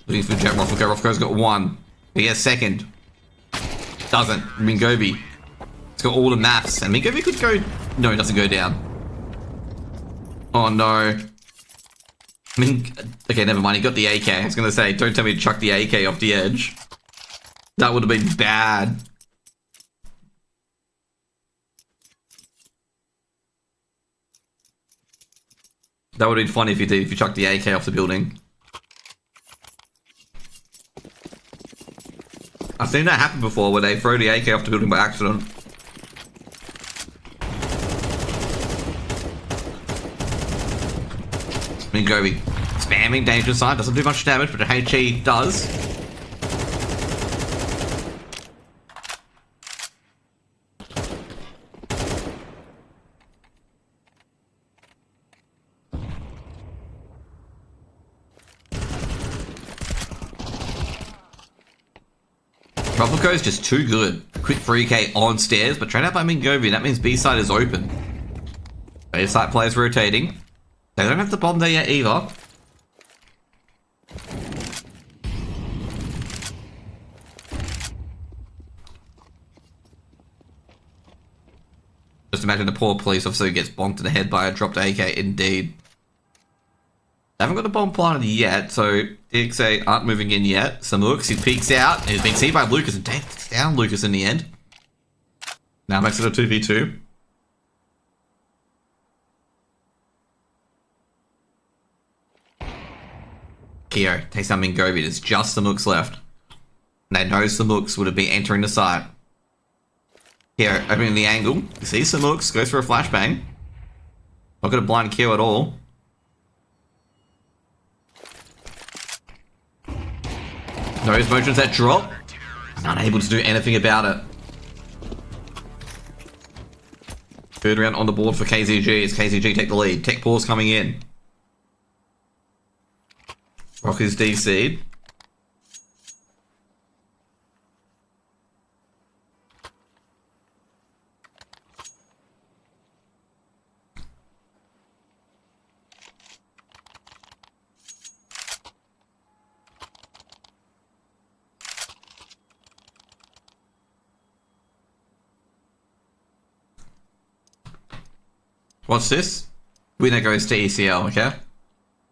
Looking for Jet Rothko. Rothko's got one. He has second. Doesn't. Mingovi. It's got all the maps. And Mingovi could go... No, it doesn't go down. Oh, no. Okay, never mind. He got the AK. I was going to say, don't tell me to chuck the AK off the edge. That would have been bad. That would have been funny if you did, if you chucked the AK off the building. I've seen that happen before, where they throw the AK off the building by accident. Mingovi spamming danger sign, doesn't do much damage, but HE does. Tropico is just too good. Quick 3K on stairs, but trained out by Mingovi. That means B-side is open. A-side players rotating. They don't have the bomb there yet either. Just imagine the poor police officer who gets bonked in the head by a dropped AK, indeed. They haven't got the bomb planted yet, so DXA aren't moving in yet. Some looks, he peeks out, and he's been seen by Lucas and takes down Lucas in the end. Now makes it a 2v2. Kyo takes down Mingovi. There's just some looks left. And they know some looks would have been entering the site. Kyo opening the angle. You see some looks, goes for a flashbang. Not going to blind Kyo at all. Those motions that drop, unable to do anything about it. Third round on the board for KZG as KZG take the lead. Tech pause coming in. Rocky's DC'd. What's this? Winner goes to ECL, okay?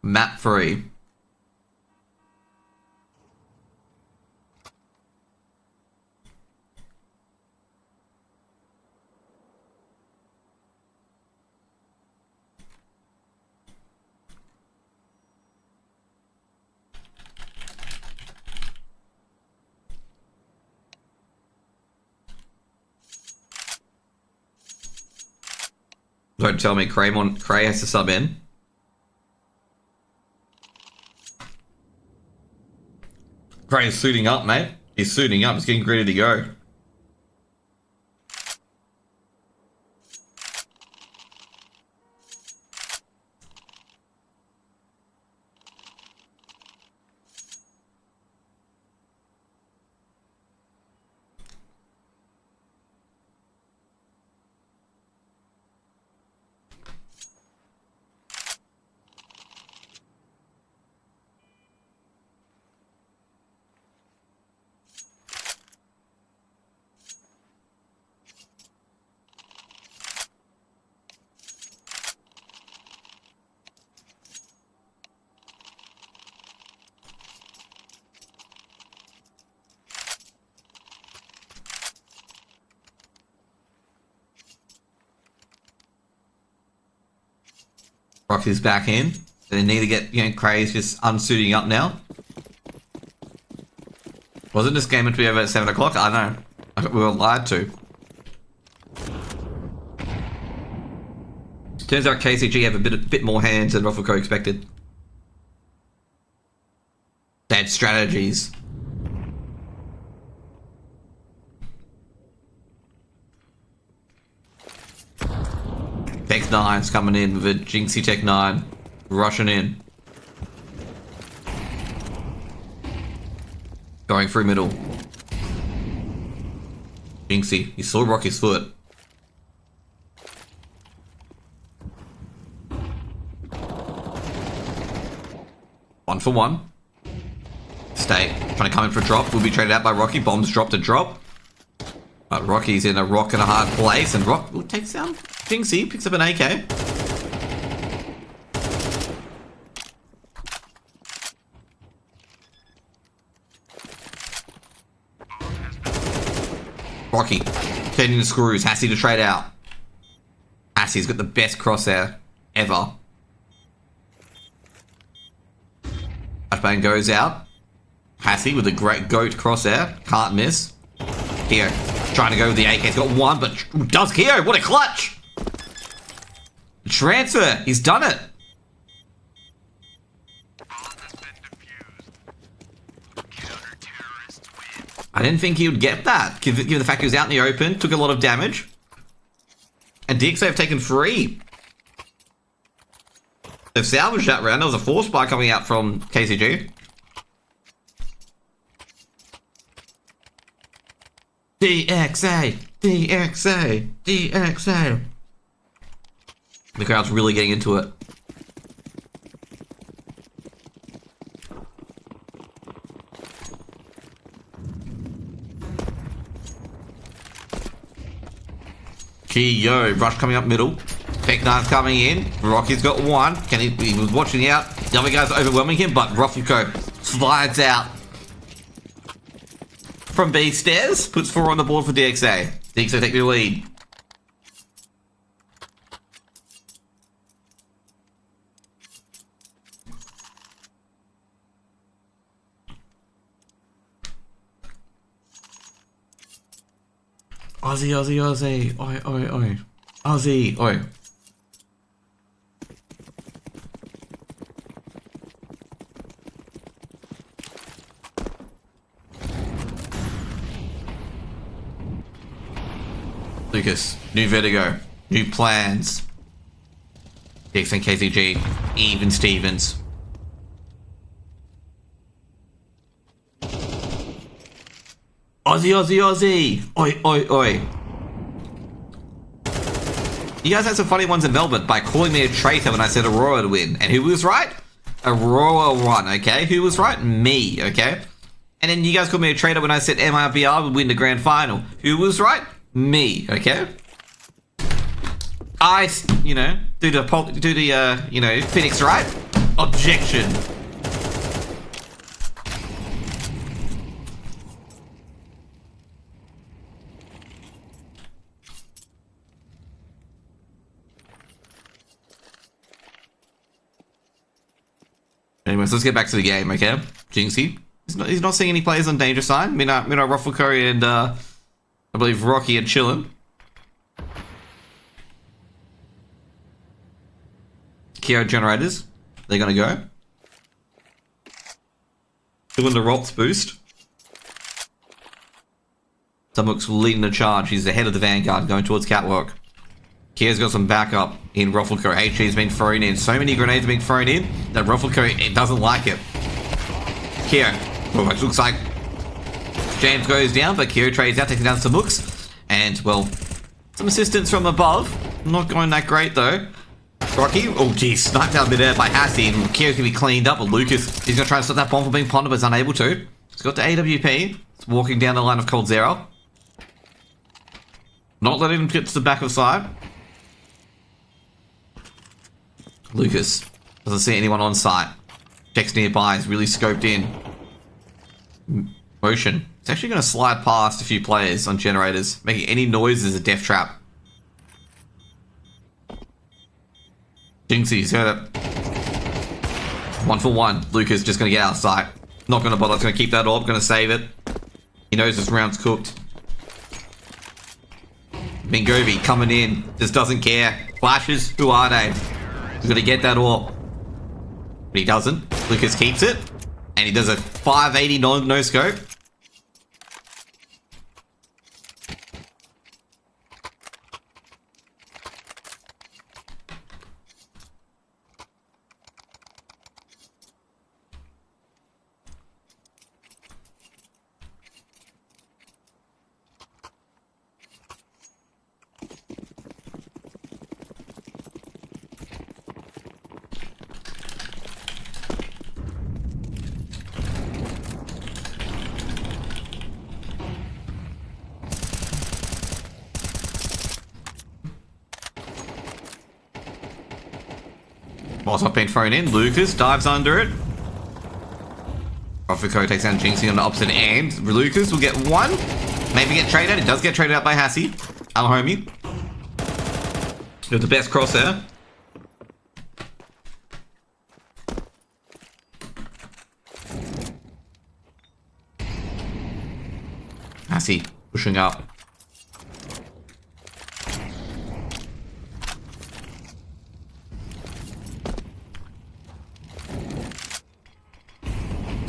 Map 3. Don't tell me Cray has to sub in. Cray is suiting up, mate. He's suiting up. He's getting ready to go. Rocky's back in. They need to get, Cray's just unsuiting up now. Wasn't this game meant to be over at 7 o'clock? I know. We were lied to. Turns out KZG have a bit more hands than Vertigo expected. They had strategies. Tech9's coming in with a Jinxie Tech9. Rushing in. Going through middle. Jinxie, he saw Rocky's foot. One for one. Stay. Trying to come in for a drop. Will be traded out by Rocky. Bombs drop to drop. But Rocky's in a rock and a hard place. And Rock takes down Jinxie. Picks up an AK. Rocky. Turning the screws. Hassie to trade out. Hassie's got the best crosshair ever. Flashbang goes out. Hassie with a great goat crosshair. Can't miss. Here. Trying to go with the AK. He's got one, but does Keo. What a clutch. Transfer. He's done it. I didn't think he would get that. Given the fact he was out in the open. Took a lot of damage. And DXA have taken 3. They've salvaged that round. There was a force buy coming out from KZG. DXA! DXA! DXA! The crowd's really getting into it. Yo, Rush coming up middle. Tech9's coming in. Rocky's got one. He was watching out. The other guy's overwhelming him, but Vertigo slides out from B stairs. Puts 4 on the board for DXA. DXA take the lead. Aussie, Aussie, Aussie. Oi, oi, oi. Aussie, oi. Lucas, new Vertigo, new plans. DXA and KZG, even Stevens. Aussie, Aussie, Aussie. Oi, oi, oi. You guys had some funny ones in Melbourne by calling me a traitor when I said Aurora would win. And who was right? Aurora won, okay? Who was right? Me, okay? And then you guys called me a traitor when I said MIBR would win the grand final. Who was right? Me, okay? I, you know, do the you know, Phoenix right? Objection. Anyways, let's get back to the game, okay? Jinxie. He's not seeing any players on danger sign. Mina, Ruffle Curry, and I believe Rocky are chilling. Keo generators. They're gonna go. Doing the Rops boost. Summook's leading the charge. He's ahead of the Vanguard, going towards Catwalk. Kia's got some backup in Ruffleco. HG's been thrown in. So many grenades are being thrown in that Ruffleco, it doesn't like it. Kia, well, it looks like James goes down, but Kyo trades out, taking down some hooks. And, well, some assistance from above. Not going that great, though. Rocky, oh geez, sniped out midair by Hassie, and Kyo's gonna be cleaned up. But Lucas, he's gonna try and stop that bomb from being pondered, but is unable to. He's got the AWP. It's walking down the line of Cold Zero. Not letting him get to the back of the side. Lucas doesn't see anyone on site. Checks nearby, is really scoped in. Motion. It's actually going to slide past a few players on generators. Making any noise is a death trap. Jinxie's heard it. 1 for 1. Lucas just going to get out of sight. Not going to bother. It's going to keep that orb. Going to save it. He knows this round's cooked. Mingovi coming in. Just doesn't care. Flashes. Who are they? He's going to get that orb. But he doesn't. Lucas keeps it. And he does a 580 no scope. Molotov being thrown in. Lucas dives under it. Ruffleco takes down Jinxie on the opposite end. Lucas will get one. Maybe get traded out. It does get traded out by Hassie. Our homie. With the best crosshair. Hassie pushing up.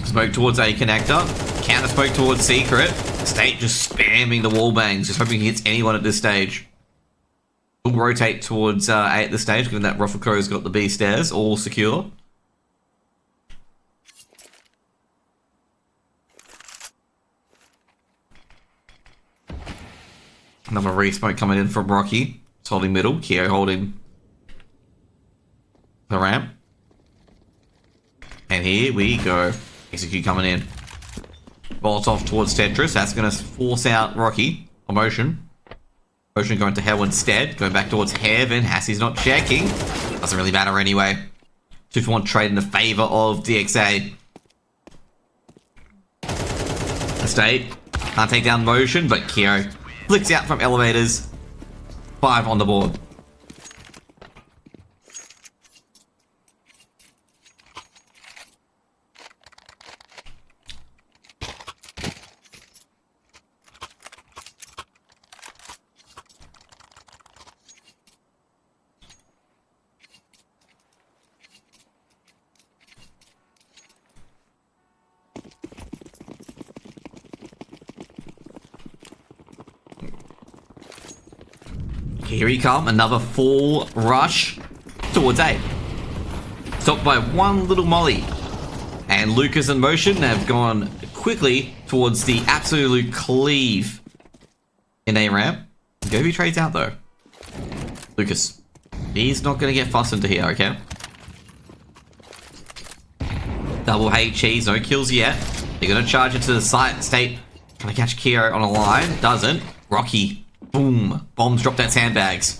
Smoke towards A connector. Counter smoke towards Secret. State just spamming the wall bangs, just hoping he hits anyone at this stage. We'll rotate towards A at this stage, given that Rufflecrow's got the B stairs, all secure. Another re-smoke coming in from Rocky. It's holding middle. Keo holding the ramp. And here we go. Execute coming in. Molotov towards Tetris. That's going to force out Rocky. Motion. Motion going to Hell instead. Going back towards Heaven. Hassie's not checking. Doesn't really matter anyway. 2 for 1 trade in the favor of DXA. Estate. Can't take down Motion, but Kyo flicks out from elevators. 5 on the board. Here he come, another full rush towards A. Stopped by one little molly. And Lucas and Motion have gone quick quickly towards the absolute cleave in A ramp. Gobi trades out though. Lucas. He's not going to get fussed into here, okay? Double HEs, no kills yet. They're going to charge into the state. Trying to catch Keo on a line. Doesn't. Rocky. Boom. Bombs dropped out sandbags.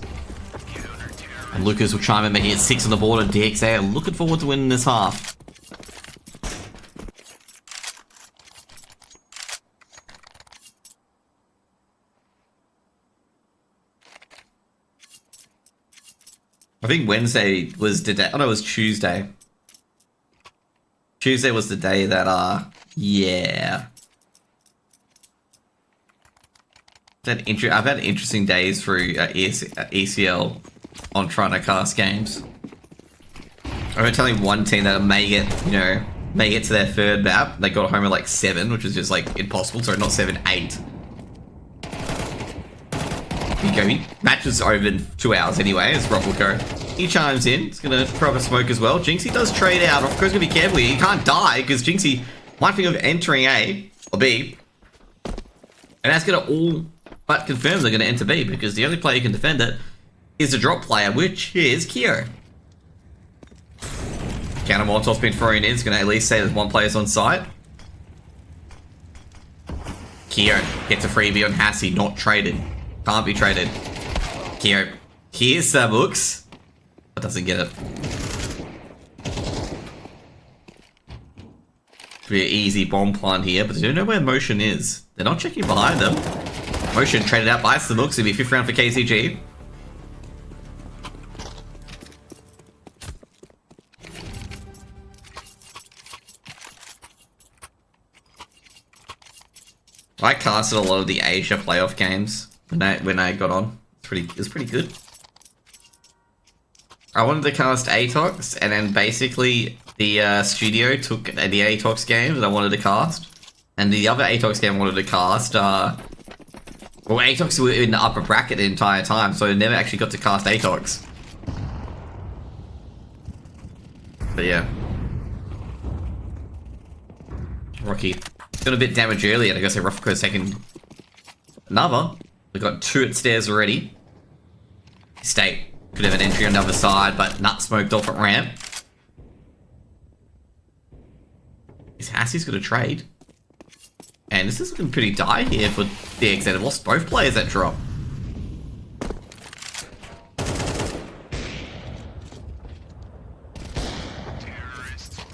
And Lucas will chime in, making it 6 on the board, and DXA are looking forward to winning this half. I think Wednesday was the day. Oh no, it was Tuesday. Tuesday was the day that, yeah. I've had interesting days through ECL on trying to cast games. I remember telling one team that may get, you know, may get to their third map. They got home at like 7, which was just like impossible. Sorry, not 7, 8. Match is over in 2 hours anyway, as Rob will go. He chimes in. He's going to throw up a smoke as well. Jinxie does trade out. Of course, going to be careful here. He can't die because Jinxie might think of entering A or B. And that's going to all but confirm they're going to enter B because the only player who can defend it is the drop player, which is Keo. Counter Molotov's been thrown in. It's going to at least say that one player's on site. Keo gets a freebie on Hassie, not traded. Can't be traded. Keo. Here's Sabooks. But doesn't get it. Should be an easy bomb plant here, but they don't know where Motion is. They're not checking behind them. Motion traded out by Sabooks. It'll be 5th round for KZG. I casted a lot of the Asia playoff games when I got on. It was pretty good. I wanted to cast Atox, and then basically the studio took the Atox game that I wanted to cast, and the other Atox game I wanted to cast. Well, Atox were in the upper bracket the entire time, so I never actually got to cast Atox. But yeah, Rocky got a bit damage earlier. I guess Ruffco's taking another. We got 2 at stairs already. State could have an entry on the other side, but nut smoked off at ramp. Is Hassie's going to trade? And this is looking pretty dire here for DXA. They've lost both players that drop.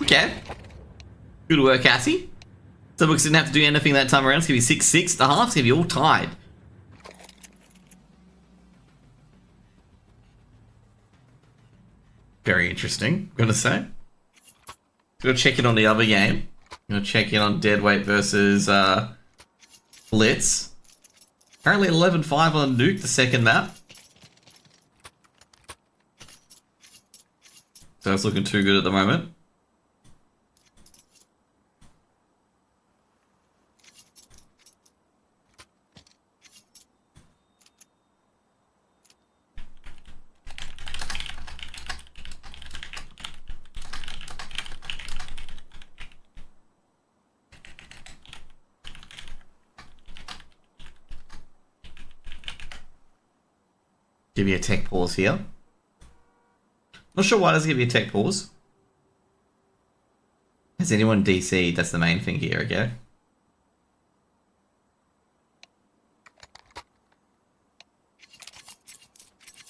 Okay. Good work, Hassie. Subooks didn't have to do anything that time around. It's going to be 6-6. The half's going to be all tied. Very interesting, I'm going to say. Going to check in on the other game. Going to check in on Deadweight versus Blitz. Currently 11-5 on Nuke, the second map. So it's looking too good at the moment. Give me a tech pause here. Not sure why does it give you a tech pause. Has anyone DC'd? That's the main thing here, okay?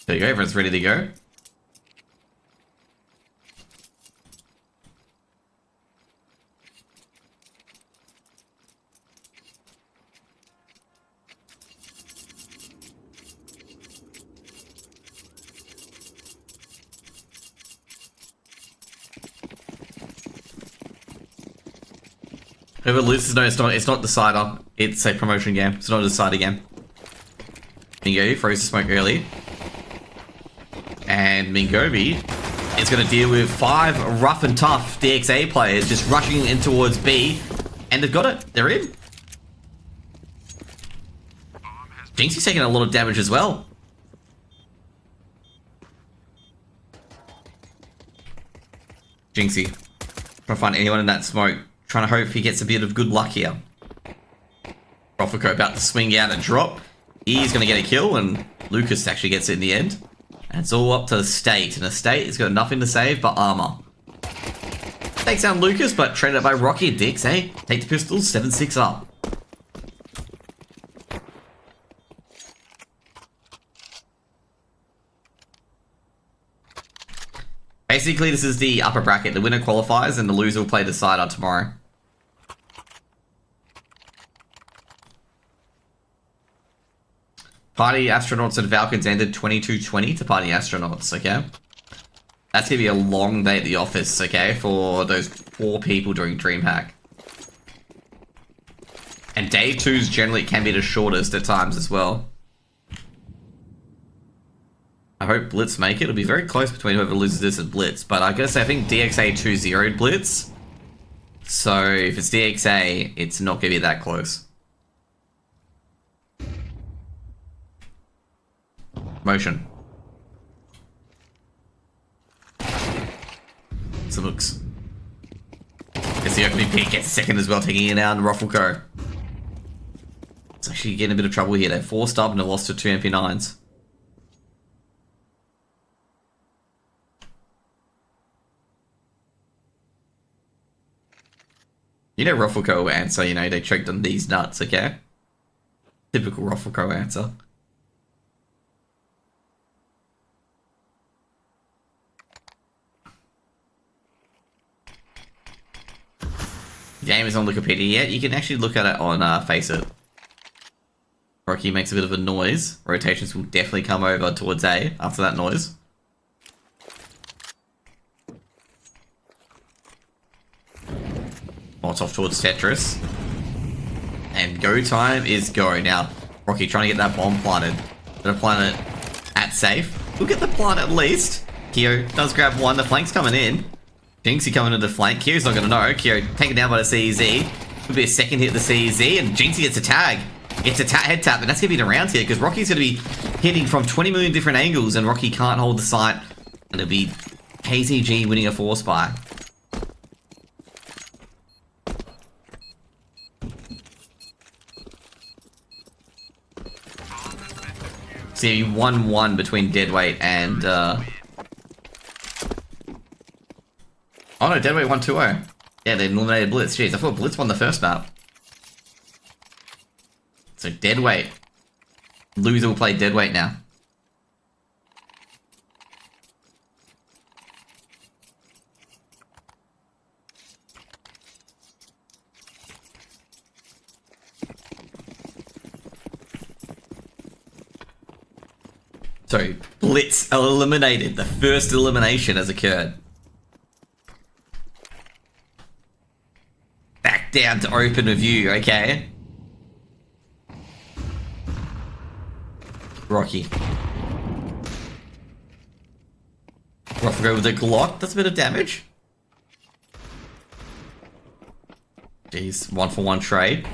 There you go, everyone's ready to go. Whoever loses, no, it's not decider. It's a promotion game. It's not a decider game. Mingobi froze the smoke early. And Mingobi is going to deal with 5 rough and tough DXA players just rushing in towards B. And they've got it. They're in. Jinxie's taking a lot of damage as well. Jinxie. Trying to find anyone in that smoke. Trying to hope he gets a bit of good luck here. Vertigo about to swing out and drop. He's going to get a kill, and Lucas actually gets it in the end. And it's all up to the State, and the State has got nothing to save but armor. Takes down Lucas, but traded by Rocky and DXA. Take the pistols, 7-6 up. Basically, this is the upper bracket. The winner qualifies, and the loser will play decider tomorrow. Party Astronauts and Falcons ended 22-20 to Party Astronauts, okay? That's going to be a long day at the office, okay, for those poor people doing DreamHack. And day 2s generally can be the shortest at times as well. I hope Blitz make it. It'll be very close between whoever loses this and Blitz. But I gotta say, I think DXA 2-0'd Blitz. So if it's DXA, it's not gonna be that close. Motion. So looks. Gets the opening pick, gets second as well, taking it out, and Vertigo. It's actually getting a bit of trouble here. They're forced up and they lost to 2 MP9s. You know Vertigo answer, you know, they choked on these nuts, okay? Typical Vertigo answer. The game is on Wikipedia yet. You can actually look at it on Face It. Rocky makes a bit of a noise. Rotations will definitely come over towards A after that noise. Off towards Tetris. And go time is go. Now, Rocky trying to get that bomb planted. Gonna plant it at safe. We'll get the plant at least. Kyo does grab one. The flank's coming in. Jinxie coming to the flank. Kyo's not gonna know. Kyo taken down by the CZ. Could be a second hit the CZ, and Jinxie gets a tag. Gets a head tap, and that's gonna be the round here because Rocky's gonna be hitting from 20 million different angles, and Rocky can't hold the sight. And it'll be KZG winning a 4-spy. See, 1-1 between Deadweight and, Oh no, Deadweight won 2-0. Yeah, they eliminated Blitz. Jeez, I thought Blitz won the first map. So Deadweight. Loser will play Deadweight now. So, Blitz eliminated. The first elimination has occurred. Back down to open review, okay? Rocky. Vertigo with a Glock. That's a bit of damage. Jeez, 1-for-1 trade.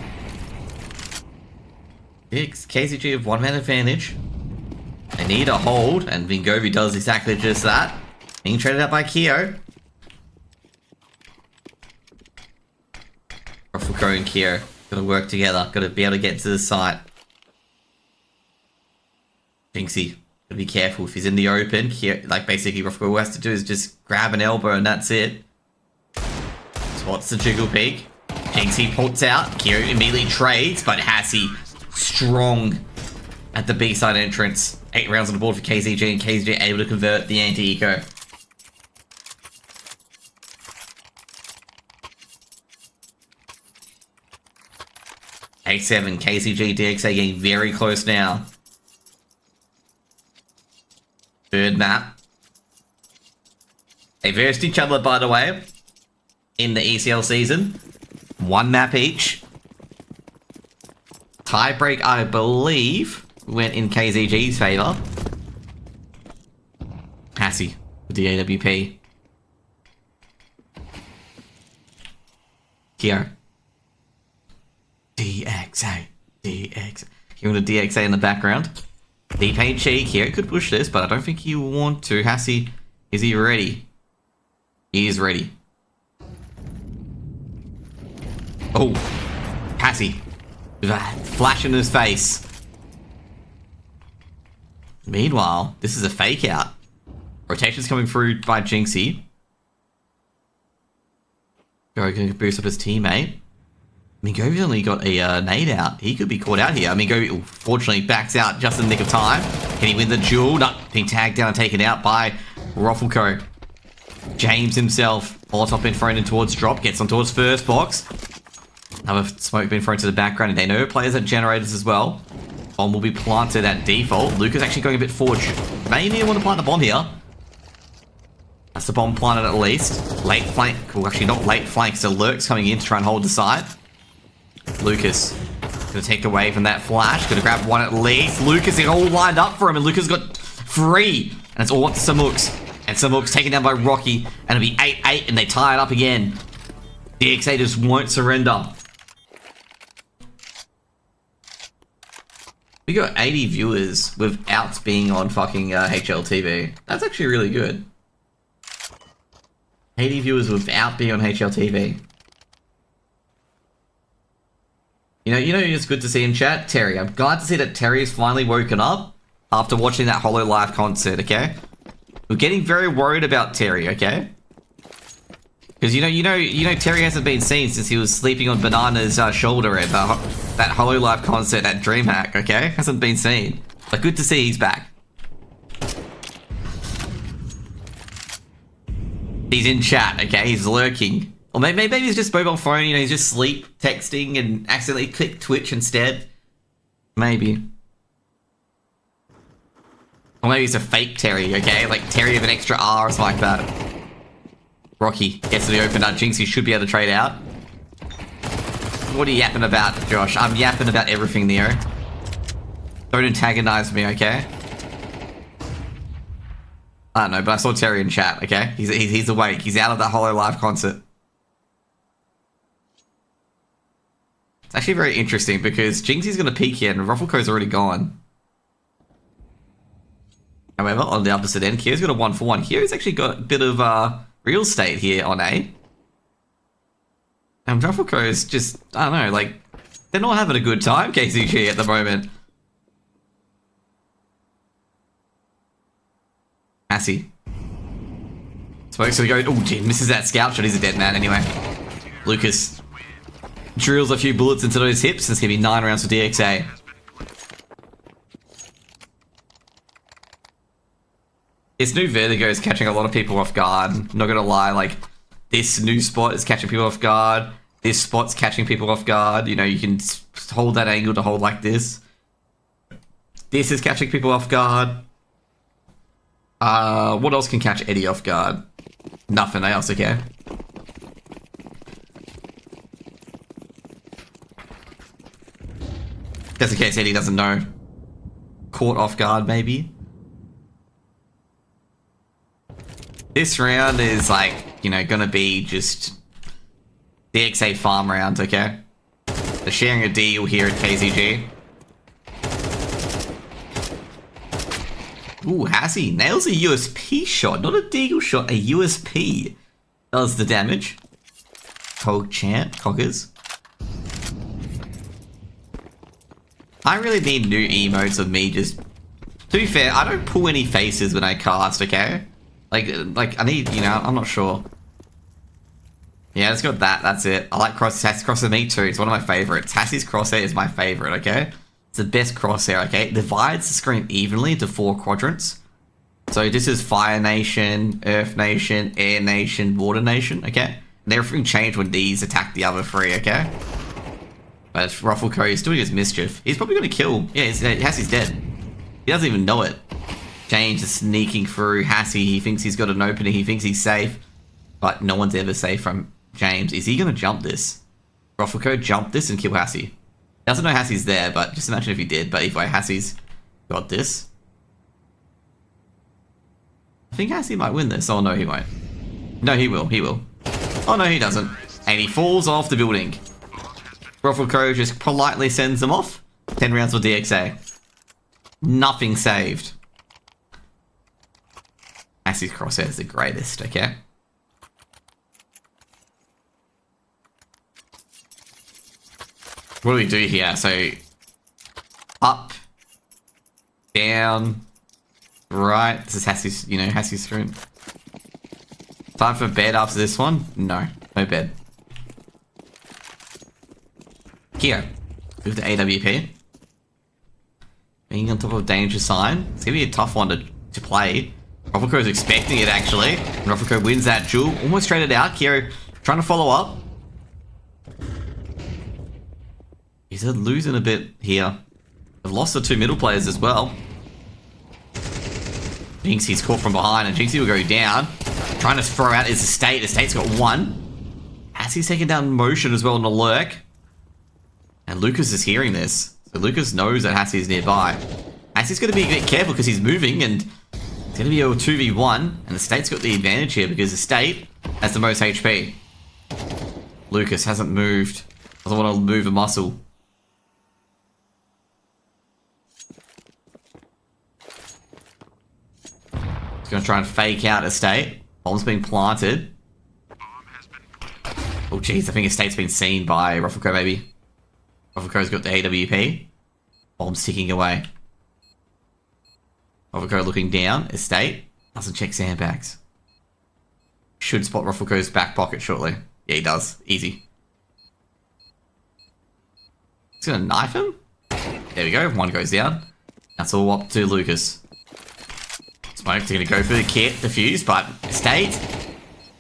KZG have 1-man advantage. They need a hold, and Vingovi does exactly just that. Being traded out by Kyo. Vertigo and Kyo gotta work together. Gotta be able to get to the site. Jinxie, gotta be careful if he's in the open. Kyo, like basically, Vertigo all has to do is just grab an elbow, and that's it. Spots the jiggle peek. Jinxie pulls out. Kyo immediately trades, but Hassie strong at the B-side entrance. 8 rounds on the board for KZG, and KZG able to convert the anti-eco. A7, KZG, DXA getting very close now. Third map. They versed each other, by the way, in the ECL season. 1 map each. Tiebreak, I believe, went in KZG's favour. Hassie with the AWP. Kyo. DXA. DXA. Hearing the DXA in the background. Deep HE. Kyo could push this, but I don't think he will want to. Hassie, is he ready? He is ready. Oh, Passy. Flash in his face. Meanwhile, this is a fake out. Rotation's coming through by Jinxie. Go can boost up his teammate. Mingovi's only got a nade out. He could be caught out here. Mingovi, fortunately, backs out just in the nick of time. Can he win the duel? No, being tagged down and taken out by Ruffleco. James himself, Molotov been thrown in towards drop, gets on towards first box. Another smoke being thrown to the background, and they know players are generators as well. Bomb will be planted at default. Luke is actually going a bit forward. Maybe want to plant the bomb here. That's the bomb planted at least. Late flank, well actually not late flank, so Lurk's coming in to try and hold the side. Lucas gonna take away from that flash, gonna grab one at least. Lucas is all lined up for him, and Lucas got 3, and it's all up to Samux. And Samux taken down by Rocky, and it'll be 8-8, and they tie it up again. DXA just won't surrender. We got 80 viewers without being on fucking HLTV. That's actually really good. 80 viewers without being on HLTV. You know, it's good to see in chat, Terry. I'm glad to see that Terry's finally woken up after watching that Hololive concert. Okay, we're getting very worried about Terry. Okay, because you know, Terry hasn't been seen since he was sleeping on Banana's shoulder at that Hololive concert at DreamHack. Okay, hasn't been seen, but good to see he's back. He's in chat. Okay, he's lurking. Or maybe he's just mobile phone, you know, he's just sleep texting and accidentally click Twitch instead. Maybe. Or maybe it's a fake Terry, okay? Like Terry with an extra R or something like that. Rocky gets to the open up. Jinxie should be able to trade out. What are you yapping about, Josh? I'm yapping about everything, Neo. Don't antagonize me, okay? I don't know, but I saw Terry in chat, okay? He's awake. He's out of that Hololive concert. It's actually very interesting because Jinxie's going to peek here and Ruffleco's already gone. However, on the opposite end, Kyo's got a 1-for-1. Kyo's actually got a bit of real estate here on A. And Ruffleco's just, I don't know, like, they're not having a good time, KZG, at the moment. Assy. Smoke's gonna go, oh, gee, misses that scout shot. He's a dead man anyway. Lucas drills a few bullets into those hips. It's gonna be 9 rounds for DXA. This new Vertigo is catching a lot of people off guard. Not gonna lie, like, this new spot is catching people off guard. This spot's catching people off guard. You know, you can hold that angle to hold like this. This is catching people off guard. What else can catch Eddie off guard? Nothing else, okay? Just in case Eddie doesn't know. Caught off guard, maybe. This round is like, you know, gonna be just DXA farm round, okay? They're sharing a deal here at KZG. Ooh, Hassy nails a USP shot, not a deagle shot, a USP. Does the damage. Champ, Coggers. I really need new emotes of me just... To be fair, I don't pull any faces when I cast, okay? Like I need, you know, I'm not sure. Yeah, it's got that, that's it. I like Hassy's crosshair, me too, it's one of my favorites. Hassy's crosshair is my favorite, okay? It's the best crosshair, okay? It divides the screen evenly into 4 quadrants. So this is Fire Nation, Earth Nation, Air Nation, Water Nation, okay? And everything changed when these attack the other 3, okay? But Ruffleco is doing his mischief. He's probably going to kill. Yeah, Hassy's dead. He doesn't even know it. James is sneaking through Hassy. He thinks he's got an opening. He thinks he's safe. But no one's ever safe from James. Is he going to jump this? Ruffleco jump this and kill Hassy. He doesn't know Hassy's there, but just imagine if he did. But anyway, Hassy's got this. I think Hassy might win this. Oh, no, he won't. No, he will. He will. Oh, no, he doesn't. And he falls off the building. Ruffleco just politely sends them off. 10 rounds for DXA. Nothing saved. Hassy's crosshair is the greatest, okay? What do we do here? So, up, down, right. This is Hassie's, you know, Hassie's stream. Time for bed after this one? No bed. Here, move to AWP. Being on top of danger sign. It's gonna be a tough one to play. Ruffleco's expecting it actually. And Ruffleco wins that duel. Almost traded out. Kiro trying to follow up. He's losing a bit here. They've lost the 2 middle players as well. Jinxie's caught from behind and Jinxie will go down. Trying to throw out his Estate. Estate's got 1. Hassie's taking down Motion as well in the lurk. And Lucas is hearing this. So Lucas knows that Hassie's nearby. Hassie's going to be a bit careful because he's moving and it's going to be a 2v1. And Estate's got the advantage here because Estate has the most HP. Lucas hasn't moved. Doesn't want to move a muscle. He's going to try and fake out Estate. Bomb's being planted. Oh jeez, I think Estate's been seen by Ruffleco maybe. Ruffleco's got the AWP. Bomb's ticking away. Ruffleco looking down. Estate doesn't check sandbags. Should spot Ruffleco's back pocket shortly. Yeah, he does. Easy. He's gonna knife him. There we go. 1 goes down. That's all up to Lucas. Smoke's gonna go for the kit, defuse, but Estate.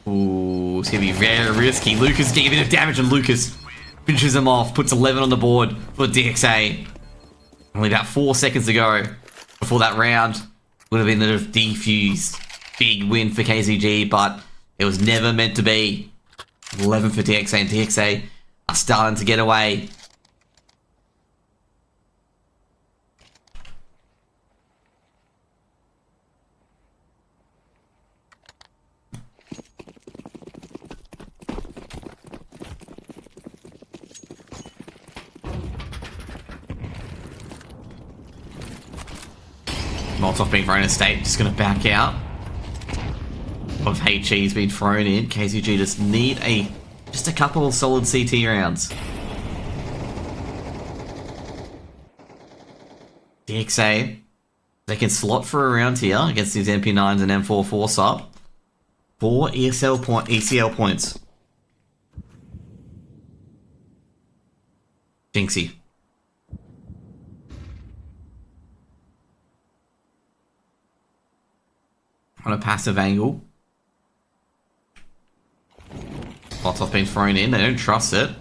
Ooh, it's gonna be very risky. Lucas getting a bit of damage, and Lucas finishes him off, puts 11 on the board for DXA. Only about 4 seconds to go before that round would have been a defuse. Big win for KZG, but it was never meant to be. 11 for DXA, and DXA are starting to get away. Molotov being thrown in Estate, just going to back out. Of HE's been thrown in. KZG just need just a couple of solid CT rounds. DXA, they can slot for a round here against these MP9s and M4 force up. 4 ECL points. Jinxie. On a passive angle. Lots of been thrown in. They don't trust it.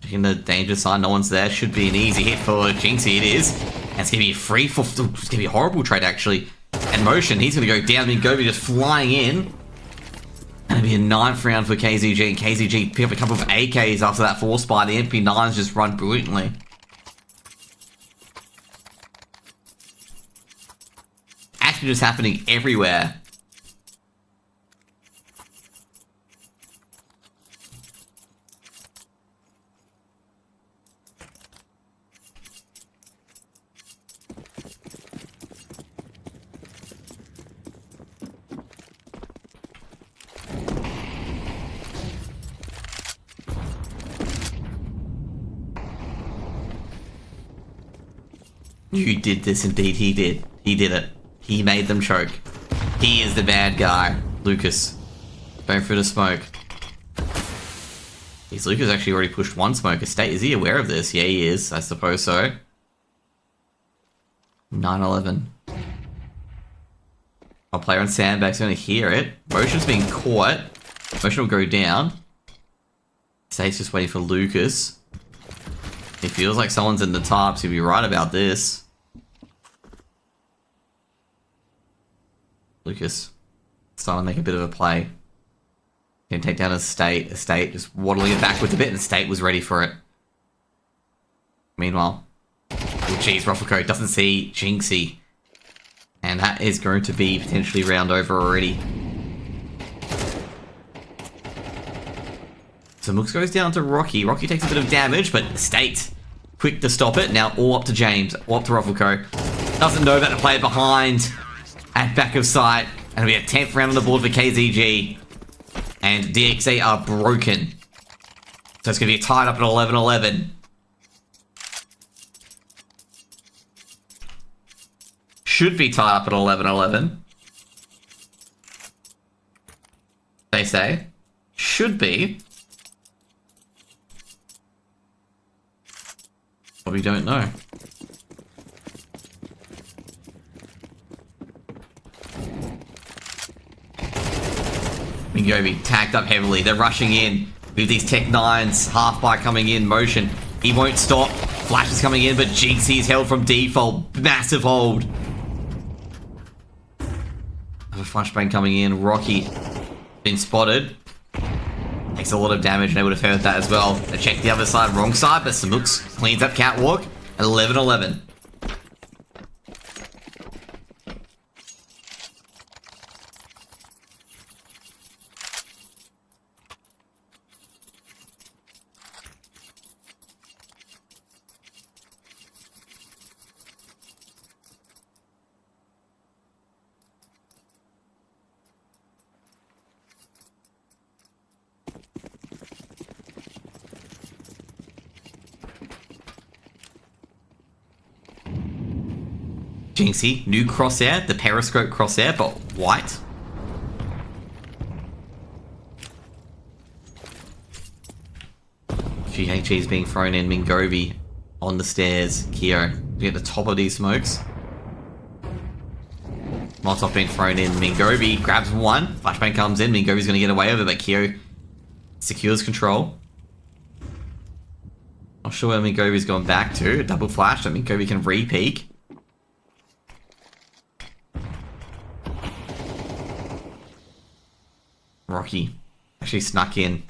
Checking the danger sign. No one's there. Should be an easy hit for Jinxie. It is. And it's going to be a free for... It's going to be a horrible trade, actually. And Motion. He's going to go down. Gobi just flying in. And it'll be a 9th round for KZG. And KZG pick up a couple of AKs after that force by. The MP9s just run brilliantly. Just happening everywhere. You did this, indeed he did. He did it. He made them choke. He is the bad guy. Lucas. Going through the smoke. Lucas actually already pushed 1 smoke. Estate, is he aware of this? Yeah, he is. I suppose so. 9-11. Our player on sandbag's going to hear it. Motion's being caught. Motion will go down. Estate's just waiting for Lucas. It feels like someone's in the top, so he'll be right about this. Lucas starting to make a bit of a play. Can take down Estate. Estate just waddling it backwards a bit, and Estate was ready for it. Meanwhile, oh geez, Ruffleco doesn't see Jinxie. And that is going to be potentially round over already. So Mooks goes down to Rocky. Rocky takes a bit of damage, but Estate quick to stop it. Now all up to James, all up to Ruffleco. Doesn't know that to play it behind. At back of sight, and it'll be a 10th round on the board for KZG. And DXA are broken. So it's going to be tied up at 11-11. Should be tied up at 11-11. They say. Should be. But we don't know. Mingobi tagged up heavily. They're rushing in with these Tech 9s. Half by coming in motion. He won't stop. Flash is coming in, but Jinxie is held from default. Massive hold. Another flashbang coming in. Rocky been spotted. Takes a lot of damage, and they would have heard that as well. They check the other side, wrong side, but Samux cleans up Catwalk at 11-11. Jinxie, new crosshair, the periscope crosshair, but white. GHG is being thrown in. Mingobi on the stairs. Kyo at the top of these smokes. Molotov being thrown in. Mingobi grabs one. Flashbang comes in. Mingobi's going to get away with it, but Kyo secures control. Not sure where Mingobi's gone back to. Double flash, so Mingobi can re-peek. Rocky actually snuck in.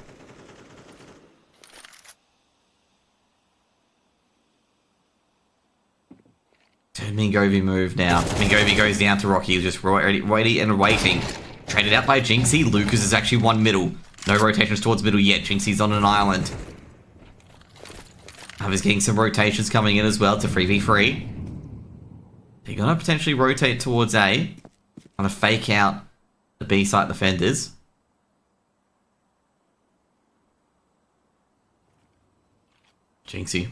So Mingobi move now. Mingobi goes down to Rocky, who's just ready and waiting. Traded out by Jinxie. Lucas is actually one middle. No rotations towards middle yet. Jinxie's on an island. He's getting some rotations coming in as well to 3v3. They're going to potentially rotate towards A. Trying to fake out the B site defenders. Jinxie,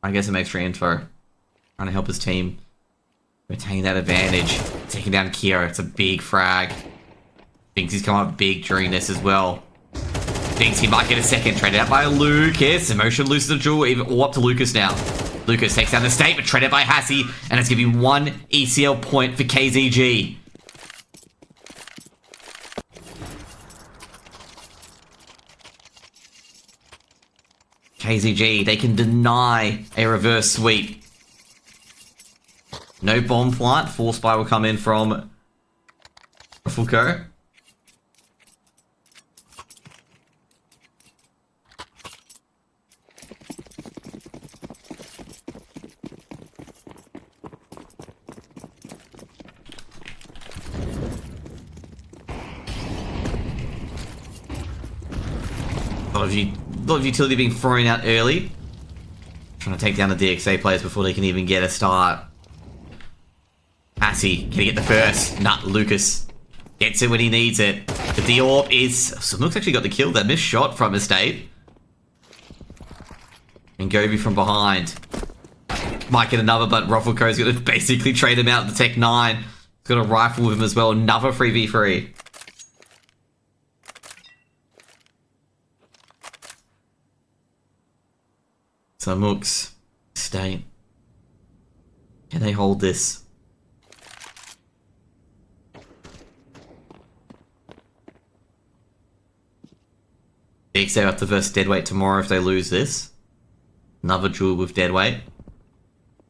I guess some extra info. Trying to help his team retain that advantage. Taking down Kyo, it's a big frag. Jinxie's come up big during this as well. Jinxie might get a second, traded out by Lucas. Emotion loses the jewel, even all up to Lucas now. Lucas takes down the state, but traded by Hassie, and it's going to be one ECL point for KZG. KZG, they can deny a reverse sweep. No bomb plant. Force buy will come in from Fulco. A lot of utility being thrown out early. Trying to take down the DXA players before they can even get a start. Assy, can he get the first? Nah, Lucas gets it when he needs it. But the AWP is... Samuk's actually got the kill. That missed shot from Estate. And Gobi from behind. Might get another, but Ruffleco's going to basically trade him out the Tech 9. He's got a rifle with him as well. Another 3v3. So Mooks, State. Can they hold this? DXA up to versus Deadweight tomorrow if they lose this. Another duel with Deadweight.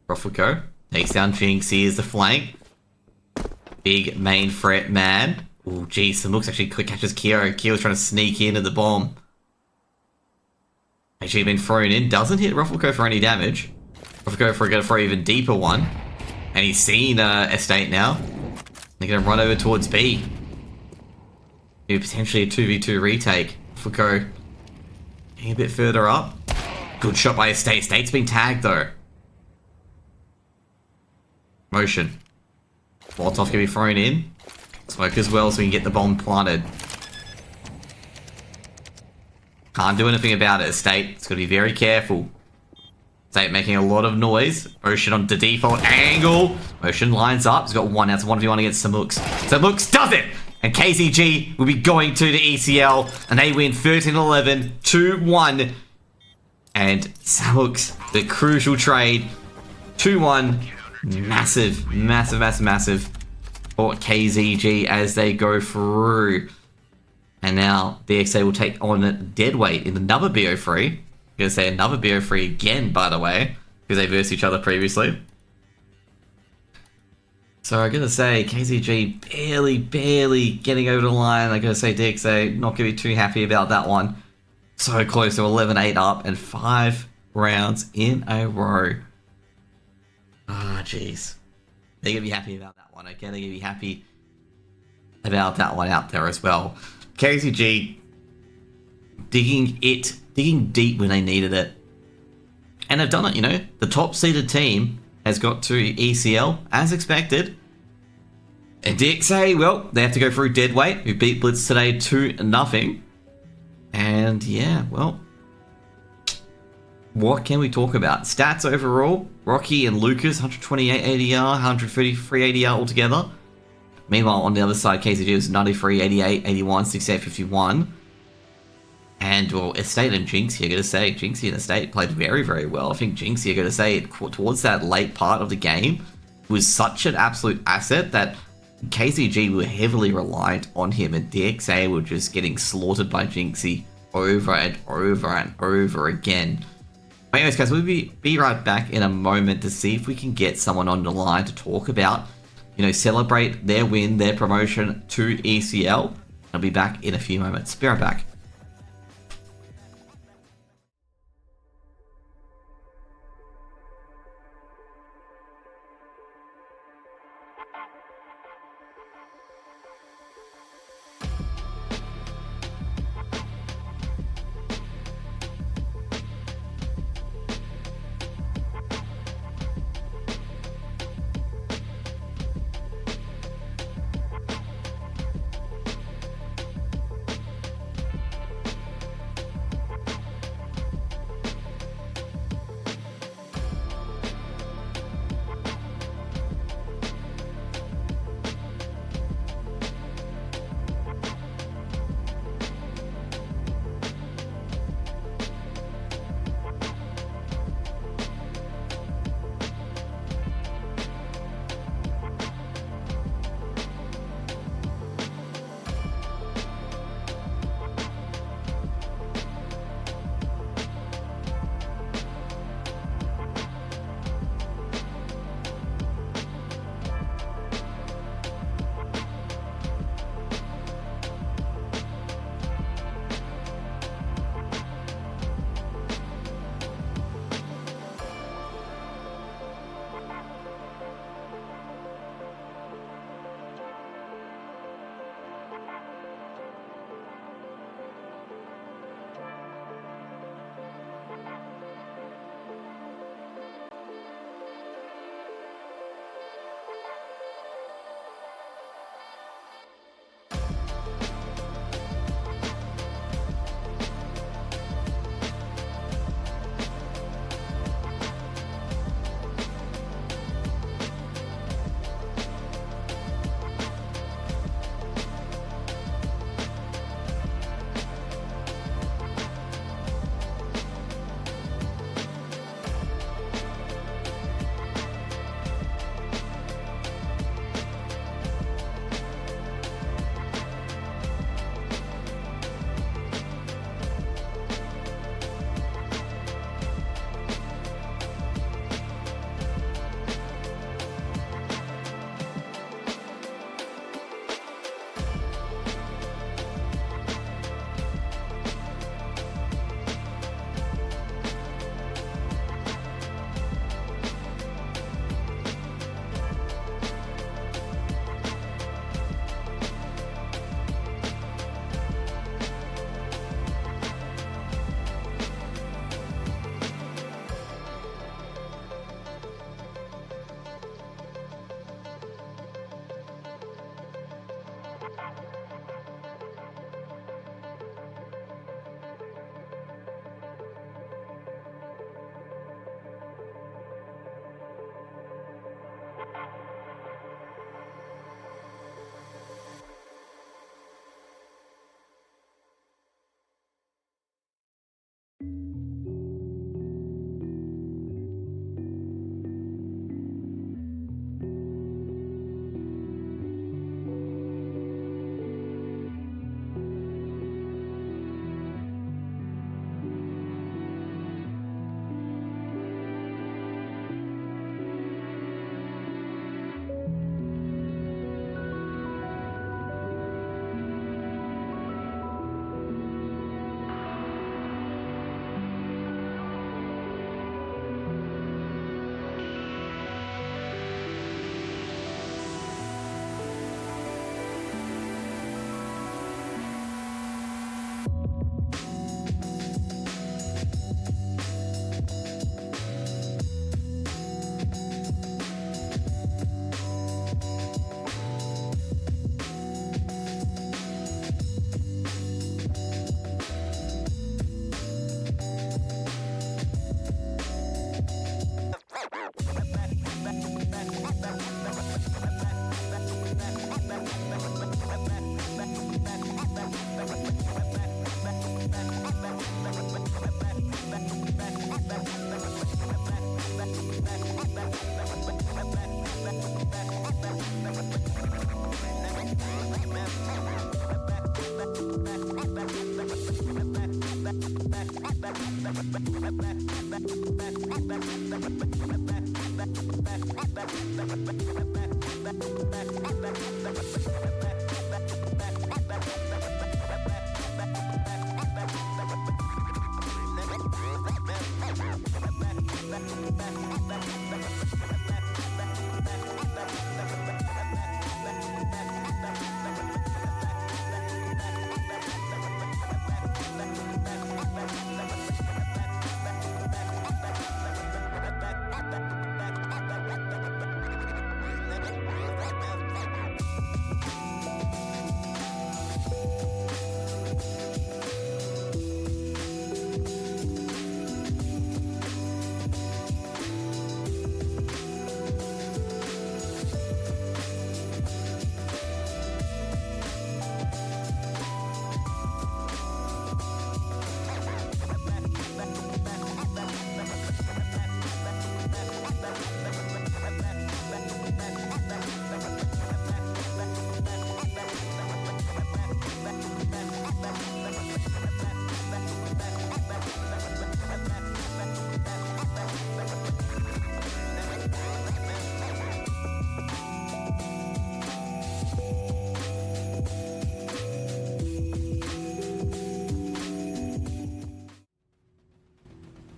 Ruffleco takes down Jinxie as the flank. Big main threat man. Oh geez, the Mooks actually quick catches Kyo. Kyo's trying to sneak into the bomb. Actually been thrown in, doesn't hit Ruffleco for any damage. Ruffleco for a even deeper one. And he's seen Estate now. They're going to run over towards B. Maybe potentially a 2v2 retake. Ruffleco getting a bit further up. Good shot by Estate. Estate's been tagged though. Motion. Molotov can be thrown in. Smoke as well so we can get the bomb planted. Can't do anything about it, Estate. It's got to be very careful. Estate making a lot of noise. Ocean on the default angle. Ocean lines up. He's got one out to 1v1 against Samux. Samux does it! And KZG will be going to the ECL. And they win 13-11, 2-1. And Samux, the crucial trade. 2-1. Massive, massive, massive, massive for KZG as they go through. And now DXA will take on Deadweight in another BO3. I'm going to say another BO3 again, by the way, because they versed each other previously. So I'm going to say KZG barely getting over the line. I'm going to say DXA not going to be too happy about that one. So close to 11-8 up and 5 rounds in a row. Ah, jeez. They're going to be happy about that one, okay? They're going to be happy about that one out there as well. KZG digging deep when they needed it. And they've done it, you know. The top seeded team has got to ECL as expected. And DXA, well, they have to go through Deadweight, who beat Blitz today 2-0. And yeah, well, what can we talk about? Stats overall, Rocky and Lucas, 128 ADR, 133 ADR altogether. Meanwhile, on the other side, KZG was 93, 88, 81, 68, 51. And, well, Estate and Jinxie, I'm going to say, Jinxie and Estate played very, very well. I think Jinxie, I'm going to say, towards that late part of the game, was such an absolute asset that KZG were heavily reliant on him, and DXA were just getting slaughtered by Jinxie over and over and over again. But anyways, guys, we'll be right back in a moment to see if we can get someone on the line to talk about, you know, celebrate their win, their promotion to ECL. I'll be back in a few moments. Be right back.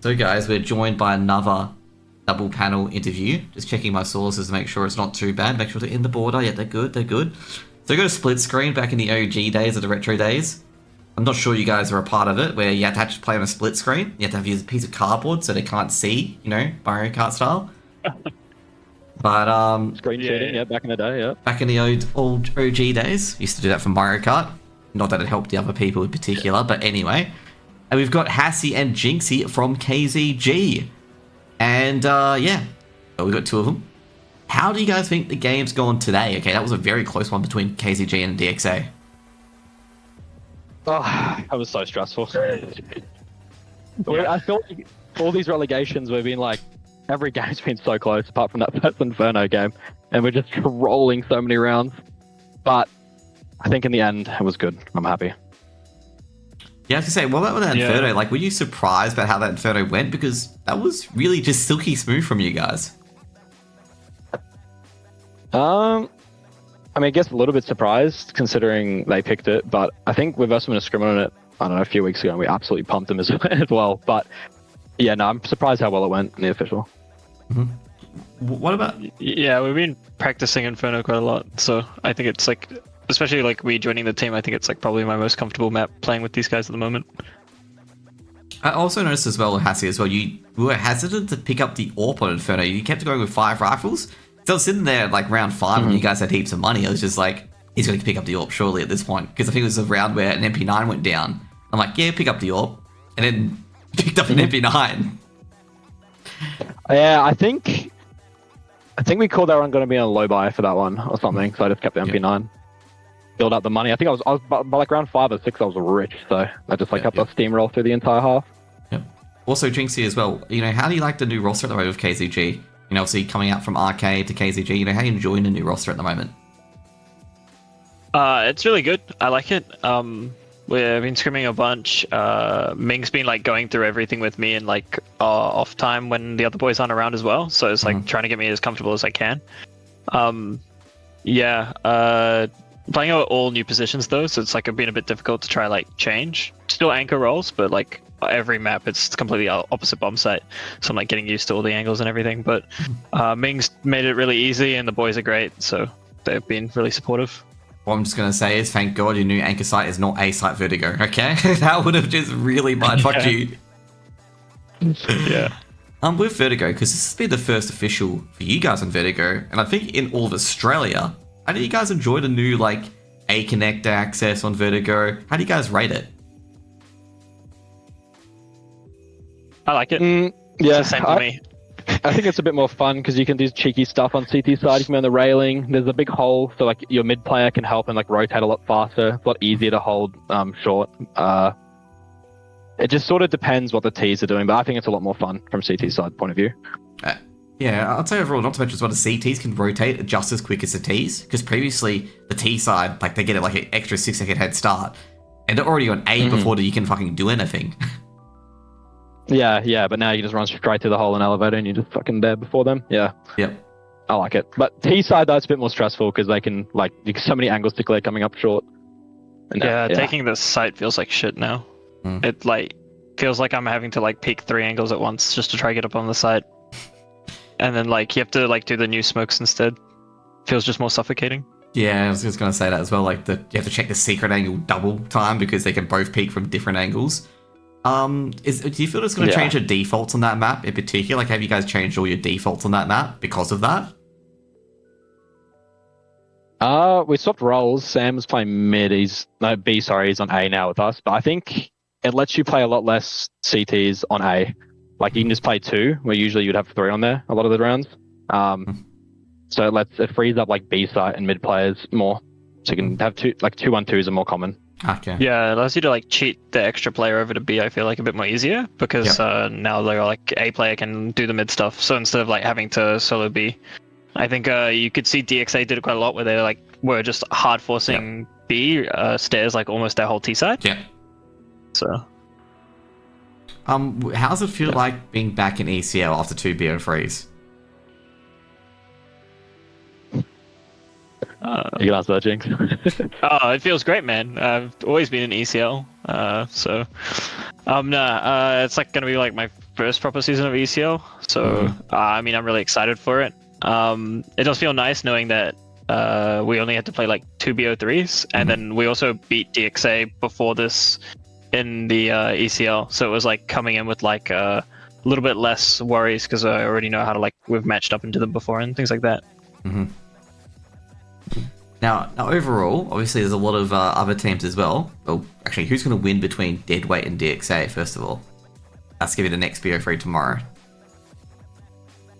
So guys, we're joined by another double panel interview. Just checking my sources to make sure it's not too bad. Make sure they're in the border. Yeah, they're good. They're good. So we got a split screen back in the OG days, or the retro days. I'm not sure you guys are a part of it, where you have to actually play on a split screen. You have to have use a piece of cardboard so they can't see, you know, Mario Kart style. But screen shooting, yeah, back in the day, yeah. Back in the old OG days, used to do that for Mario Kart. Not that it helped the other people in particular, but anyway. And we've got Hassie and Jinxie from KZG. And yeah, we've got two of them. How do you guys think the game's gone today? Okay, that was a very close one between KZG and DXA. Oh, that was so stressful. I feel like all these relegations, we've been like, every game's been so close, apart from that first Inferno game. And we're just rolling so many rounds. But I think in the end, it was good. I'm happy. Yeah, I was going to say, what about that Inferno? Like, were you surprised about how that Inferno went? Because that was really just silky smooth from you guys. I mean, I guess a little bit surprised considering they picked it, but I think with us in a scrim on it, I don't know, a few weeks ago, and we absolutely pumped them as well. But yeah, no, I'm surprised how well it went in the official. Mm-hmm. What about? Yeah, we've been practicing Inferno quite a lot, so I think it's like, especially like me joining the team, I think it's like probably my most comfortable map playing with these guys at the moment. I also noticed as well with Hassie as well, you were hesitant to pick up the AWP on Inferno. You kept going with 5 rifles. So I was sitting there like round 5 when you guys had heaps of money. I was just like, he's going to pick up the AWP surely at this point. Because I think it was a round where an MP9 went down. I'm like, yeah, pick up the AWP. And then picked up an MP9. Yeah, I think we called that one going to be a low buy for that one or something. So I just kept the MP9. Build up the money. I think I was by like round 5 or 6, I was rich. So I just like kept the steamroll through the entire half. Yep. Also, Jinxie as well. You know, how do you like the new roster at the moment with KZG? You know, obviously coming out from Arcade to KZG. You know, how are you enjoying the new roster at the moment? It's really good. I like it. We've been scrimming a bunch. Ming's been like going through everything with me and like off time when the other boys aren't around as well. So it's like trying to get me as comfortable as I can. Playing out all new positions though, so it's like been a bit difficult to try like change. Still anchor roles, but like every map it's completely opposite bomb site. So I'm like getting used to all the angles and everything. But Ming's made it really easy, and the boys are great, so they've been really supportive. What I'm just going to say is, thank God your new anchor site is not A site Vertigo, okay? That would have just really mindfucked you. Yeah. With Vertigo, because this has been the first official for you guys on Vertigo, and I think in all of Australia, how do you guys enjoy the new, like, A Connect access on Vertigo? How do you guys rate it? I like it. Yeah, It's the same for me. I think it's a bit more fun because you can do cheeky stuff on CT side. You can be on the railing. There's a big hole, so like your mid player can help and like rotate a lot faster. It's a lot easier to hold short. It just sort of depends what the Ts are doing, but I think it's a lot more fun from CT side point of view. Yeah, I'd say overall, not to mention as well, the CTs can rotate just as quick as the Ts, because previously the T side, like they get like an extra 6-second head start, and they're already on A before you can fucking do anything. Yeah, but now you just run straight to the hole in elevator and you're just fucking there before them. Yeah. Yep. I like it. But T side, though, it's a bit more stressful because they can, like, so many angles to clear coming up short. And Taking the site feels like shit now. It, like, feels like I'm having to, like, peek 3 angles at once just to try to get up on the site. And then, like, you have to, like, do the new smokes instead. Feels just more suffocating. Yeah, I was just going to say that as well. Like, you have to check the secret angle double time because they can both peek from different angles. Do you feel it's going to change the defaults on that map in particular? Like, have you guys changed all your defaults on that map because of that? We swapped roles. Sam was playing mid. He's on A now with us. But I think it lets you play a lot less CTs on A. Like, you can just play 2, where usually you'd have 3 on there a lot of the rounds. So it frees up like B site and mid players more. So you can have 2-1-2s are more common. Okay. Yeah, it allows you to like cheat the extra player over to B. I feel like a bit more easier because now they're like A player can do the mid stuff. So instead of like having to solo B, I think you could see DXA did it quite a lot where they were just hard forcing B stairs like almost their whole T side. Yeah. So. How does it feel like being back in ECL after 2 BO3s? You can ask that, Jinx. It feels great, man. I've always been in ECL, it's like gonna be like my first proper season of ECL. So I mean, I'm really excited for it. It does feel nice knowing that we only had to play like 2 BO3s, and then we also beat DXA before this in the ECL. So it was like coming in with like a little bit less worries because I already know how to we've matched up into them before and things like that. Now, overall, obviously, there's a lot of other teams as well. Well, actually, who's going to win between Deadweight and DXA, first of all? Let's give you the next BO3 tomorrow.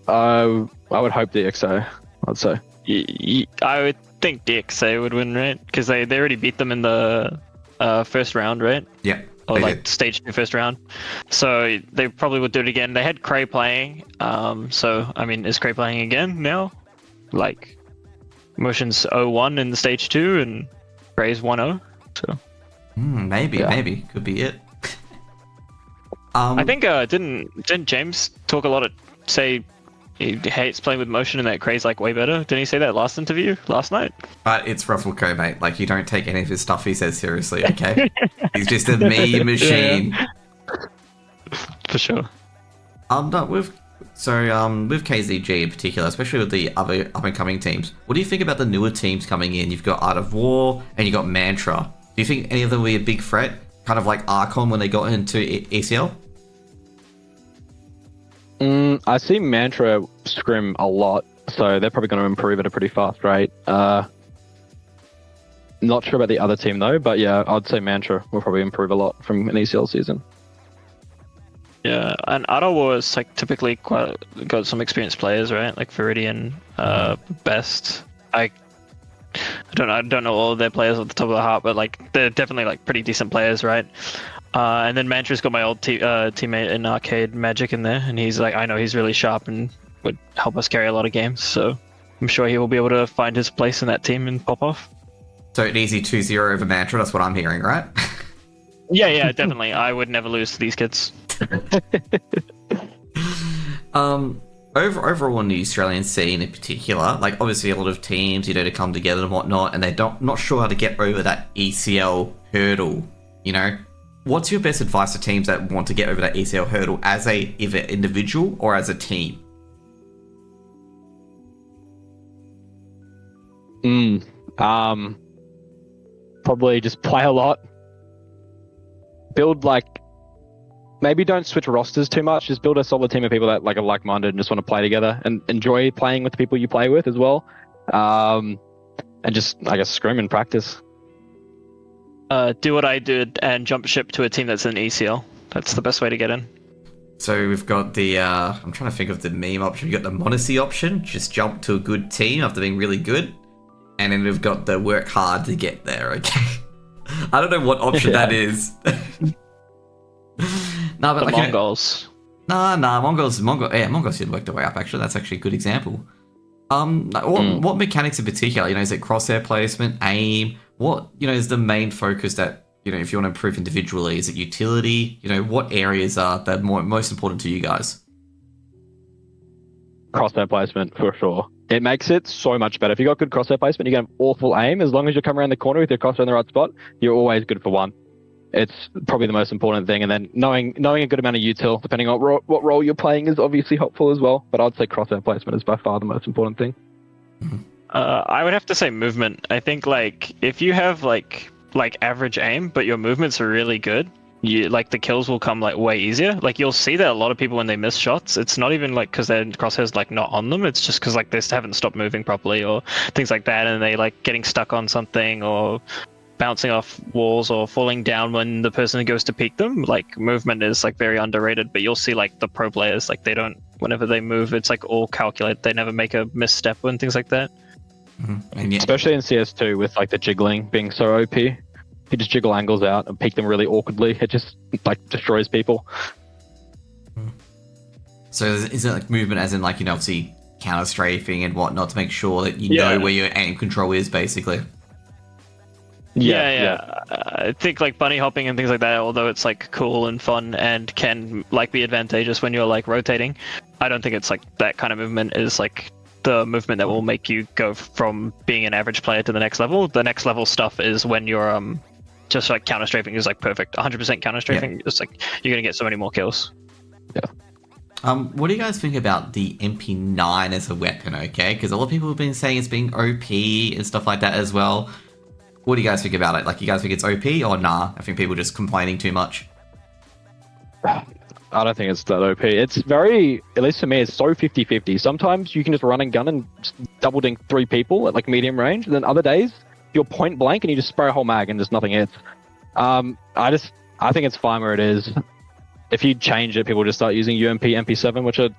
I would hope DXA, I'd say. I would think DXA would win, right? Because they already beat them in the first round, right? Yeah. Or stage 2 first round. So they probably would do it again. They had Cray playing. So, I mean, is Cray playing again now? Motion's 0-1 in the stage 2 and Cray's 1-0. So maybe could be it. I think didn't James talk a lot say he hates playing with Motion and that Cray's way better? Didn't he say that last interview last night? It's Ruffleco, mate. Like, you don't take any of his stuff he says seriously, okay? He's just a meme machine. Yeah. For sure. With KZG in particular, especially with the other up-and-coming teams, what do you think about the newer teams coming in? You've got Art of War and you've got Mantra. Do you think any of them will be a big threat? Kind of like Archon when they got into ECL? I see Mantra scrim a lot, so they're probably going to improve at a pretty fast rate. Not sure about the other team though, but yeah, I'd say Mantra will probably improve a lot from an ECL season. Yeah, and Art of War is typically got some experienced players, right? Like Viridian, Best. I don't know all of their players off the top of the heart, but they're definitely pretty decent players, right? And then Mantra's got my old teammate in Arcade Magic in there, and he's like, I know he's really sharp and would help us carry a lot of games, so I'm sure he will be able to find his place in that team and pop off. So an easy 2-0 over Mantra, that's what I'm hearing, right? Yeah, definitely. I would never lose to these kids. Overall in the Australian scene in particular, like obviously a lot of teams, to come together and whatnot, and they're not sure how to get over that ECL hurdle, What's your best advice to teams that want to get over that ECL hurdle as either individual or as a team? Probably just play a lot. Build maybe don't switch rosters too much. Just build a solid team of people that are like-minded and just want to play together and enjoy playing with the people you play with as well. And just, I guess, scrim and practice. Do what I did and jump ship to a team that's in ECL. That's the best way to get in. So we've got the, I'm trying to think of the meme option. We've got the Monacy option, just jump to a good team after being really good. And then we've got the work hard to get there, okay? I don't know what option that is. No, but the Mongols. Mongols did work their way up, actually. That's actually a good example. What mechanics in particular, is it crosshair placement, aim? What, is the main focus that, if you want to improve individually? Is it utility? What areas are that most important to you guys? Crosshair placement, for sure. It makes it so much better. If you got good crosshair placement, you get awful aim. As long as you come around the corner with your crosshair in the right spot, you're always good for one. It's probably the most important thing. And then knowing a good amount of util, depending on what role you're playing, is obviously helpful as well. But I'd say crosshair placement is by far the most important thing. I would have to say movement. I think if you have like average aim, but your movements are really good, the kills will come way easier. You'll see that a lot of people when they miss shots, it's not even because their crosshairs not on them. It's just because they just haven't stopped moving properly or things like that, and they getting stuck on something or bouncing off walls or falling down when the person goes to peek them. Movement is very underrated, but you'll see the pro players they don't, whenever they move, it's all calculated. They never make a misstep and things like that. Mm-hmm. Especially in CS2 with the jiggling being so OP. You just jiggle angles out and peek them really awkwardly. It just destroys people. So is it movement as in obviously counter strafing and whatnot to make sure that you know where your aim control is, basically? Yeah. I think bunny hopping and things like that, although it's cool and fun and can be advantageous when you're rotating, I don't think it's that kind of movement is the movement that will make you go from being an average player to the next level. The next level stuff is when you're just counter strafing is perfect. 100% counter strafing. It's you're gonna get so many more kills. Yeah. What do you guys think about the MP9 as a weapon? Okay, because a lot of people have been saying it's being OP and stuff like that as well. What do you guys think about it? You guys think it's OP or nah? I think people are just complaining too much. I don't think it's that OP. It's very, at least for me, it's so 50-50. Sometimes you can just run and gun and just double dink 3 people at medium range, and then other days you're point blank and you just spray a whole mag and just nothing hits. I think it's fine where it is. If you change it, people just start using UMP MP7, which are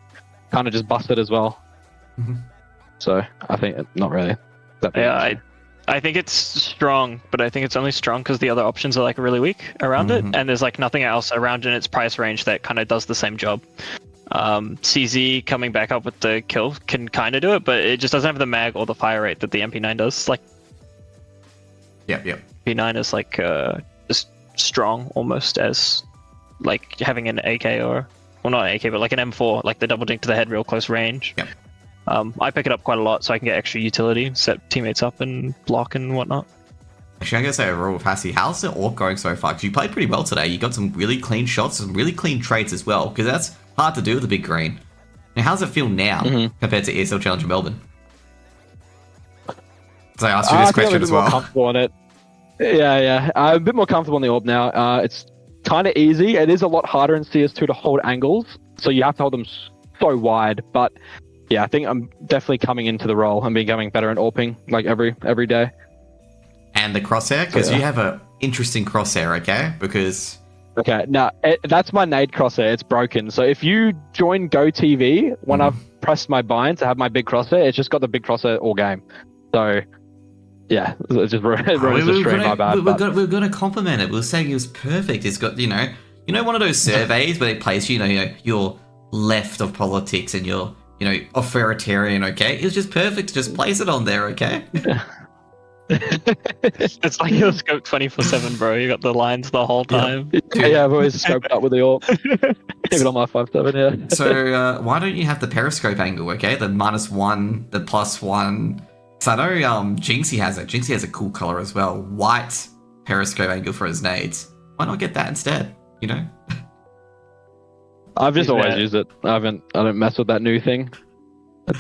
kind of just busted as well. Mm-hmm. So I think not really. I think it's strong, but I think it's only strong because the other options are really weak around it, and there's nothing else around in its price range that kind of does the same job. CZ coming back up with the kill can kind of do it, but it just doesn't have the mag or the fire rate that the MP9 does. Yep. MP9 is just strong almost as having an AK or, well, not an AK, but an M4, the double dink to the head real close range. Yep. I pick it up quite a lot so I can get extra utility, set teammates up and block and whatnot. Actually, I'm going to say overall with Hassie, how's the AWP going so far? Because you played pretty well today. You got some really clean shots, some really clean trades as well, because that's hard to do with a big green. Now, how's it feel now compared to ESL Challenger Melbourne? So I asked you this question as well. More comfortable on it. Yeah. I'm a bit more comfortable on the AWP now. It's kind of easy. It is a lot harder in CS2 to hold angles, so you have to hold them so wide, but yeah, I think I'm definitely coming into the role and becoming better at AWPing every day. And the crosshair, because you have a interesting crosshair, okay? Because now that's my nade crosshair. It's broken. So if you join GoTV when I've pressed my bind to have my big crosshair, it's just got the big crosshair all game. So yeah, it just ruins the stream. My bad. We're gonna compliment it. We were saying it was perfect. It's got one of those surveys where they place you're left of politics and you're authoritarian. Okay, it was just perfect to just place it on there. Okay. It's like your scope 24/7, bro. You got the lines the whole time. Yeah, I've always scoped up with the AWP. Even on my 5.7, yeah. So why don't you have the periscope angle? Okay, the -1, the +1. So I know Jinxie has it. Jinxie has a cool color as well. White periscope angle for his nades. Why not get that instead? I've just always used it. I don't mess with that new thing.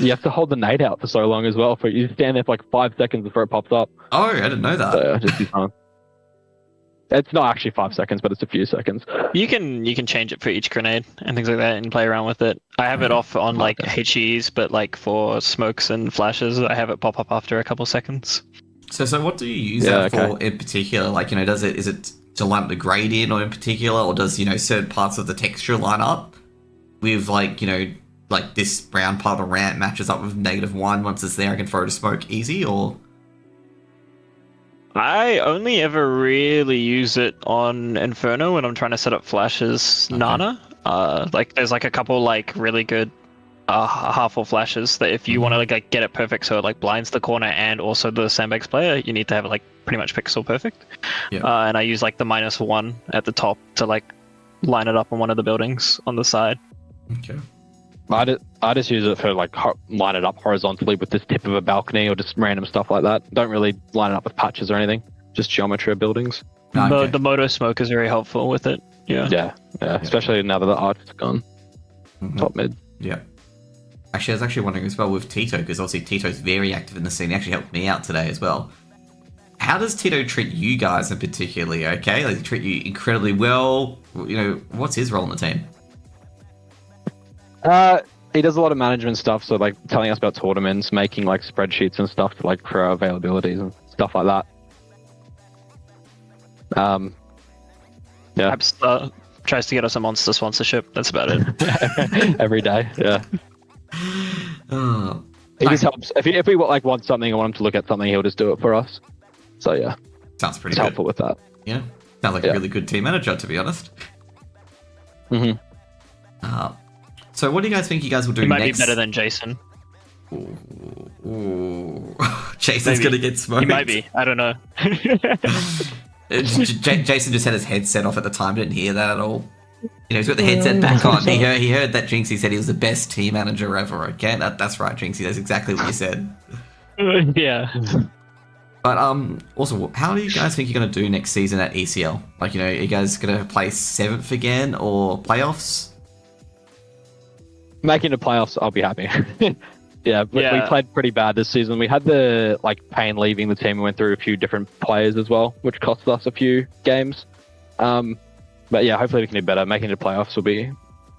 You have to hold the nade out for so long as well. You stand there for like 5 seconds before it pops up. Oh, I didn't know that. So just be fun. It's not actually 5 seconds, but it's a few seconds. You can change it for each grenade and things like that and play around with it. I have it off on like HEs, but like for smokes and flashes, I have it pop up after a couple seconds. So what do you use that for in particular? Like, is it to line up the gradient or in particular, or does, certain parts of the texture line up with like this brown part of the ramp matches up with -1. Once it's there, I can throw to smoke easy, or? I only ever really use it on Inferno when I'm trying to set up flashes. Okay. Nana. There's like a couple like really good half-wall flashes that if you want to like get it perfect so it like blinds the corner and also the sandbags player, you need to have it like pretty much pixel perfect. Yeah. And I use like the -1 at the top to like line it up on one of the buildings on the side. Okay. I just use it for like line it up horizontally with this tip of a balcony or just random stuff like that. Don't really line it up with patches or anything. Just geometry of buildings. Okay. The moto smoke is very helpful with it. Yeah. Especially now that the art's gone. Top mid. Yeah. Actually, I was actually wondering as well with Tito, because obviously Tito's very active in the scene. He actually helped me out today as well. How does Tito treat you guys in particularly? Okay, like, treat you incredibly well. What's his role in the team? He does a lot of management stuff, so like telling us about tournaments, making like spreadsheets and stuff to like for our availabilities and stuff like that. Perhaps tries to get us a Monster sponsorship. That's about it. Every day, yeah. He just helps. If we like want something or want him to look at something, he'll just do it for us. So yeah, sounds pretty good. Helpful with that. Yeah, sounds like a really good team manager, to be honest. So what do you guys think you guys will do next? He might be better than Jason. Ooh. Jason's going to get smoked. He might be. I don't know. Jason just had his headset off at the time. Didn't hear that at all. He's got the headset back on. He heard that Jinxie said he was the best team manager ever. Okay, that's right, Jinxie. That's exactly what you said. Yeah. But also, how do you guys think you're going to do next season at ECL? Like, are you guys going to play 7th again or playoffs? Making the playoffs, I'll be happy. We played pretty bad this season. We had the pain leaving the team. We went through a few different players as well, which cost us a few games. But yeah, hopefully we can do better. Making the playoffs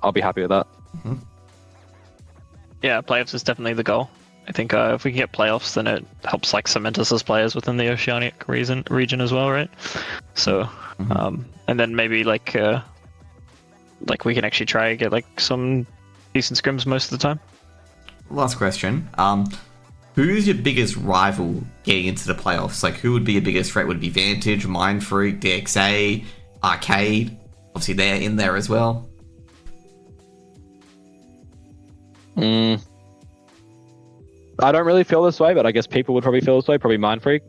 I'll be happy with that. Mm-hmm. Yeah, playoffs is definitely the goal. I think if we can get playoffs, then it helps cement us as players within the Oceanic region as well, right? So, and then maybe we can actually try and get some decent scrims most of the time. Last question. Who's your biggest rival getting into the playoffs? Who would be your biggest threat? Would it be Vantage, Mindfreak, DXA, Arcade? Obviously, they're in there as well. I don't really feel this way, but I guess people would probably feel this way. Probably Mindfreak.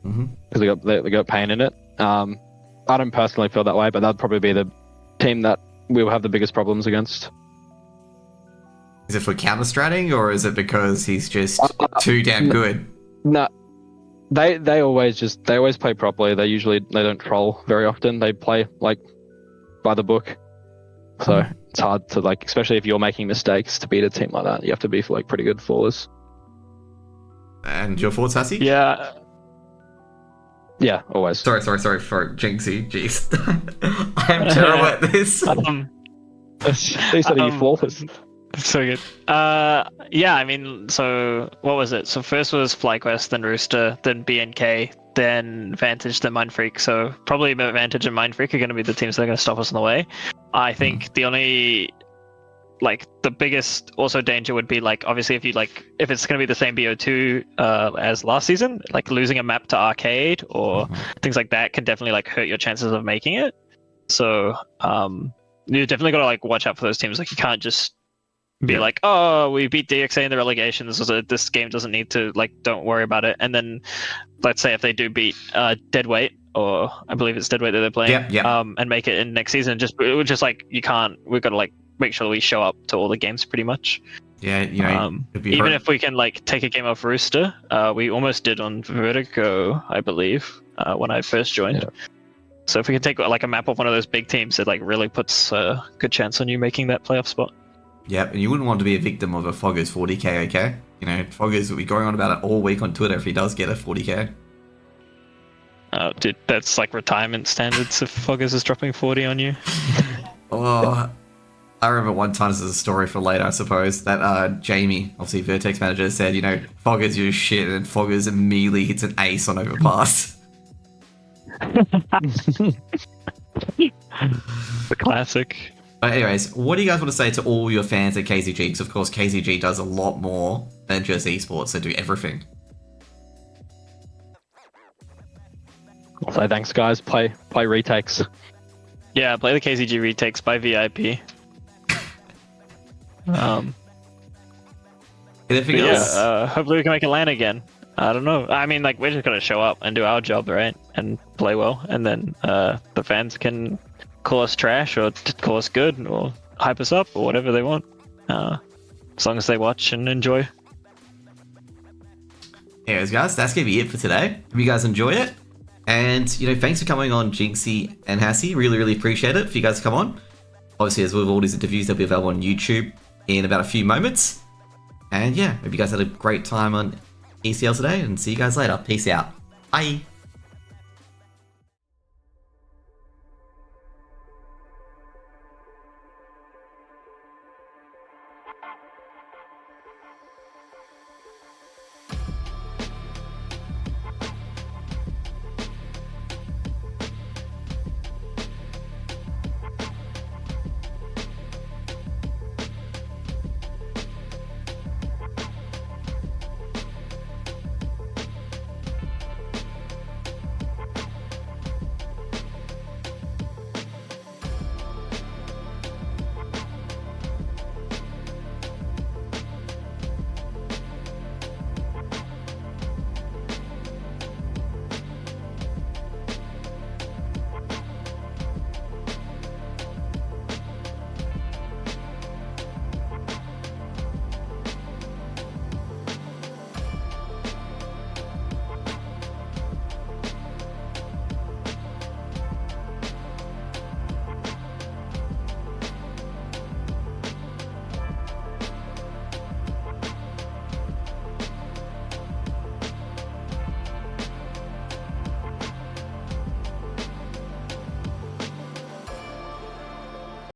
Because they got pain in it. I don't personally feel that way, but that'd probably be the team that we'll have the biggest problems against. Is it for counter-stratting, or is it because he's just too damn good? No, they always play properly. They don't troll very often. They play by the book. So it's hard to especially if you're making mistakes, to beat a team like that. You have to be pretty good flawless. And your thoughts, Hassie? Yeah, always. Sorry for Jinxie. Jeez, I'm terrible at this. They said you flawless. So good. So what was it? So first was FlyQuest, then Rooster, then BNK, then Vantage, then Mindfreak. So probably Vantage and Mindfreak are going to be the teams that are going to stop us on the way. I think the only like the biggest also danger would be like obviously if it's going to be the same BO2 as last season, like losing a map to arcade or things like that can definitely like hurt your chances of making it. So you definitely got to like watch out for those teams. Like you can't just be like, oh, we beat DXA in the relegations, so this game doesn't need to, like, don't worry about it. And then let's say if they do beat Deadweight, or I believe it's Deadweight that they're playing, and make it in next season, just like you can't. We've got to like make sure we show up to all the games pretty much. Yeah, you know, even if we can like take a game off Rooster, we almost did on Vertigo, I believe, when I first joined. Yeah. So if we can take like a map off one of those big teams, it like really puts a good chance on you making that playoff spot. Yep, and you wouldn't want to be a victim of a Fogger's 40k, okay? You know, Fogger's will be going on about it all week on Twitter if he does get a 40k. Dude, that's like retirement standards if Foggers is dropping 40 on you. Oh, I remember one time, this is a story for later, I suppose, that Jamie, obviously Vertex manager, said, you know, Foggers, you're shit, and Foggers immediately hits an ace on overpass. The classic. But anyways, what do you guys want to say to all your fans at KZG? Because of course KZG does a lot more than just esports. They do everything. So thanks, guys. Play retakes. Yeah, play the KZG retakes by VIP. Anything else? Hopefully we can make it land again. I don't know. I mean, like, we're just gonna show up and do our job, right? And play well, and then the fans can call us trash or call us good or hype us up or whatever they want, as long as they watch and enjoy. Anyways, guys, that's gonna be it for today. Hope you guys enjoy it, and you know, thanks for coming on, Jinxie and Hassie. Really appreciate it for you guys to come on. Obviously, as with all these interviews, they'll be available on YouTube in about a few moments. And yeah, hope you guys had a great time on ECL today, and see you guys later. Peace out. Bye.